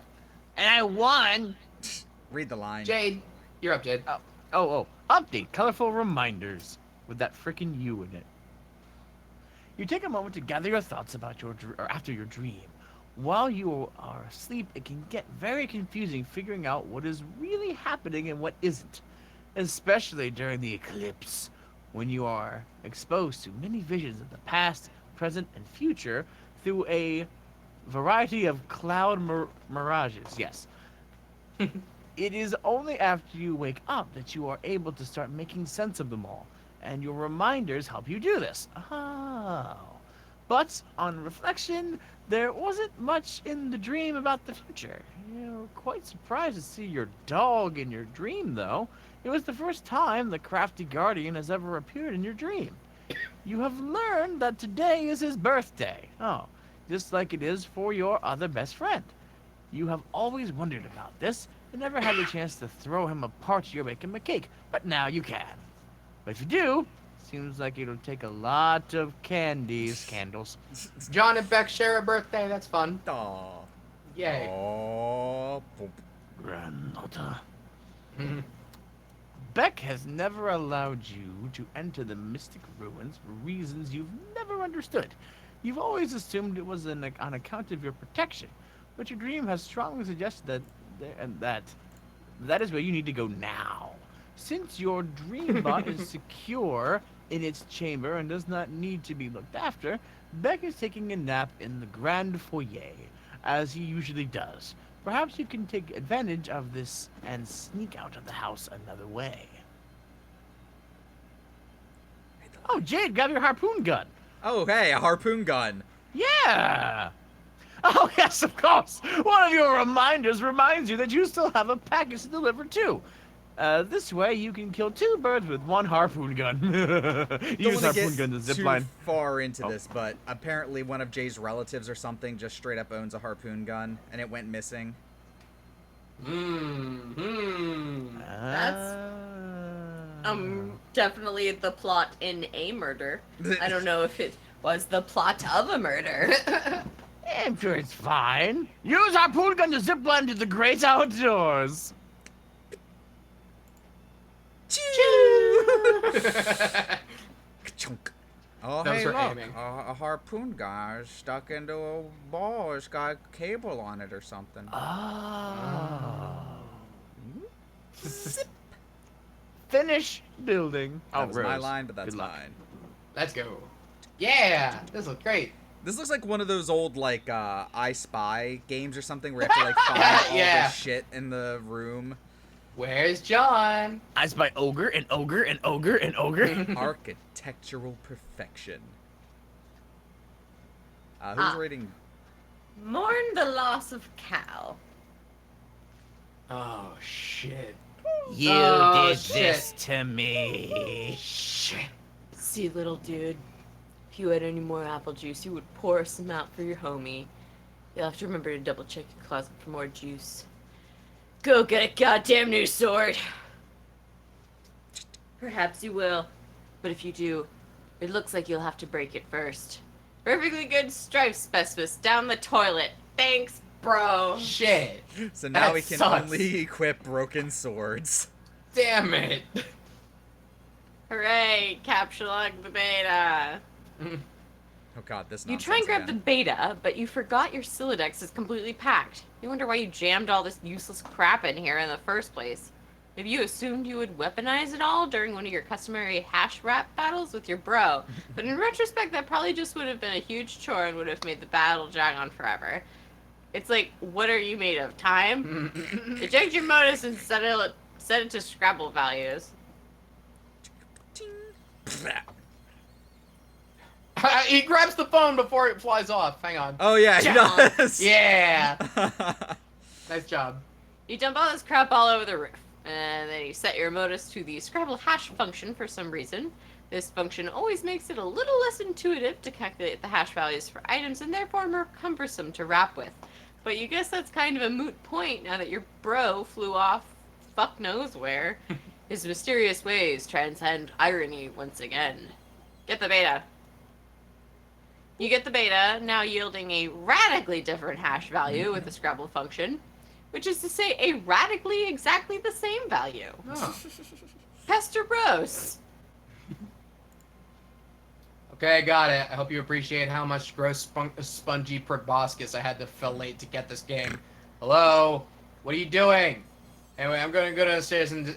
And I won. Read the line. Jade, you're up, Jade. Oh. Update, colorful reminders with that frickin' U in it. You take a moment to gather your thoughts about after your dream. While you are asleep, it can get very confusing figuring out what is really happening and what isn't, especially during the eclipse, when you are exposed to many visions of the past, present, and future through a variety of cloud mirages. Yes. It is only after you wake up that you are able to start making sense of them all, and your reminders help you do this. Oh. But on reflection, there wasn't much in the dream about the future. You're quite surprised to see your dog in your dream, though. It was the first time the crafty guardian has ever appeared in your dream. You have learned that today is his birthday. Oh, just like it is for your other best friend. You have always wondered about this and never had the chance to throw him a party or make him a cake, but now you can. But if you do, seems like it'll take a lot of candles. John and Beck share a birthday. That's fun. Aw. Yay. Oh. Grandmother. Beck has never allowed you to enter the mystic ruins for reasons you've never understood. You've always assumed it was on account of your protection, but your dream has strongly suggested that is where you need to go now. Since your dream bot is secure in its chamber and does not need to be looked after, Beck is taking a nap in the grand foyer, as he usually does. Perhaps you can take advantage of this and sneak out of the house another way. Oh, Jade, grab your harpoon gun. Oh, hey, a harpoon gun. Yeah! Oh, yes, of course. One of your reminders reminds you that you still have a package to deliver, too. This way, you can kill 2 birds with 1 harpoon gun. Use harpoon gun to zip line. Too far into this, but apparently one of Jay's relatives or something just straight up owns a harpoon gun, and it went missing. That's definitely the plot in a murder. I don't know if it was the plot of a murder. I'm sure it's fine. Use harpoon gun to zip line to the great outdoors. Chunk. Oh, Those hey, were look, aiming. a harpoon gun is stuck into a ball. It's got cable on it or something. Oh. Finish building. That was my Rose. line, but that's Good luck. mine. Let's go. Yeah, this looks great. This looks like one of those old, like, I Spy games or something where you have to, like, find all Yeah. the shit in the room. Where's John? I spy ogre and ogre and ogre and ogre. Architectural perfection. Who's rating? Mourn the loss of Cal. Oh shit. You Oh, did shit. this to me. Shit. See, little dude, if you had any more apple juice, you would pour some out for your homie. You'll have to remember to double check your closet for more juice. Go get a goddamn new sword. Perhaps you will, but if you do, it looks like you'll have to break it first. Perfectly good stripe specialist down the toilet. Thanks, bro. Shit. So now That we can sucks. only equip broken swords. Damn it. Hooray, capture log the beta. Oh god, this You nonsense try and grab the again. beta, but you forgot your Silodex is completely packed. You wonder why you jammed all this useless crap in here in the first place. Maybe you assumed you would weaponize it all during one of your customary hash rap battles with your bro. But in retrospect, that probably just would have been a huge chore and would have made the battle drag on forever. It's like, what are you made of? Time? Eject your modus and set it to Scrabble values. He grabs the phone before it flies off. Hang on. Oh yeah, he John. does. Yeah. Nice job. You dump all this crap all over the roof, and then you set your modus to the Scrabble hash function for some reason. This function always makes it a little less intuitive to calculate the hash values for items and therefore more cumbersome to wrap with. But you guess that's kind of a moot point now that your bro flew off fuck knows where. His mysterious ways transcend irony once again. Get the beta. You get the beta, now yielding a radically different hash value with the Scrabble function, which is to say a radically exactly the same value. Oh. Pester Bros. Okay, got it. I hope you appreciate how much gross spongy proboscis I had to fillate to get this game. Hello? What are you doing? Anyway, I'm going to go downstairs and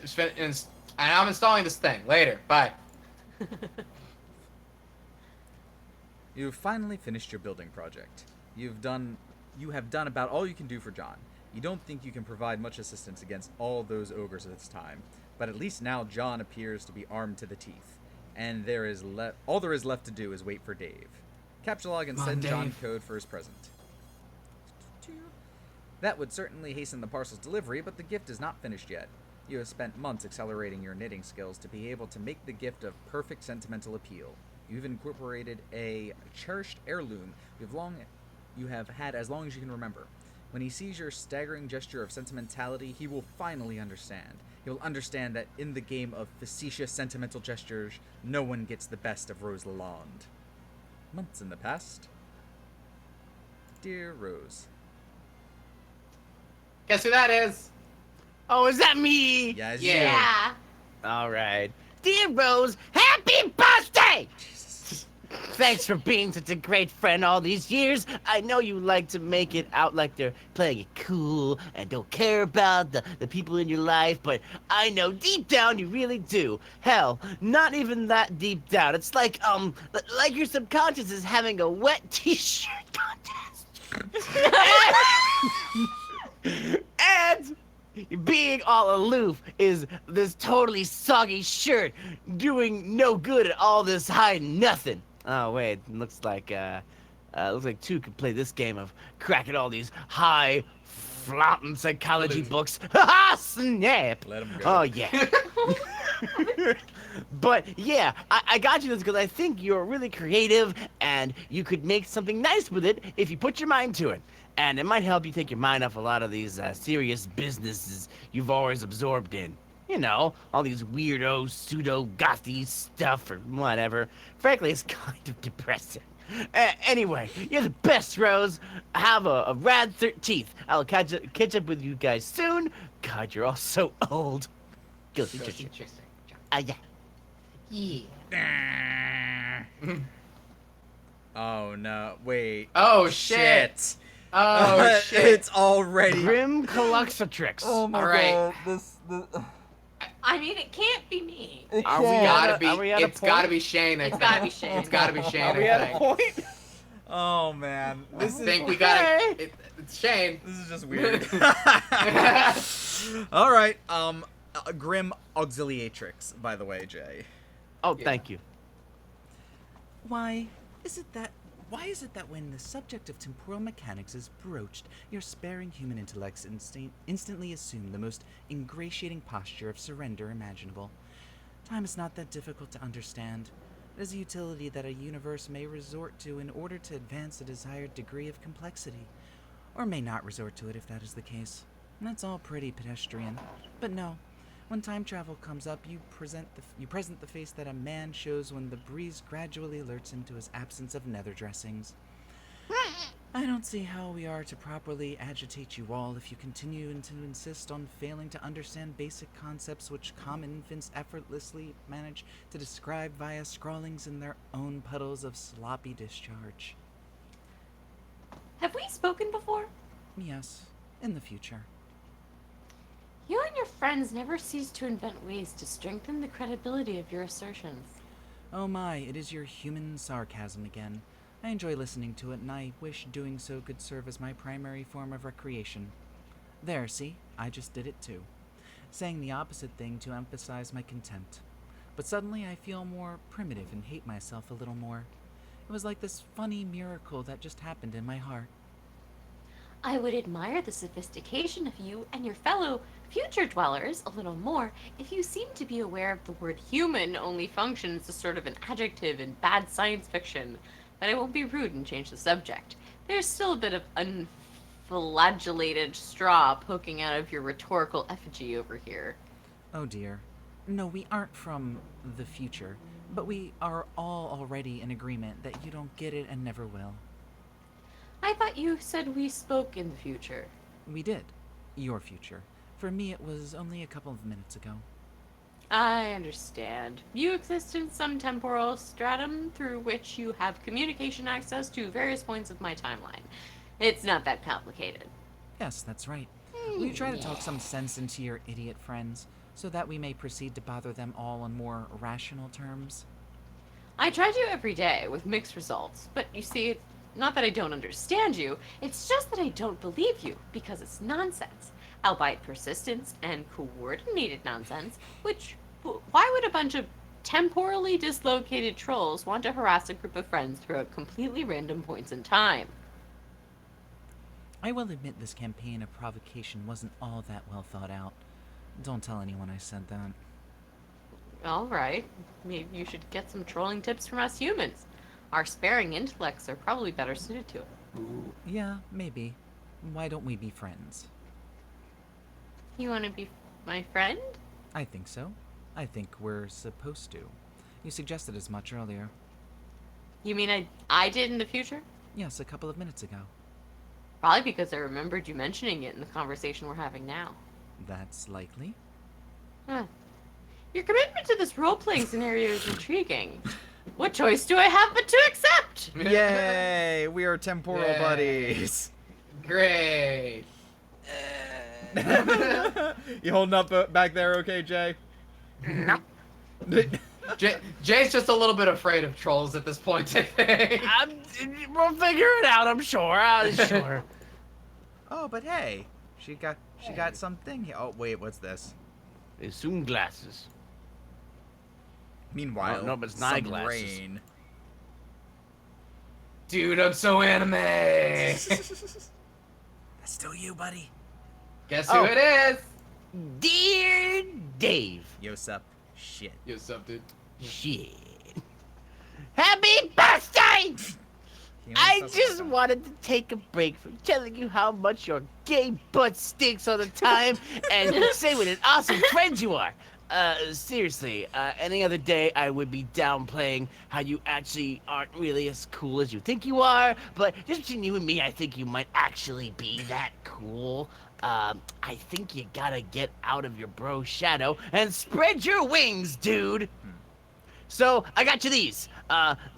I'm installing this thing. Later. Bye. You've finally finished your building project. You have done about all you can do for John. You don't think you can provide much assistance against all those ogres at this time, but at least now John appears to be armed to the teeth. And all there is left to do is wait for Dave. Capture log and Come on, send John Dave. code for his present. That would certainly hasten the parcel's delivery, but the gift is not finished yet. You have spent months accelerating your knitting skills to be able to make the gift of perfect sentimental appeal. You've incorporated a cherished heirloom you have had as long as you can remember. When he sees your staggering gesture of sentimentality, he will finally understand. He will understand that in the game of facetious sentimental gestures, no one gets the best of Rose Lalonde. Months in the past. Dear Rose. Guess who that is? Oh, is that me? Yeah, it's Yeah. Yeah. All right. Dear Rose, happy birthday! Thanks for being such a great friend all these years. I know you like to make it out like they're playing it cool and don't care about the people in your life, but I know deep down you really do. Hell, not even that deep down. It's like your subconscious is having a wet t-shirt contest. And being all aloof is this totally soggy shirt doing no good at all this hiding nothing. Oh wait, looks like two could play this game of cracking all these high flaunting psychology books. Ha snap! Let him go. Oh yeah. But yeah, I got you this because I think you're really creative and you could make something nice with it if you put your mind to it. And it might help you take your mind off a lot of these serious businesses you've always absorbed in. You know, all these weirdo, pseudo-gothy stuff or whatever. Frankly, it's kind of depressing. Anyway, you're the best, Rose. Have a rad 13th. I'll catch up with you guys soon. God, you're all so old. Guilty Gross, treasure. interesting. Yeah. Yeah. Oh no, wait. Oh shit. Oh shit. It's already. Grim Coluxatrix. Oh my All right. god. This. I mean, it can't be me. Are we Gotta are we at a it's gotta point? be Shane. I It's think. gotta be Shane. It's gotta be Shane. Are we I at a think. point? Oh man. I This is. think we gotta. Okay. It's Shane. This is just weird. All right. Grim Auxiliatrix, by the way, Jay. Oh, Yeah. thank you. Why is it that when the subject of temporal mechanics is broached, your sparing human intellects instantly assume the most ingratiating posture of surrender imaginable? Time is not that difficult to understand. It is a utility that a universe may resort to in order to advance a desired degree of complexity, or may not resort to it if that is the case. And that's all pretty pedestrian. But no, when time travel comes up, you present the face that a man shows when the breeze gradually alerts him to his absence of nether dressings. I don't see how we are to properly agitate you all if you continue to insist on failing to understand basic concepts which common infants effortlessly manage to describe via scrawlings in their own puddles of sloppy discharge. Have we spoken before? Yes, in the future. You and your friends never cease to invent ways to strengthen the credibility of your assertions. Oh my, it is your human sarcasm again. I enjoy listening to it, and I wish doing so could serve as my primary form of recreation. There, see? I just did it too. Saying the opposite thing to emphasize my contempt. But suddenly I feel more primitive and hate myself a little more. It was like this funny miracle that just happened in my heart. I would admire the sophistication of you and your fellow future dwellers a little more if you seem to be aware of the word human only functions as sort of an adjective in bad science fiction. But I won't be rude and change the subject. There's still a bit of unflagellated straw poking out of your rhetorical effigy over here. Oh dear. No, we aren't from the future, but we are all already in agreement that you don't get it and never will. I thought you said we spoke in the future. We did. Your future. For me, it was only a couple of minutes ago. I understand. You exist in some temporal stratum through which you have communication access to various points of my timeline. It's not that complicated. Yes, that's right. Will you try to talk some sense into your idiot friends, so that we may proceed to bother them all on more rational terms? I try to every day with mixed results, but you see, it's not that I don't understand you, it's just that I don't believe you, because it's nonsense. Albeit persistence and coordinated nonsense, why would a bunch of temporally dislocated trolls want to harass a group of friends throughout completely random points in time? I will admit this campaign of provocation wasn't all that well thought out. Don't tell anyone I said that. Alright, maybe you should get some trolling tips from us humans. Our sparing intellects are probably better suited to it. Yeah, maybe. Why don't we be friends? You want to be my friend? I think so. I think we're supposed to. You suggested as much earlier. You mean I did in the future? Yes, a couple of minutes ago. Probably because I remembered you mentioning it in the conversation we're having now. That's likely. Huh. Your commitment to this role-playing scenario is intriguing. What choice do I have but to accept? Yay! We are temporal Yay. buddies. Great. You holding up back there, okay, Jay? No. Jay's just a little bit afraid of trolls at this point, I think. We'll figure it out, I'm sure. Sure. Oh, but hey, she got something here. Oh wait, what's this? Assume glasses. Meanwhile, No, but it's some eyeglasses. rain. Dude, I'm so anime. That's still you, buddy. Guess who Oh. it is? Dear Dave. Yo, sup? Shit. Yo, what's up, dude? Shit. Happy birthday! You know I what's up just with that? wanted to take a break from telling you how much your gay butt stinks all the time and say what an awesome friend you are. Seriously, any other day I would be downplaying how you actually aren't really as cool as you think you are, but just between you and me, I think you might actually be that cool. I think you gotta get out of your bro shadow and spread your wings, dude. So, I got you these.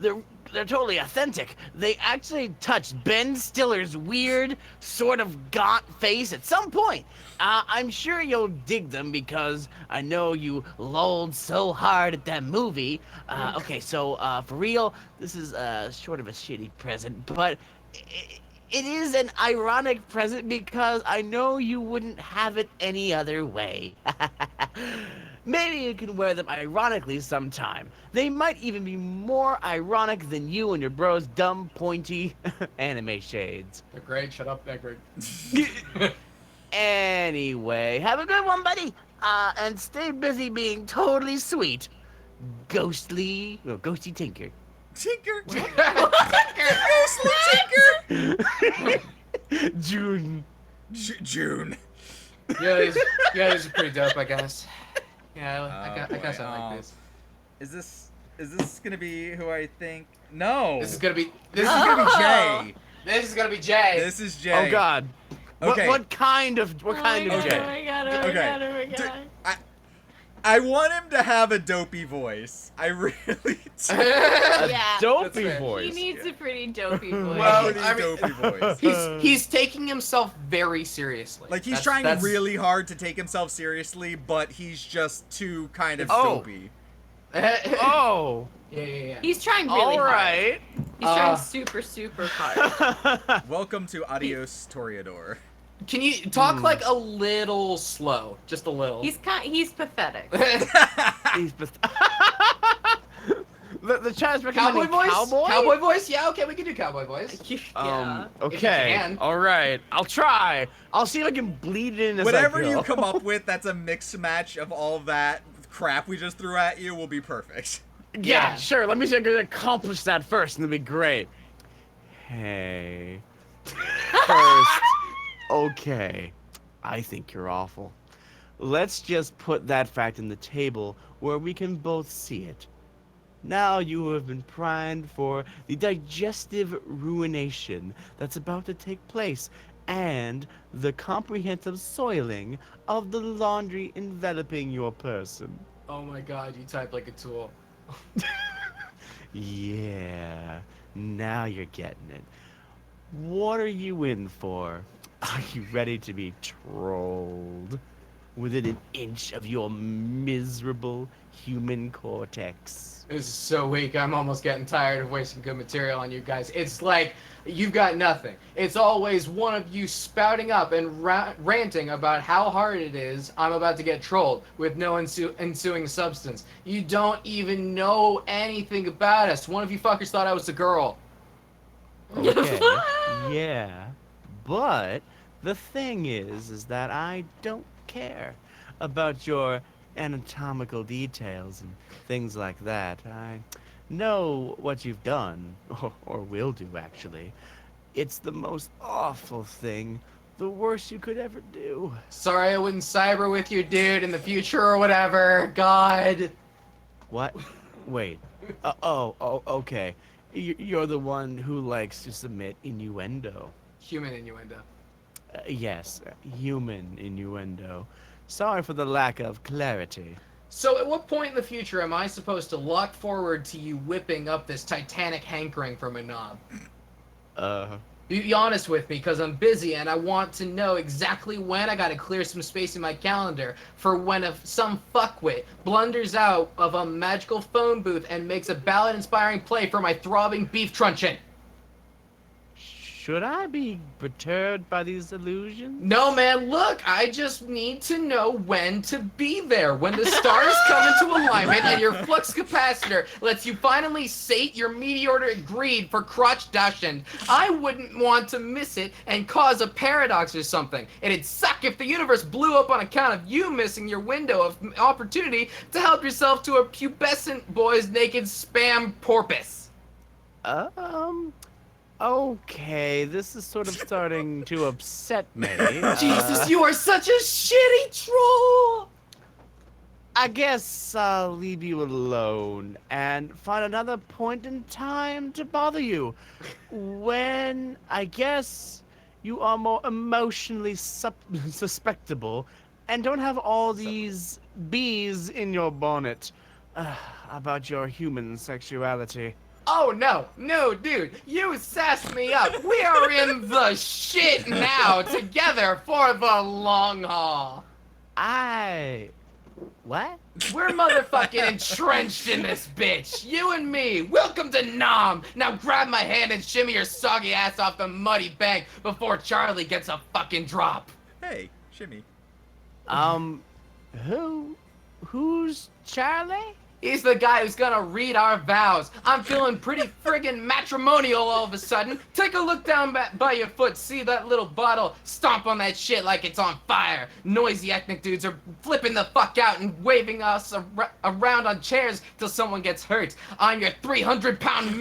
They're totally authentic. They actually touched Ben Stiller's weird, sort of gaunt face at some point. I'm sure you'll dig them because I know you lolled so hard at that movie. Okay, so for real, this is sort of a shitty present, but it is an ironic present because I know you wouldn't have it any other way. Maybe you can wear them ironically sometime. They might even be more ironic than you and your bro's dumb, pointy anime shades. They're great. Shut up, they're great. Anyway, have a good one, buddy. And stay busy being totally sweet. Ghostly Tinker. Tinker. June. June. Yeah, these are pretty dope, I guess. Yeah, I guess boy. I like this. Is this gonna be who I think? No. This is gonna be gonna be Jay. This is gonna be Jay. This is Jay. Oh God. Okay. What kind of Oh my Jay? god, oh my god, oh my Okay. god, oh my D- god. I want him to have a dopey voice. I really do. Yeah. Dopey fair. voice. He needs a pretty dopey voice. Well, Pretty I mean- dopey voice. He's taking himself very seriously. Like he's That's- trying that's- really hard to take himself seriously, but he's just too kind of Oh. dopey. Oh. Yeah. He's trying really All hard. right. He's trying super, super hard. Welcome to Adios Toreador. Can you talk like a little slow? Just a little. He's pathetic. He's The chat's Cowboy recommending voice? cowboy? Cowboy voice? Yeah, okay, we can do cowboy voice. Yeah. Okay. can. All right. I'll try. I'll see if I can bleed it in as Whatever I go. you come up with that's a mix match of all that crap we just threw at you will be perfect. Yeah, sure. Let me see if I can accomplish that first, and it'll be great. Hey. First, okay. I think you're awful. Let's just put that fact in the table where we can both see it. Now you have been primed for the digestive ruination that's about to take place and the comprehensive soiling of the laundry enveloping your person. Oh my god, you type like a tool. Yeah, now you're getting it. What are you in for? Are you ready to be trolled within an inch of your miserable human cortex? This is so weak. I'm almost getting tired of wasting good material on you guys. It's like you've got nothing. It's always one of you spouting up and ranting about how hard it is. I'm about to get trolled with no ensuing substance. You don't even know anything about us. One of you fuckers thought I was a girl. Okay, yeah. But the thing is that I don't care about your anatomical details and things like that. I know what you've done, or will do, actually. It's the most awful thing, the worst you could ever do. Sorry I wouldn't cyber with you, dude, in the future or whatever. God. What? Wait. Okay. You're the one who likes to submit innuendo. Human innuendo. Yes, human innuendo. Sorry for the lack of clarity. So at what point in the future am I supposed to look forward to you whipping up this titanic hankering from a knob? Be honest with me, because I'm busy and I want to know exactly when I gotta clear some space in my calendar for when some fuckwit blunders out of a magical phone booth and makes a ballad-inspiring play for my throbbing beef truncheon. Should I be perturbed by these illusions? No, man, look, I just need to know when to be there. When the stars come into alignment and your flux capacitor lets you finally sate your meteoric greed for crotch dashing. I wouldn't want to miss it and cause a paradox or something. It'd suck if the universe blew up on account of you missing your window of opportunity to help yourself to a pubescent boy's naked spam porpoise. Okay, this is sort of starting to upset me. Jesus, you are such a shitty troll! I guess I'll leave you alone and find another point in time to bother you. When, I guess, you are more emotionally susceptible and don't have all these bees in your bonnet about your human sexuality. Oh, no, dude, you sassed me up. We are in the shit now, together for the long haul. What? We're motherfucking entrenched in this bitch. You and me. Welcome to Nam. Now grab my hand and shimmy your soggy ass off the muddy bank before Charlie gets a fucking drop. Hey, shimmy. Who's Charlie? He's the guy who's gonna read our vows. I'm feeling pretty friggin' matrimonial all of a sudden. Take a look down by your foot. See that little bottle? Stomp on that shit like it's on fire. Noisy ethnic dudes are flipping the fuck out and waving us around on chairs till someone gets hurt. I'm your 300-pound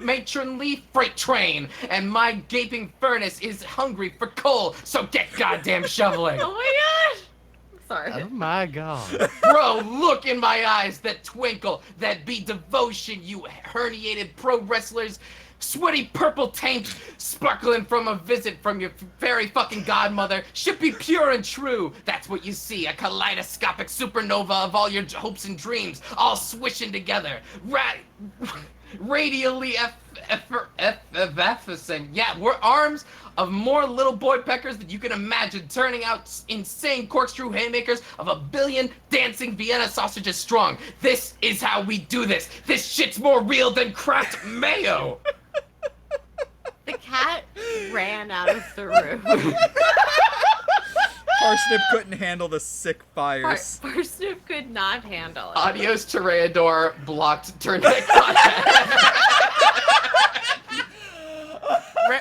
matronly freight train, and my gaping furnace is hungry for coal, so get goddamn shoveling. Oh my gosh! Sorry. Oh my god. Bro, look in my eyes, that twinkle, that be devotion, you herniated pro wrestlers. Sweaty purple tank sparkling from a visit from your fairy fucking godmother should be pure and true. That's what you see, a kaleidoscopic supernova of all your hopes and dreams, all swishing together. Radially effervescent. Yeah, we're arms of more little boy peckers than you can imagine, turning out insane corkscrew haymakers of a billion dancing Vienna sausages strong. This is how we do this. This shit's more real than Kraft mayo. The cat ran out of the room. Parsnip couldn't handle the sick fires. Parsnip could not handle it. Adios, Toreador. Blocked. Turn back contact.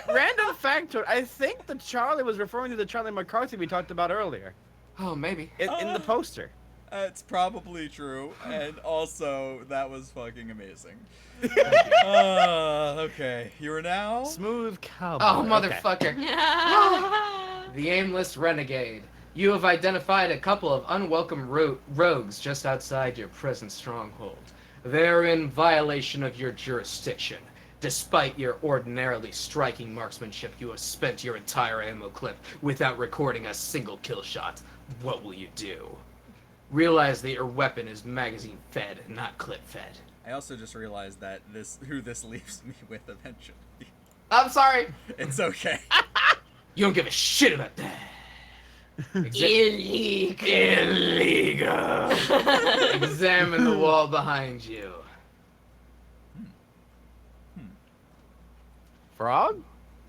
Random factoid. I think the Charlie was referring to the Charlie McCarthy we talked about earlier. Oh, maybe. In the poster. It's probably true, and also that was fucking amazing. Okay, you are now. Smooth cowboy. Oh, Okay. motherfucker. The aimless renegade. You have identified a couple of unwelcome rogues just outside your present stronghold. They're in violation of your jurisdiction. Despite your ordinarily striking marksmanship, you have spent your entire ammo clip without recording a single kill shot. What will you do? Realize that your weapon is magazine fed, not clip fed. I also just realized that who this leaves me with eventually. I'm sorry. It's okay. You don't give a shit about that. Illegal. Illegal. Examine the wall behind you. Frog?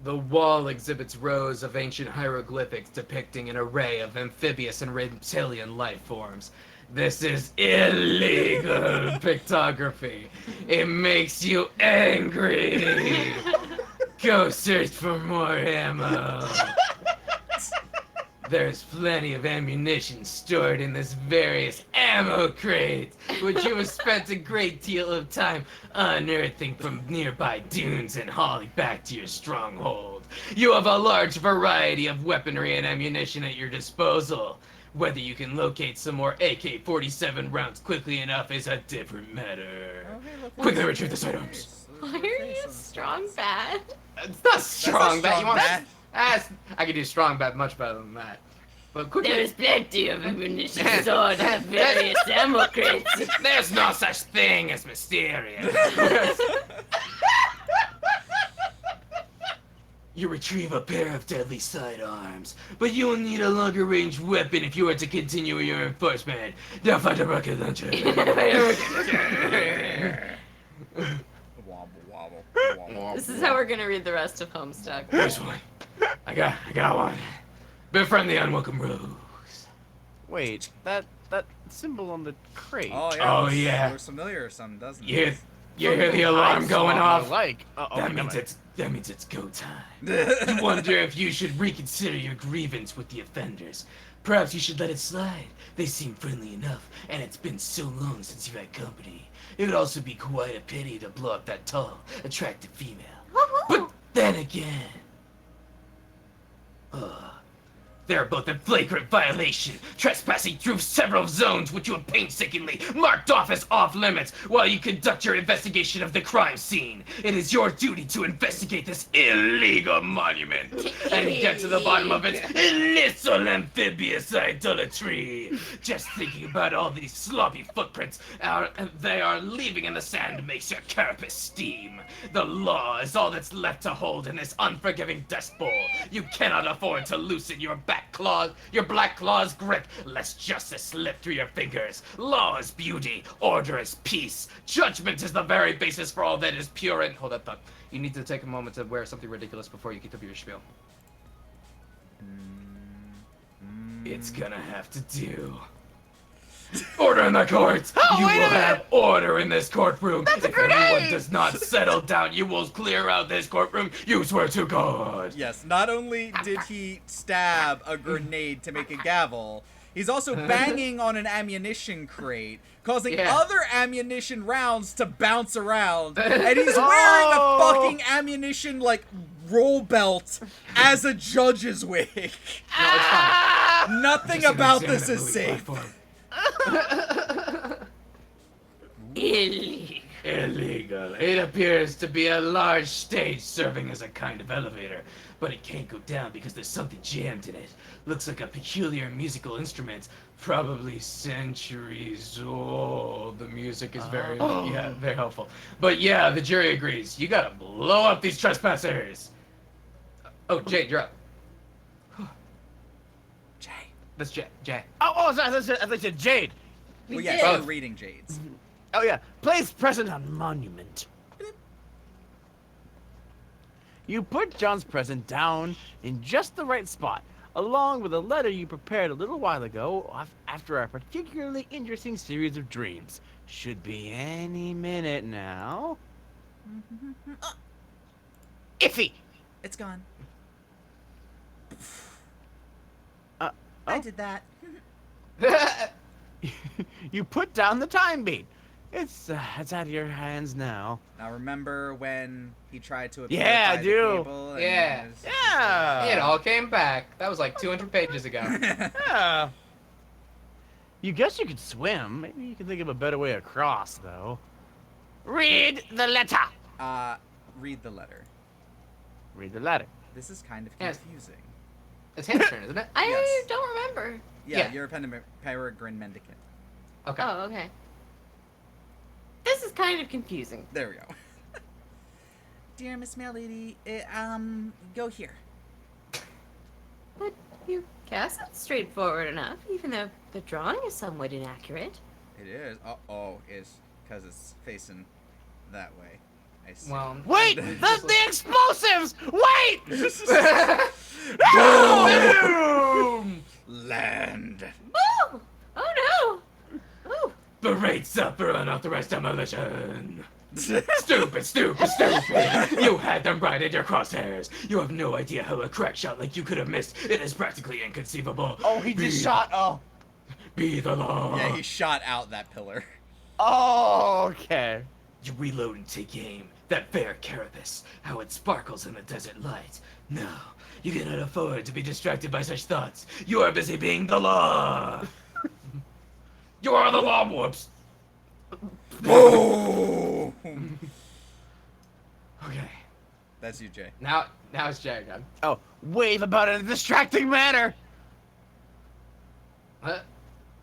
The wall exhibits rows of ancient hieroglyphics depicting an array of amphibious and reptilian life forms. This is illegal pictography. It makes you angry. Go search for more ammo. There's plenty of ammunition stored in this various ammo crate, which you have spent a great deal of time unearthing from nearby dunes and hauling back to your stronghold. You have a large variety of weaponry and ammunition at your disposal. Whether you can locate some more AK-47 rounds quickly enough is a different matter. Quickly retrieve the items. Why are you strong bad? It's not strong, That's not you want strong, that? I could do strong bat much better than that. But quickly. There's plenty of ammunition stored in various ammo crates. There's no such thing as mysterious. You retrieve a pair of deadly sidearms, but you will need a longer range weapon if you are to continue your enforcement. Now find a rocket launcher. Wobble, wobble, wobble. This is how we're gonna read the rest of Homestuck. Here's one. I got one. Befriend the unwelcome rogues. Wait, that symbol on the crate. Oh yeah. Oh, yeah. Looks familiar or something, doesn't You it? hear the alarm going off? Like, That means it's go time. You wonder if you should reconsider your grievance with the offenders. Perhaps you should let it slide. They seem friendly enough, and it's been so long since you've had company. It would also be quite a pity to blow up that tall, attractive female. But then again... They're both in flagrant violation, trespassing through several zones which you have painstakingly marked off as off-limits while you conduct your investigation of the crime scene. It is your duty to investigate this illegal monument and get to the bottom of its illicit amphibious idolatry. Just thinking about all these sloppy footprints they are leaving in the sand makes your carapace steam. The law is all that's left to hold in this unforgiving dust bowl. You cannot afford to loosen your black claw's grip, lest justice slip through your fingers. Law is beauty, order is peace, judgment is the very basis for all that is pure and... Hold that thought. You need to take a moment to wear something ridiculous before you get to your spiel. It's gonna have to do. Order in the courts! You will have order in this courtroom! If anyone does not settle down, you will clear out this courtroom, you swear to God! Yes, not only did he stab a grenade to make a gavel, he's also banging on an ammunition crate, causing other ammunition rounds to bounce around, and he's wearing a fucking ammunition, like, roll belt as a judge's wig. No, it's fine. Nothing Just about examine this that is movie safe. platform. Illegal. Illegal. It appears to be a large stage serving as a kind of elevator, but it can't go down because there's something jammed in it. Looks like a peculiar musical instrument, probably centuries old. The music is very helpful. But yeah, the jury agrees. You gotta blow up these trespassers. Oh, Jade, you're up. Jay. That's Jay. Jay. I thought you said Jade. Well, yes, did. you're reading Jade's. Oh yeah, place present on monument. You put John's present down in just the right spot. along with a letter you prepared a little while ago after a particularly interesting series of dreams. Should be any minute now. Oh, Iffy! it's gone. Uh, I oh. did that. You put down the time beat. It's out of your hands now. Now remember when he tried to appear Yeah, by I the do. cable and Yeah. it was- Yeah. It all came back. That was like 200 pages ago. Yeah. You guess you could swim. Maybe you can think of a better way across, though. Read the letter. Read the letter. Read the letter. This is kind of Yes. confusing. It's Ham's turn, isn't it? I Yes. don't remember. Yeah, Yeah. you're a peregrine mendicant. Okay. Oh, okay. This is kind of confusing. There we go. Dear Miss Mail Lady, go here. But you guess it's straightforward enough, even though the drawing is somewhat inaccurate. It is. Oh, it's because it's facing that way. I see. Well, Wait! The explosives! Wait! Boom! Land. Oh! Oh no! Oh! Berate supper unauthorized demolition. Stupid, stupid, stupid! You had them right in your crosshairs. You have no idea how a crack shot like you could have missed. It is practically inconceivable. Oh, he just shot. Oh. Be the law. Yeah, he shot out that pillar. Oh, okay. You reload and take aim. That fair carapace, how it sparkles in the desert light. No, you cannot afford to be distracted by such thoughts. You are busy being the law. You are the law, whoops. Boom. Okay, That's you, Jay. now it's Jay again. Oh, wave about it in a distracting manner. What?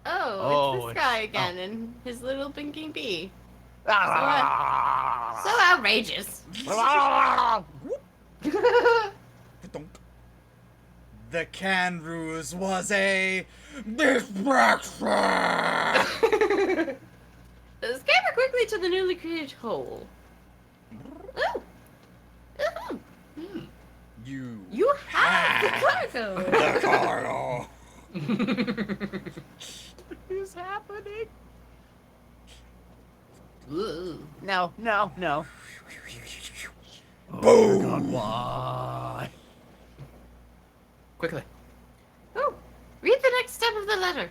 Oh, it's Oh, this guy again and his little blinking bee. Ah. So outrageous. The can ruse was a distraction. Scamper quickly to the newly created hole. Oh! Oh! You have the cargo! the cargo. What is happening? Ooh. No. Boom. God, why? Quickly. Oh! Read the next step of the letter.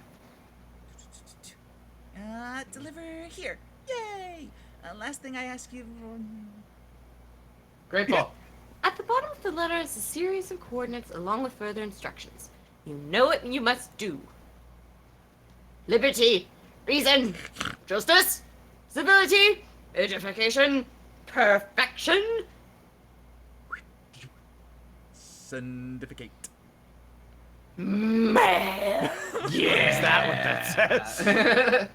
Deliver here. Yay! Last thing I ask you. Great ball. At the bottom of the letter is a series of coordinates along with further instructions. You know what you must do. Liberty, reason, justice, civility, edification, perfection. Certificate. Mail. Yeah. Is that what that says?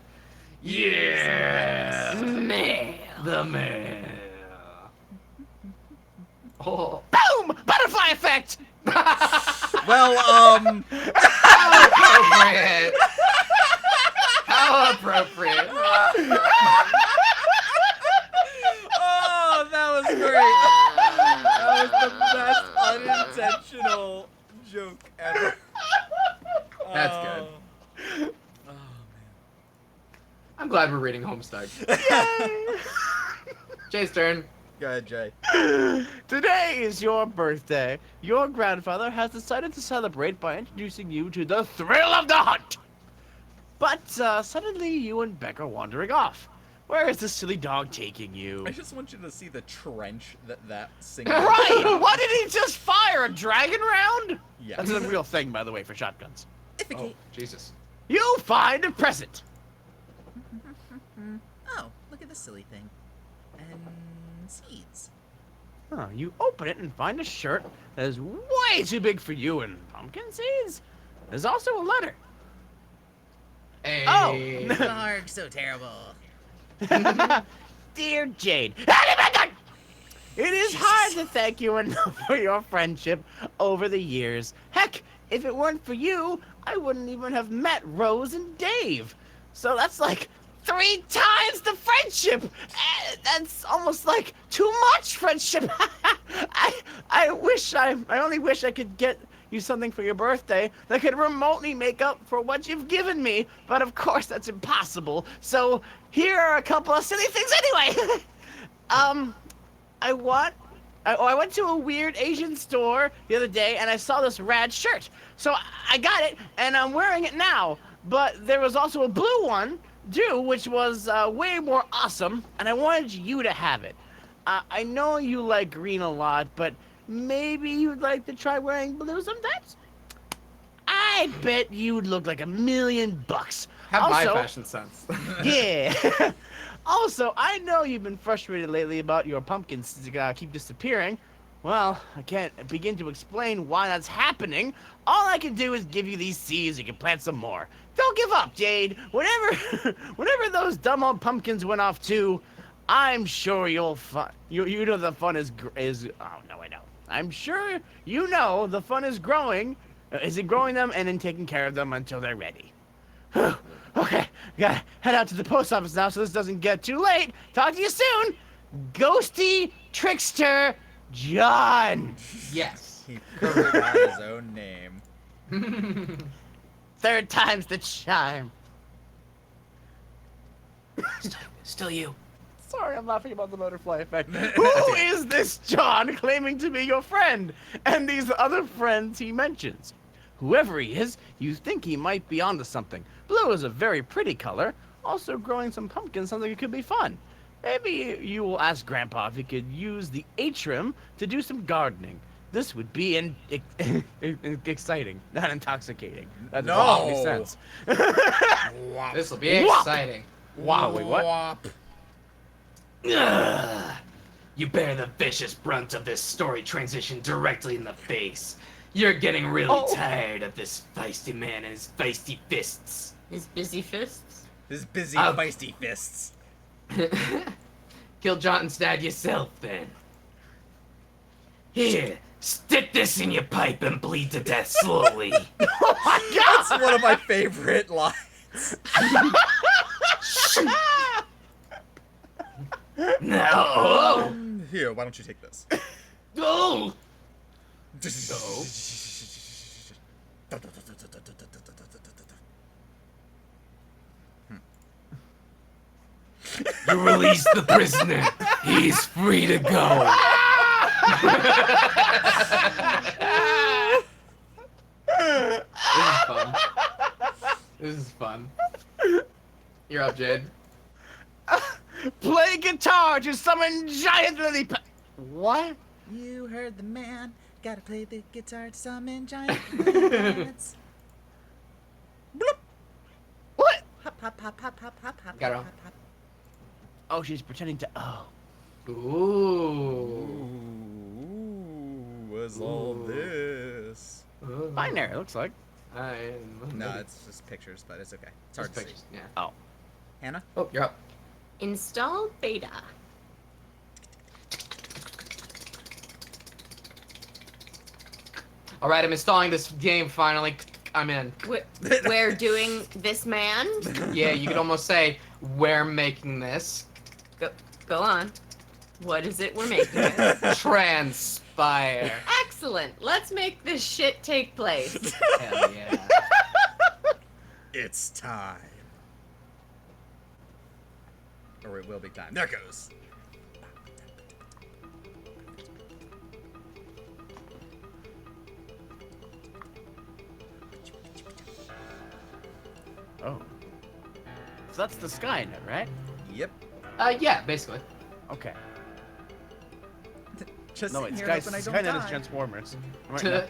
Yeah. Mail. The man. Oh. Boom! Butterfly effect! Well, How appropriate. How appropriate. oh, that was great. That was the best unintentional joke ever. That's good. Oh, man. I'm glad we're reading Homestuck. Jay's turn. Go ahead, Jay. Today is your birthday. Your grandfather has decided to celebrate by introducing you to the thrill of the hunt. But suddenly you and Beck are wandering off. Where is this silly dog taking you? I just want you to see the trench that single. Right! Why did he just fire a dragon round? Yeah. That's a real thing, by the way, for shotguns. Oh, Jesus. You find a present. Oh, look at this silly thing. And seeds. Oh, you open it and find a shirt that is way too big for you and pumpkin seeds. There's also a letter. Hey. Oh. Arg, so terrible. Dear Jade, it is hard to thank you enough for your friendship over the years. Heck, if it weren't for you, I wouldn't even have met Rose and Dave. So that's like 3 times the friendship. That's almost like too much friendship. I only wish I could get you something for your birthday that could remotely make up for what you've given me, but of course that's impossible. So here are a couple of silly things anyway. I went to a weird Asian store the other day and I saw this rad shirt. So I got it and I'm wearing it now. But there was also a blue one, too, which was way more awesome, and I wanted you to have it. I know you like green a lot, but maybe you'd like to try wearing blue sometimes? I bet you'd look like $1,000,000. Have my Also- fashion sense. Yeah. Also, I know you've been frustrated lately about your pumpkins keep disappearing. Well, I can't begin to explain why that's happening. All I can do is give you these seeds. You can plant some more. Don't give up, Jade. Whenever those dumb old pumpkins went off too, I'm sure you'll fun. You know the fun is. Oh no, I know. I'm sure you know the fun is growing. Is it growing them and then taking care of them until they're ready? Okay, gotta head out to the post office now so this doesn't get too late. Talk to you soon, Ghosty Trickster John. Yes. He forgot his own name. Third time's the charm. Still you. Sorry, I'm laughing about the butterfly effect. Who is this John claiming to be your friend? And these other friends he mentions. Whoever he is, you think he might be onto something. Blue is a very pretty color. Also, growing some pumpkins sounds like it could be fun. Maybe you will ask Grandpa if he could use the atrium to do some gardening. This would be exciting, not intoxicating. That doesn't No. make any sense. This will be exciting. Wow, wait, what? Wop. Ugh. You bear the vicious brunt of this story transition directly in the face. You're getting really tired of this feisty man and his feisty fists. His busy fists. His busy, Oh. feisty fists. Kill John's dad yourself, then. Here, stick this in your pipe and bleed to death slowly. That's one of my favorite lines. No. Here, why don't you take this? Oh. You release the prisoner. He's free to go. This is fun. This is fun. You're up, Jade. Play guitar to summon giant lily What? You heard the man. Gotta play the guitar to summon giant planets. Bloop. What? Hop, hop, hop, hop, hop, hop, hop, Got her. hop, hop. Oh, she's pretending to. Oh. Ooh. Ooh, what's all this? Binary, it looks like. No, it's just pictures, but it's okay. It's hard to see. Yeah. Oh. Hannah? Oh, you're up. Install beta. All right, I'm installing this game finally. I'm in. We're doing this man. Yeah, you could almost say we're making this. Go on. What is it we're making? It? Transpire. Excellent. Let's make this shit take place. Hell yeah. It's time. Or it will be time. There it goes. Oh. So that's the Skynet, right? Yep. Yeah, basically. Okay. Just No, sitting it's here Sky, hoping I don't Skynet is die. Transformers. Right To- now.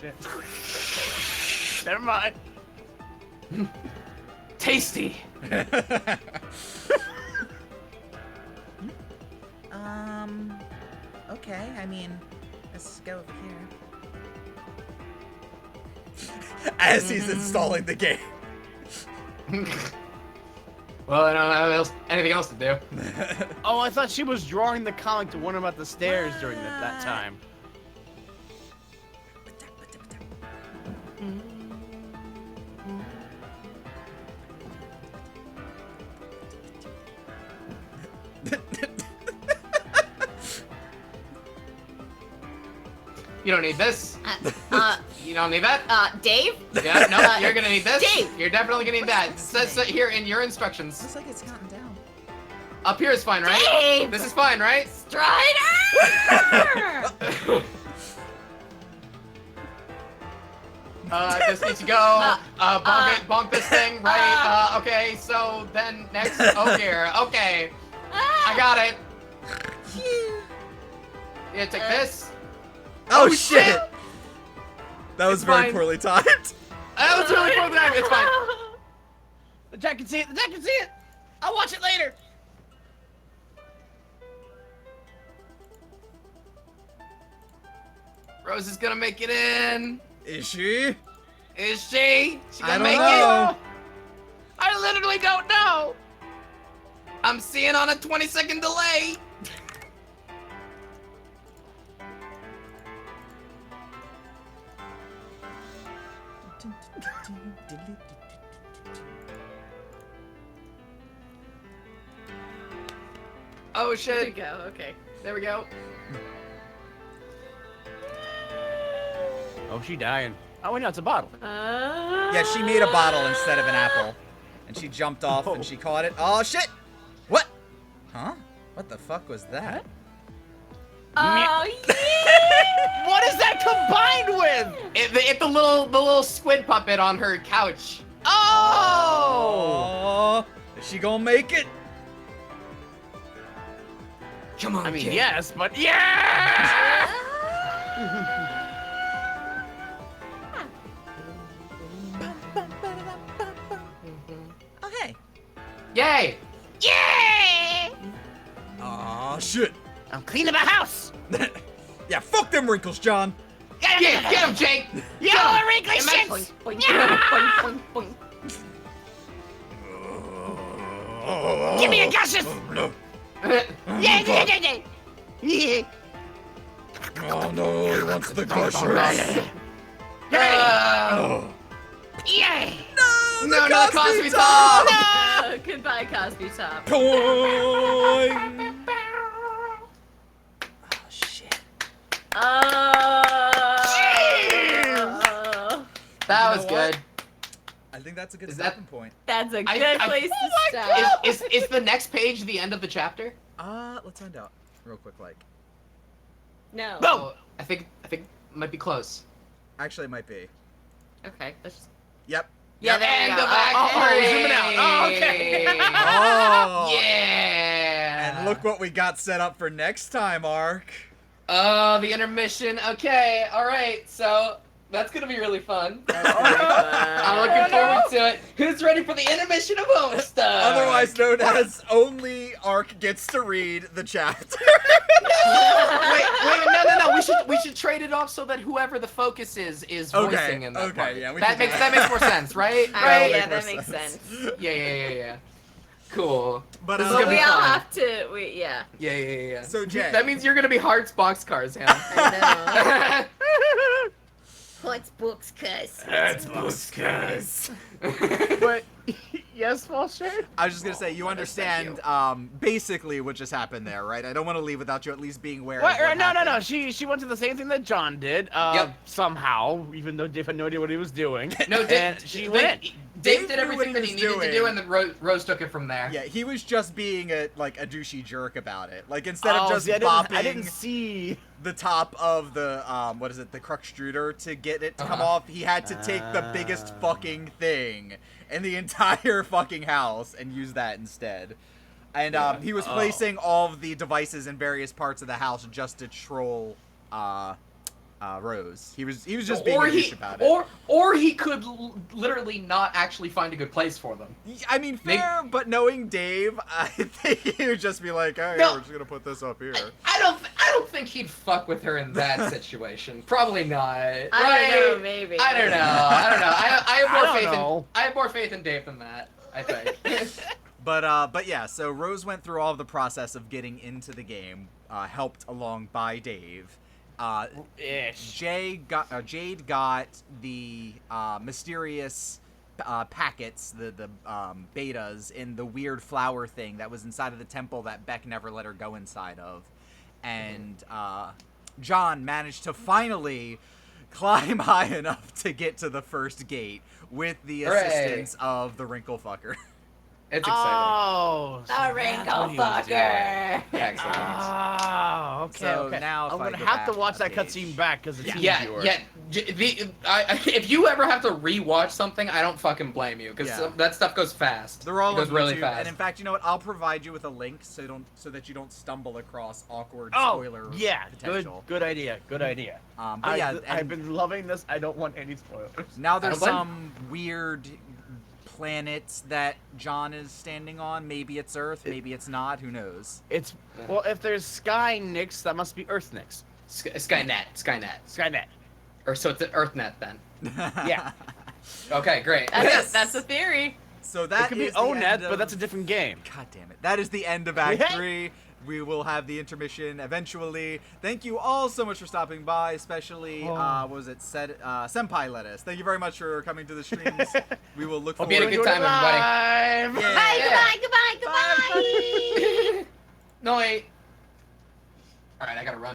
Shit. Never mind. Tasty. Okay, I mean, let's go over here. As he's installing the game. Well, I don't have anything else to do. Oh, I thought she was drawing the comic to warn him about the stairs during that time. You don't need this. Uh, You don't need that? Dave? Yeah, no, you're gonna need this. Dave! You're definitely gonna need that. It says here in your instructions. Looks like it's counting down. Up here is fine, right? Dave! This is fine, right? Strider! This needs to go. Bonk this thing, right? Okay, so then next. Oh, here. Okay. I got it. Yeah, take this. Oh, shit! That was It's very fine. poorly timed. That was really cool. It's fine. The Jack can see it. The Jack can see it. I'll watch it later. Rose is gonna make it in. Is she? Is she? She I gonna don't make know. it? I literally don't know. I'm seeing on a 20-second delay. Oh There you shit. go. Okay. There we go. Oh, she dying. Oh, wait, no, it's a bottle. Yeah, she made a bottle instead of an apple. And she jumped off and she caught it. Oh, shit! What? Huh? What the fuck was that? Oh, yeah! What is that combined with? It's the little squid puppet on her couch. Oh! Oh, is she gonna make it? Come on, I mean, kid. yes, but yeah! Oh, hey. Yay! Yeah! Oh, shit. I'm cleaning my house. Yeah, fuck them wrinkles, John. Get him, Jake! Yo, wrinkly Get him, shits! Boink, boink, boink, boink, boink. Give me a gushes! Yeah. Oh no, he wants the gushers. Oh. Yeah! No, not Cosby Top! Goodbye, Cosby Top. Toing. Oh shit. That was You know what? good. I think that's a good Is that- stopping point. That's a good I- place oh to stop. Is the next page the end of the chapter? Let's find out real quick. Like, No. Boom! Oh, I think it might be close. actually, it might be. Okay. Let's just... Yep. Yeah, there you End go. of Act oh, zooming out. Oh, okay. Oh. Yeah. And look what we got set up for next time, Ark. Oh, the intermission. Okay, all right. So that's gonna be really fun. I'm looking forward to it. Who's ready for the intermission of Homestuck? Otherwise known as only Ark gets to read the chapter. wait, no. We should trade it off so that whoever the focus is Okay, voicing in that okay, part. yeah, we that can do makes that. that makes more sense, right? All Right? right, yeah, make that more makes sense. sense. Yeah. Cool. But This is But gonna we be all fun. have to. Yeah. Yeah. So Jay, That means you're gonna be Hearts boxcars, Hannah. I know. What's books, cuz? That's bookers. But yes, small shirt. I was just gonna say you understand basically what just happened there, right? I don't want to leave without you at least being aware. What? Of what No. happened. She went to the same thing that John did. Yep. Somehow, even though Dave had no idea what he was doing. No, and she went. Dave Dave did knew everything what that he he needed was to do, doing. and then Rose took it from there. Yeah, he was just being a douchey jerk about it. Like instead of Oh, just see, bopping I didn't see. the top of the what is it, the Cruxtruder to get it to come off, he had to take the biggest fucking thing in the entire fucking house and use that instead. And he was placing all of the devices in various parts of the house just to troll Rose. He was just being a douche about it. Or he could literally not actually find a good place for them. I mean, fair, but knowing Dave, I think he would just be like, "Oh, yeah, No. we're just gonna put this up here." I don't think he'd fuck with her in that situation. Probably not. I right? don't know, maybe. I don't know. I have more faith in Dave than that, I think. But yeah, so Rose went through all of the process of getting into the game, helped along by Dave. Ish. Jade got the mysterious packets, the betas in the weird flower thing that was inside of the temple that Beck never let her go inside of. And John managed to finally climb high enough to get to the first gate with the Hooray. assistance of the wrinkle fucker. It's exciting. Oh, so The that's wrinkle what he was doing. fucker. Excellent. Oh, okay, So okay. now if I'm I gonna go have to back watch a that page. cutscene back because it's Yeah, viewer. yeah. If you ever have to rewatch something, I don't fucking blame you because Yeah. that stuff goes fast. They're all it goes on really YouTube, fast. and in fact, you know what? I'll provide you with a link so that you don't stumble across awkward Oh, spoiler yeah, potential. good idea, good idea. But yeah, I've and been loving this. I don't want any spoilers. now there's don't blame some weird planets that John is standing on. Maybe it's Earth, maybe it's not. Who knows? It's well, if there's Sky Nix, that must be Earth Nix. Skynet. Skynet. Or so it's an EarthNet then. Yeah. Okay, great. That's a theory. So It that could be is the ONET, end but of- that's a different game. God damn it. That is the end of Act Hey! 3. We will have the intermission eventually. Thank you all so much for stopping by, especially, what was it, Senpai Lettuce. Thank you very much for coming to the streams. We will look Hope forward you had a good time, everybody. Live. Yeah. Bye, goodbye, goodbye, goodbye. No, wait. Alright, I gotta run.